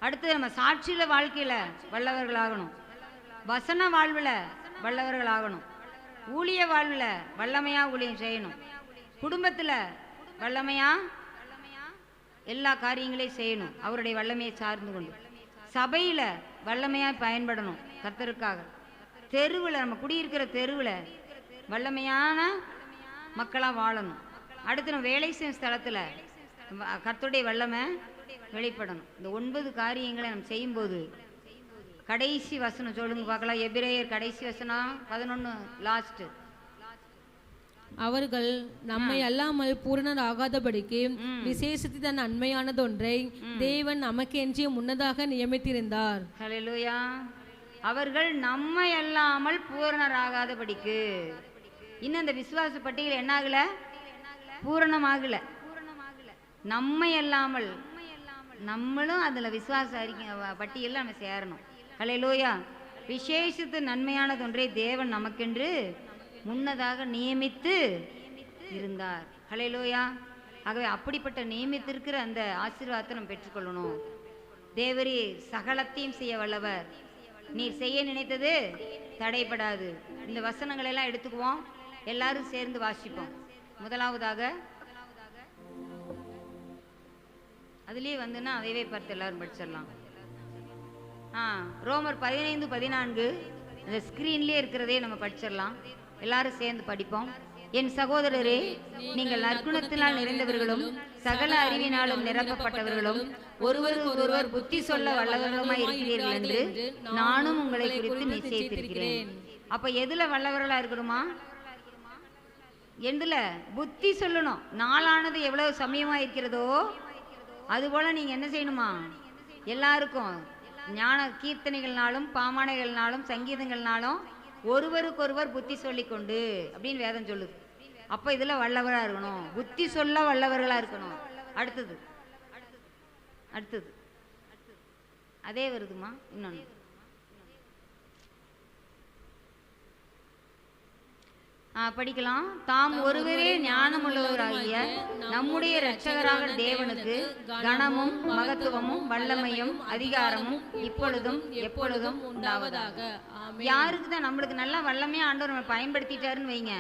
B: அடுத்து நம்ம சாட்சியில வாழ்க்கையில வல்லவர்களாகணும், வசன வாழ்வுல வல்லவர்களாகணும், ஊழிய வாழ்வுல வல்லமையா ஊழியம் செய்யணும், குடும்பத்துல வல்லமையா எல்லா காரியங்களையும் செய்யணும், அவருடைய வல்லமையை சார்ந்து கொண்டு. சபையில் வல்லமையாக பயன்படணும் கர்த்தருக்காக. தெருவில், நம்ம குடியிருக்கிற தெருவில் வல்லமையான மக்களாக வாழணும். அடுத்து நம்ம வேலை செய்யும் ஸ்தலத்தில் கர்த்தருடைய வல்லமை வெளிப்படணும். இந்த 9 காரியங்களை நம்ம செய்யும்போது, கடைசி வசனம் சொல்லுங்க பார்க்கலாம். எபிரேயர் கடைசி வசனம் 11 லாஸ்ட்.
C: அவர்கள் நம்மை அல்லாமல் பூரணர் ஆகாதபடிக்கு விசேஷித்த தன் நன்மையானதொன்றை தேவன் நமக்கென்றே முன்னதாக நியமித்திருந்தார்.
B: ஹல்லேலூயா. அவர்கள் நம்மை அல்லாமல் பூரணர் ஆகாதபடிக்கு. இன்னும் அந்த விசுவாச பட்டியல் என்ன ஆகல? பூரணமாகல. நம்மை அல்லாமல், நம்மளும் அதுல விசுவாச பட்டியலில் நம்ம சேரணும். ஹல்லேலூயா. விசேஷித்த நன்மையானதொன்றை தேவன் நமக்கென்று முன்னதாக நியமித்து இருந்தார். ஹல்லேலூயா. ஆகவே அப்படிப்பட்ட நியமித்திருக்கிற அந்த ஆசீர்வாதத்தை நம்ம பெற்றுக்கொள்ளணும். தேவரே சகலத்தையும் செய்ய வல்லவர், நீர் செய்ய நினைத்தது தடைபடாது. இந்த வசனங்கள் எல்லாம் எடுத்துக்குவோம், எல்லாரும் சேர்ந்து வாசிப்போம். முதலாவதாக அதுலேயே வந்துன்னா அதைவே பார்த்து எல்லாரும் படிச்சிடலாம். ரோமர் 15:14 அந்த ஸ்கிரீன்லேயே இருக்கிறதே நம்ம படிச்சிடலாம். எல்லாரும் சேர்ந்து படிப்போம். என் சகோதரரே, நீங்கள் நற்குணத்தினால் நிறைந்தவர்களும் சகல அறிவினாலும் நிரப்பப்பட்டவர்களும் ஒருவருக்கு ஒருவர் புத்தி சொல்ல வல்லவர்களுமாய் இருக்கிறீர்கள் என்று நானும் உங்களை குறித்து நிச்சயித்திருக்கிறேன். அப்ப எதுல வல்லவர்களா இருக்கணுமா? எதுல? புத்தி சொல்லணும். நாளானது எவ்வளவு சமயமா இருக்கிறதோ அதுபோல நீங்க என்ன செய்யணுமா? எல்லாருக்கும் ஞான கீர்த்தனைகள்னாலும் பாமானைகள்னாலும் சங்கீதங்கள்னாலும் ஒருவருக்கொருவர் புத்தி சொல்லிக்கொண்டு அப்படின்னு வேதம் சொல்லுது. அப்போ இதில் வல்லவராக இருக்கணும், புத்தி சொல்ல வல்லவர்களாக இருக்கணும். அடுத்தது அடுத்தது அதே வருதுமா. இன்னொன்று படிக்கலாம். தாம் ஒருவரே ஞானமுள்ளவராகிய நம்முடைய இரட்சகராக தேவனுக்கு கனமும் மகத்துவமும் வல்லமையும் அதிகாரமும் இப்பொழுதும் எப்பொழுதும் உண்டாவதாக. யாருக்கு தான் நம்மளுக்கு நல்லா வல்லமையா ஆண்டவர் நம்ம பயன்படுத்திட்டாருன்னு வைங்க.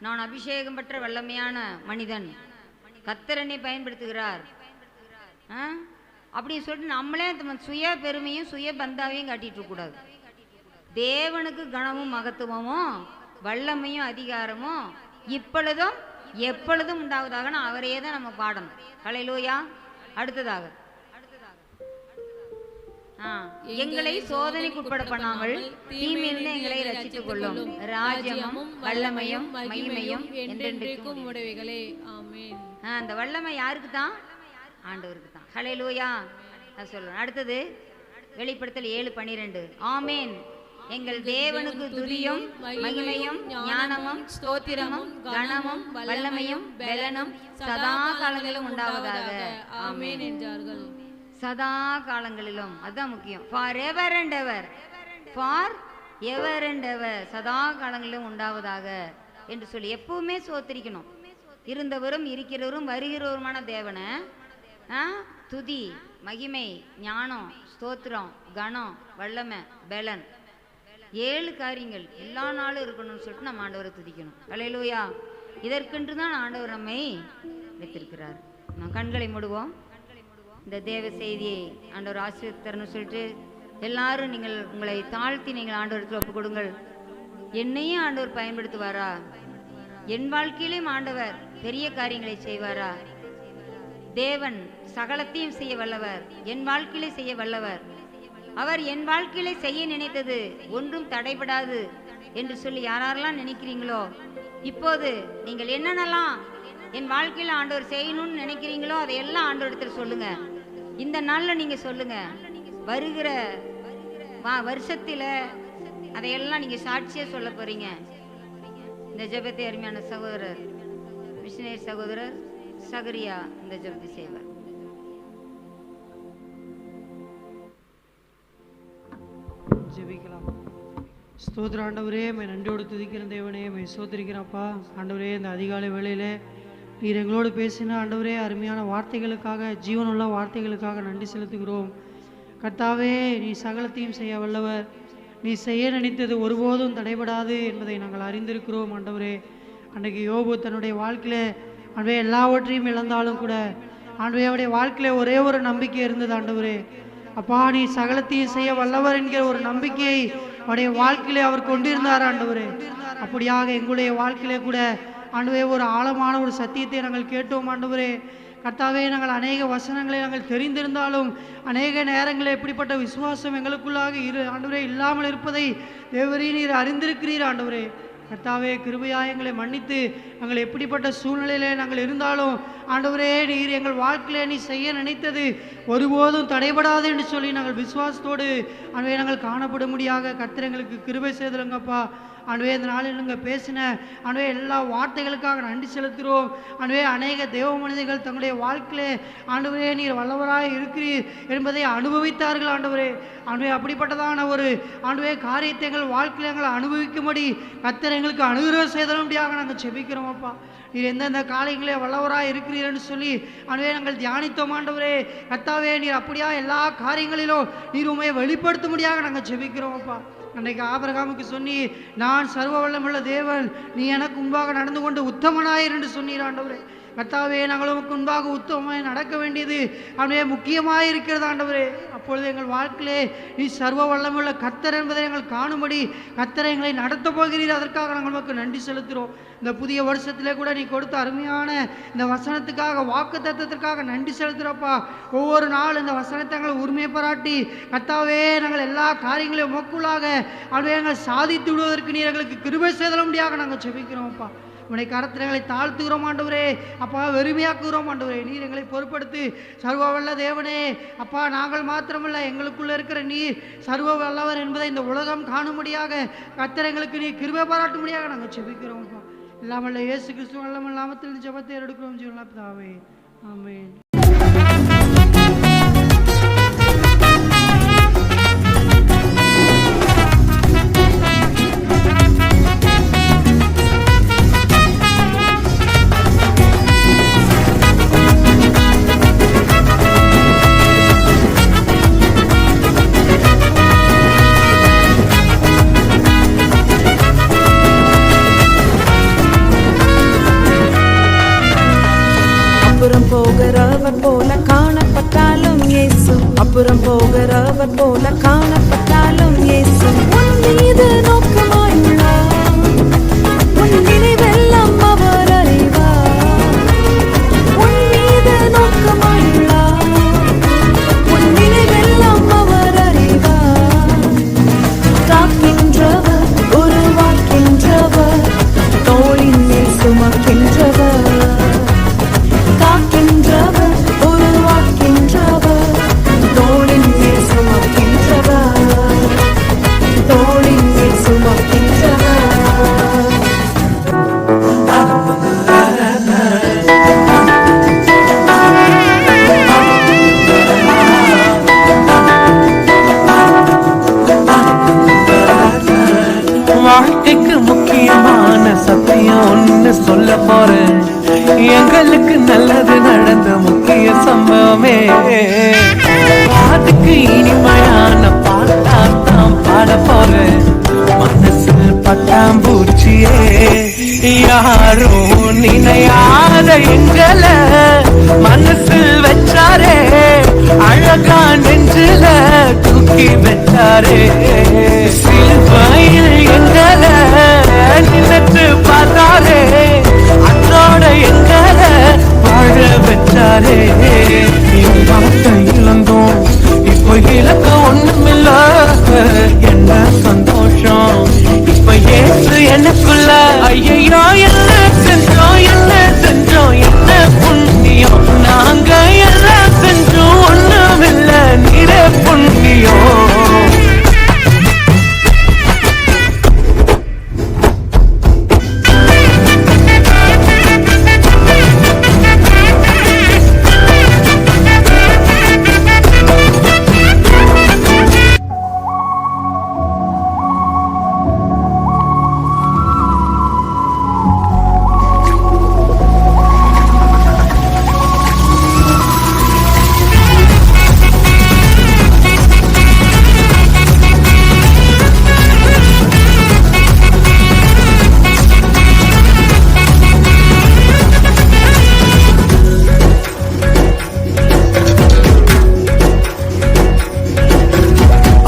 B: நான் அபிஷேகம் பெற்ற வல்லமையான மனிதன், கர்த்தரனை பயன்படுத்துகிறார் அப்படின்னு சொல்லிட்டு நம்மளே சுய பெருமையும் சுய பந்தாவையும் காட்டிட்டு இருக்க கூடாது. தேவனுக்கு கனமும் மகத்துவமும் வல்லமையும் அதிகாரமும் இப்பொழுதும் எப்பொழுதும் உண்டாவதாக அவரையே தான் நம்ம பாடணும். ஹல்லேலூயா. அடுத்ததாக எங்களை சோதனைக்கு உட்பட பண்ணாமல் தீமையிலிருந்து எங்களை ரட்சித்துக் கொள்ளும் ராஜ்யமும் வல்லமையும் மகிமையும் என்றென்றைக்கும் உடையவைகளே. ஆமென். அந்த வல்லமை யாருக்கு தான்? ஆண்டவருக்கு தான். ஹல்லேலூயா சொல்லுவோம். அடுத்தது வெளிப்படுத்தல் 7:12. ஆமென். எங்கள் தேவனுக்கு துதியும் மகிமையும் ஞானமும் ஸ்தோத்திரமும் கனமும் வல்லமையும் பெலனும் சதா காலங்களிலும் உண்டாவதாக. ஆமென் என்றார்கள். சதா காலங்களிலும், அதுதான் முக்கியம். For ever and ever, for ever and எவர், சதா காலங்களிலும் உண்டாவதாக என்று சொல்லி எப்பவுமே சோத்திரிக்கணும். இருந்தவரும் இருக்கிறவரும் வருகிறவருமான தேவனை துதி மகிமை ஞானம் ஸ்தோத்திரம் கனம் வல்லமை பெலன் 7 காரியங்கள் எல்லா நாளும் இருக்கணும்னு சொல்லிட்டு நம்ம ஆண்டவரை துதிக்கணும். ஹல்லேலூயா. இதற்கென்று தான் ஆண்டவர் நம்மை வைத்திருக்கிறார். நாம் கண்களை மூடுவோம். இந்த தேவ செய்தியை ஆண்டவர் ஆசீர்வதித்தார்னு சொல்லிட்டு எல்லாரும் நீங்கள் உங்களை தாழ்த்தி நீங்கள் ஆண்டவரத்தில் ஒப்பு கொடுங்கள். என்னையும் ஆண்டவர் பயன்படுத்துவாரா? என் வாழ்க்கையிலும் ஆண்டவர் பெரிய காரியங்களை செய்வாரா? தேவன் சகலத்தையும் செய்ய வல்லவர், என் வாழ்க்கையிலே செய்ய வல்லவர். அவர் என் வாழ்க்கையிலே செய்ய நினைத்தது ஒன்றும் தடைபடாது என்று சொல்லி யாரெல்லாம் நினைக்கிறீங்களோ, இப்போது நீங்கள் என்னென்னலாம் என் வாழ்க்கையில் ஆண்டவர் செய்யணும்னு நினைக்கிறீங்களோ அதையெல்லாம் ஆண்டவரிடத்தில் சொல்லுங்க. இந்த நாளில் நீங்கள் சொல்லுங்க. வருகிற வருஷத்தில் அதையெல்லாம் நீங்கள் சாட்சியாக சொல்ல போறீங்க. இந்த ஜெபத்தை அருமையான சகோதரர் மிஷனரி சகோதரர் சகரியா இந்த ஜெபத்தை செய்வார்.
D: ஜெபிக்கலாம். ஸ்தோத்திர ஆண்டவரே, மை நன்றியோடு துதிக்கிற தேவனே, மை ஸ்தோத்திரிக்கிறப்பா. ஆண்டவரே, இந்த அதிகாலை வேளையிலே நீர் எங்களோடு பேசின ஆண்டவரே அருமையான வார்த்தைகளுக்காக, ஜீவனுள்ள வார்த்தைகளுக்காக நன்றி செலுத்துகிறோம். கர்த்தாவே, நீ சகலத்தையும் செய்ய வல்லவர். நீ செய்ய நினைத்தது ஒருபோதும் தடைபடாது என்பதை நாங்கள் அறிந்திருக்கிறோம். ஆண்டவரே, அன்றைக்கு யோபு தன்னுடைய வாழ்க்கையில ஆண்டவரே எல்லாவற்றையும் இழந்தாலும் கூட ஆண்டவரே அவருடைய வாழ்க்கையில ஒரே ஒரு நம்பிக்கை இருந்தது. ஆண்டவரே அப்பா, நீ சகலத்தையும் செய்ய வல்லவர் என்கிற ஒரு நம்பிக்கையை அவருடைய வாழ்க்கையிலே அவர் கொண்டிருந்தார். ஆண்டவரே, அப்படியாக எங்களுடைய வாழ்க்கையிலே கூட ஆண்டவரே ஒரு ஆழமான ஒரு சத்தியத்தை நாங்கள் கேட்டோம். ஆண்டவரே கர்த்தாவே, நாங்கள் அநேக வசனங்களை நாங்கள் தெரிந்திருந்தாலும் அநேக நேரங்களில் எப்படிப்பட்ட விசுவாசம் எங்களுக்குள்ளாக ஆண்டவரே இல்லாமல் இருப்பதை தேவரே நீர் அறிந்திருக்கிறீர். ஆண்டவரே கர்த்தாவே, கிருபையாய் எங்களை மன்னித்து நாங்கள் எப்படிப்பட்ட சூழ்நிலையிலே நாங்கள் இருந்தாலும் ஆண்டவரே நீர் எங்கள் வாழ்க்கையிலே நீ செய்ய நினைத்தது ஒருபோதும் தடைபடாது என்று சொல்லி நாங்கள் விசுவாசத்தோடு ஆண்டவரே நாங்கள் காணப்படும்படியாக கர்த்தர் எங்களுக்கு கிருபை செய்திருங்கப்பா. ஆண்டவரே, இந்த நாளில் நீங்கள் பேசின ஆண்டவரே எல்லா வார்த்தைகளுக்காக நன்றி செலுத்துகிறோம். ஆண்டவரே, அநேக தேவ மனிதர்கள் தங்களுடைய வாழ்க்கையிலே ஆண்டவரே நீர் வல்லவராய் இருக்கிறீர் என்பதை அனுபவித்தார்கள். ஆண்டவரே ஆண்டவரே அப்படிப்பட்டதான ஒரு ஆண்டவரே காரியத்தை எங்கள் வாழ்க்கையில் எங்களை அனுபவிக்கும்படி கர்த்தர் எங்களுக்கு அனுகிரகம் செய்தலும்படியாக நாங்கள் செபிக்கிறோம். அப்பா, நீர் எந்தெந்த காரியங்களே வல்லவராய் இருக்கிறீர் என்று சொல்லி ஆண்டவரே நாங்கள் தியானித்தோம். ஆண்டவரே கர்த்தாவே, நீர் அப்படியா எல்லா காரியங்களிலும் நீர் உண்மையை வெளிப்படுத்தும்படியாக நாங்கள் செபிக்கிறோம். அப்பா, அன்றைக்கு ஆபிரகாமுக்கு சொன்னீர், நான் சர்வ வல்லமுள்ள தேவன், நீ எனக்கு முன்பாக நடந்து கொண்டு உத்தமனாயிரு என்று சொன்னீர். ஆண்டவரே கர்த்தாவே, நாங்கள் உமக்கு முன்பாக உத்தமமாய் நடக்க வேண்டியது ஆண்டவரே முக்கியமாக இருக்கிறது. ஆண்டவரே, அப்பொழுது எங்கள் வாழ்க்கையிலே நீ சர்வ வல்லமுள்ள கர்த்தர் என்பதை எங்கள் காணும்படி கர்த்தரை எங்களை நடத்த போகிறீர். அதற்காக நாங்கள் உமக்கு நன்றி செலுத்துகிறோம். இந்த புதிய வருஷத்திலே கூட நீ கொடுத்த அருமையான இந்த வசனத்துக்காக வாக்கு தத்துவத்திற்காக நன்றி செலுத்துகிறப்பா. ஒவ்வொரு நாள் இந்த வசனத்தை எங்களை உரிமை பாராட்டி கர்த்தாவே நாங்கள் எல்லா காரியங்களையும் உமக்குள்ளாக ஆண்டவரே நாங்கள் சாதித்து விடுவதற்கு நீர் எங்களுக்கு கிருபை செய்தலும்படியாக நாங்கள் செபிக்கிறோம்ப்பா. உன்னை கரத்தில் எங்களை தாழ்த்துகிறோம். ஆண்டவரே அப்பா, வெறுமையாக்குகிறோம். ஆண்டவரே, நீர் எங்களை பொறுப்படுத்தி சர்வ வல்ல தேவனே அப்பா, நாங்கள் மாத்திரமல்ல எங்களுக்குள்ளே இருக்கிற நீர் சர்வ வல்லவர் என்பதை இந்த உலகம் காணும்படியாக கர்த்தர் எங்களுக்கு நீ கிருபை பாராட்டும்படியாக நாங்கள் செபிக்கிறோம்ப்பா. இல்லாமல் இயேசு கிறிஸ்துவ வல்லமையுள்ள நாமத்தில் ஜெபத்தை எடுக்கிறோம் ஜீவனுள்ள பிதாவே, ஆமென்.
E: போகிறவர் போல காணப்பட்டாலும் இயேசு, அப்புறம் போகிறவர் போல காணப்பட்டாலும் இயேசு உன் மீது நோக்கமாயுள்ளார், உன் நினைவெல்லாம் அவர் அறிவார். உன் மீது நோக்கமாயுள்ளார், உன் நினைவெல்லாம் அவர் அறிவார். காக்கின்றவர், உருவாக்கின்றவர், தோளின் மேல் சுமக்கின்றவர். காக்கின்றவர், உருவாக்கின்றவர், தோளின் மேல் சுமக்கின்றவர், தோளின் மேல் சுமக்கின்றவர்.
F: வாழ்க்கைக்கு முக்கியமான சத்தியம் ஒண்ணு சொல்ல போறேன். எங்களுக்கு நல்லது நடந்த முக்கிய சம்பவமே, அதுக்கு இனிமையான பாட்டாத்தான் பாட போறேன். மனசில் பட்டாம்பூச்சியே யாரும் நினையாத எங்களை மனசில் வச்சாரே, அழகா நெஞ்சில தூக்கி வச்சாரே. சிலுவையில் எங்களை நினைச்சு பார்த்தாரே, அன்றோட எங்களை வாழ வச்சாரே. வார்த்தை இழந்தோம், இப்போ இலக்க ஒண்ணுமில்ல, என்ன சந்தோஷம் இப்ப ஏசு எனக்குள்ள. ஐயோ என்ன செஞ்சோம், என்ன செஞ்சோம், என்ன புண்ணியம், நாங்க எல்லாம் செஞ்சோம் ஒண்ணுமில்ல, நிறை புண்ணியம்.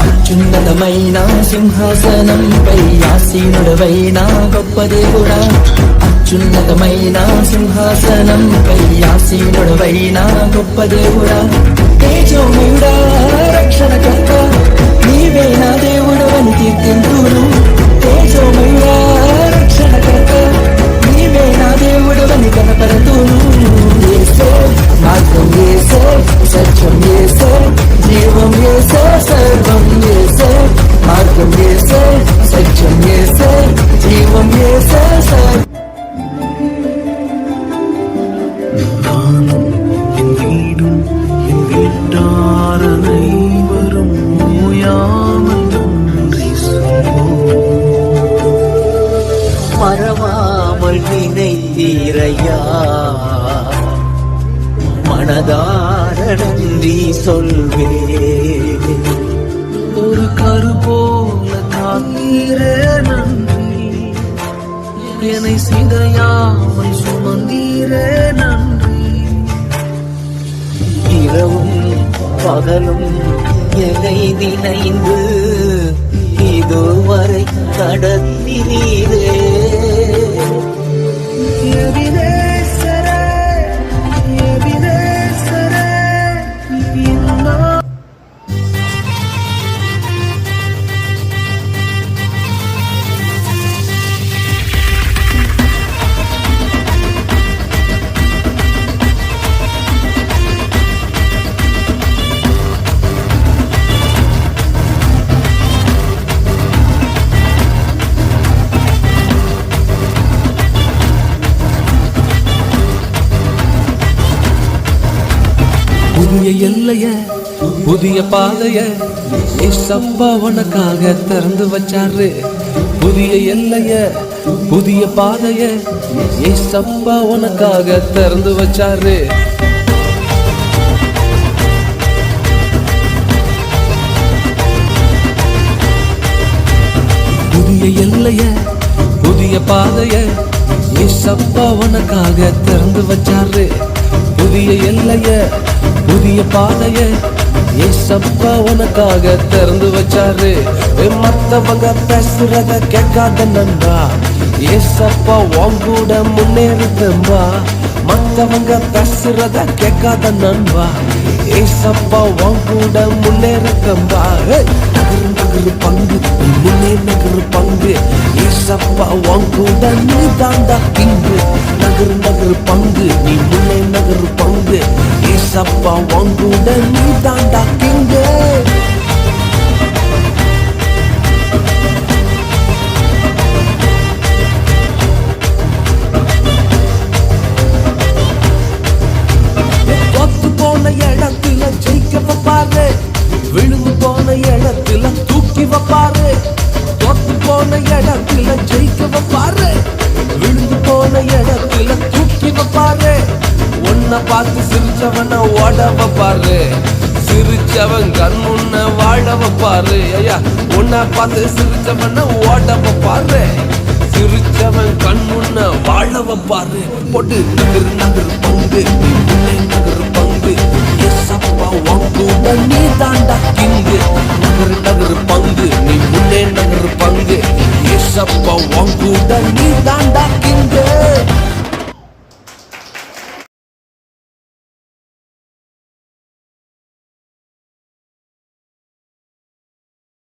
G: అత్యున్నతమైన సింహాసనంపై ఆసీనుడవైన గొప్ప దేవుడా, అత్యున్నతమైన సింహాసనంపై ఆసీనుడవైన గొప్ప దేవుడా, తేజోమయుడా రక్షణకర్త నీవే నా దేవుడు అని కీర్తింతును. తేజోమయుడా రక్షణకర్త నీవే నా దేవుడు అని కనపరతును. యేసే మార్గం, యేసే సత్యం, యేసే జీవం, యేసే సర్వం, యేసే మార్గం, యేసే సత్యం, యేసే జీవం, యేసే సర్వం.
F: வீடும் என் வீட்டார் அனைவரும் ஓயாமல் நன்றி சொல்வோம்.
G: மறவாமல் நினைத்தீரையா, மனதார நன்றி சொல்வே.
F: ஒரு கரு போல காத்தீரே நன்றி, என்னை சிதையாமல் சுமந்தீரே நன்றி.
G: இரவும் பகலும் என்னை நினைந்து இதுவரை கடத்தினீரே.
F: எபினேசரே, எபினேசரே, இன்னும் புதிய எல்லைய புதிய பாதைய ஏசப்பா உனக்காக திறந்து வச்சாரு. புதிய எல்லைய புதிய பாதைய ஏசப்பா உனக்காக திறந்து வச்சாரு. புதிய எல்லைய புதிய பாதைய ஏசப்பா உனக்காக திறந்து வச்சாரு. புதிய எல்லைய புதிய பாதைய ஏசப்பா உனக்காக திறந்து வச்சாரு. மத்தவங்க பேசுறத கேட்காத நண்பா, ஏசப்பா உன் கூட முன்னேறுதம்பா. மத்தவங்க பேசுறத கேட்காத நண்பா, ஏசப்பா உன் கூட முன்னேறுதம்பா. நகரு நகரு பங்கு முன்னே நகரு பங்கு, ஏசப்பா உன் கூட நீ தாண்டா கிங்கு. நகரு நகரு பங்கு நீ முன்னே நகரு பங்கு, ஏசப்பா உன் கூட நீ தாண்டா கிங்கு. தோத்து போன இடத்துல ஜெயிக்க வைப்பாரு, விழுந்து போன இடத்துல தூக்கி வைப்பாரு. தோத்து போன இடத்துல ஜெயிக்க வைப்பாரு, விழுந்து போன இடத்துல தூக்கி வைப்பாரு. உன்னை பார்த்து சிரிச்சவன ஓட வைப்பாரு, சிரிச்சவன் கண் முன்ன வாழ வைப்பாரு. ஐயா, உன்னை பார்த்து சிரிச்சவன ஓட வைப்பாரு, சிரிச்சவன் கண் முன்ன வாழ வைப்பாரு. போட்டு நகரு நகரு பங்கு நீ முன்னே நகரு பங்கு, ஏசப்பா உன் கூட நீ தாண்டா கிங்கு. நகரு நகரு பங்கு நீ முன்னே நகரு பங்கு, ஏசப்பா உன் கூட நீ தாண்டா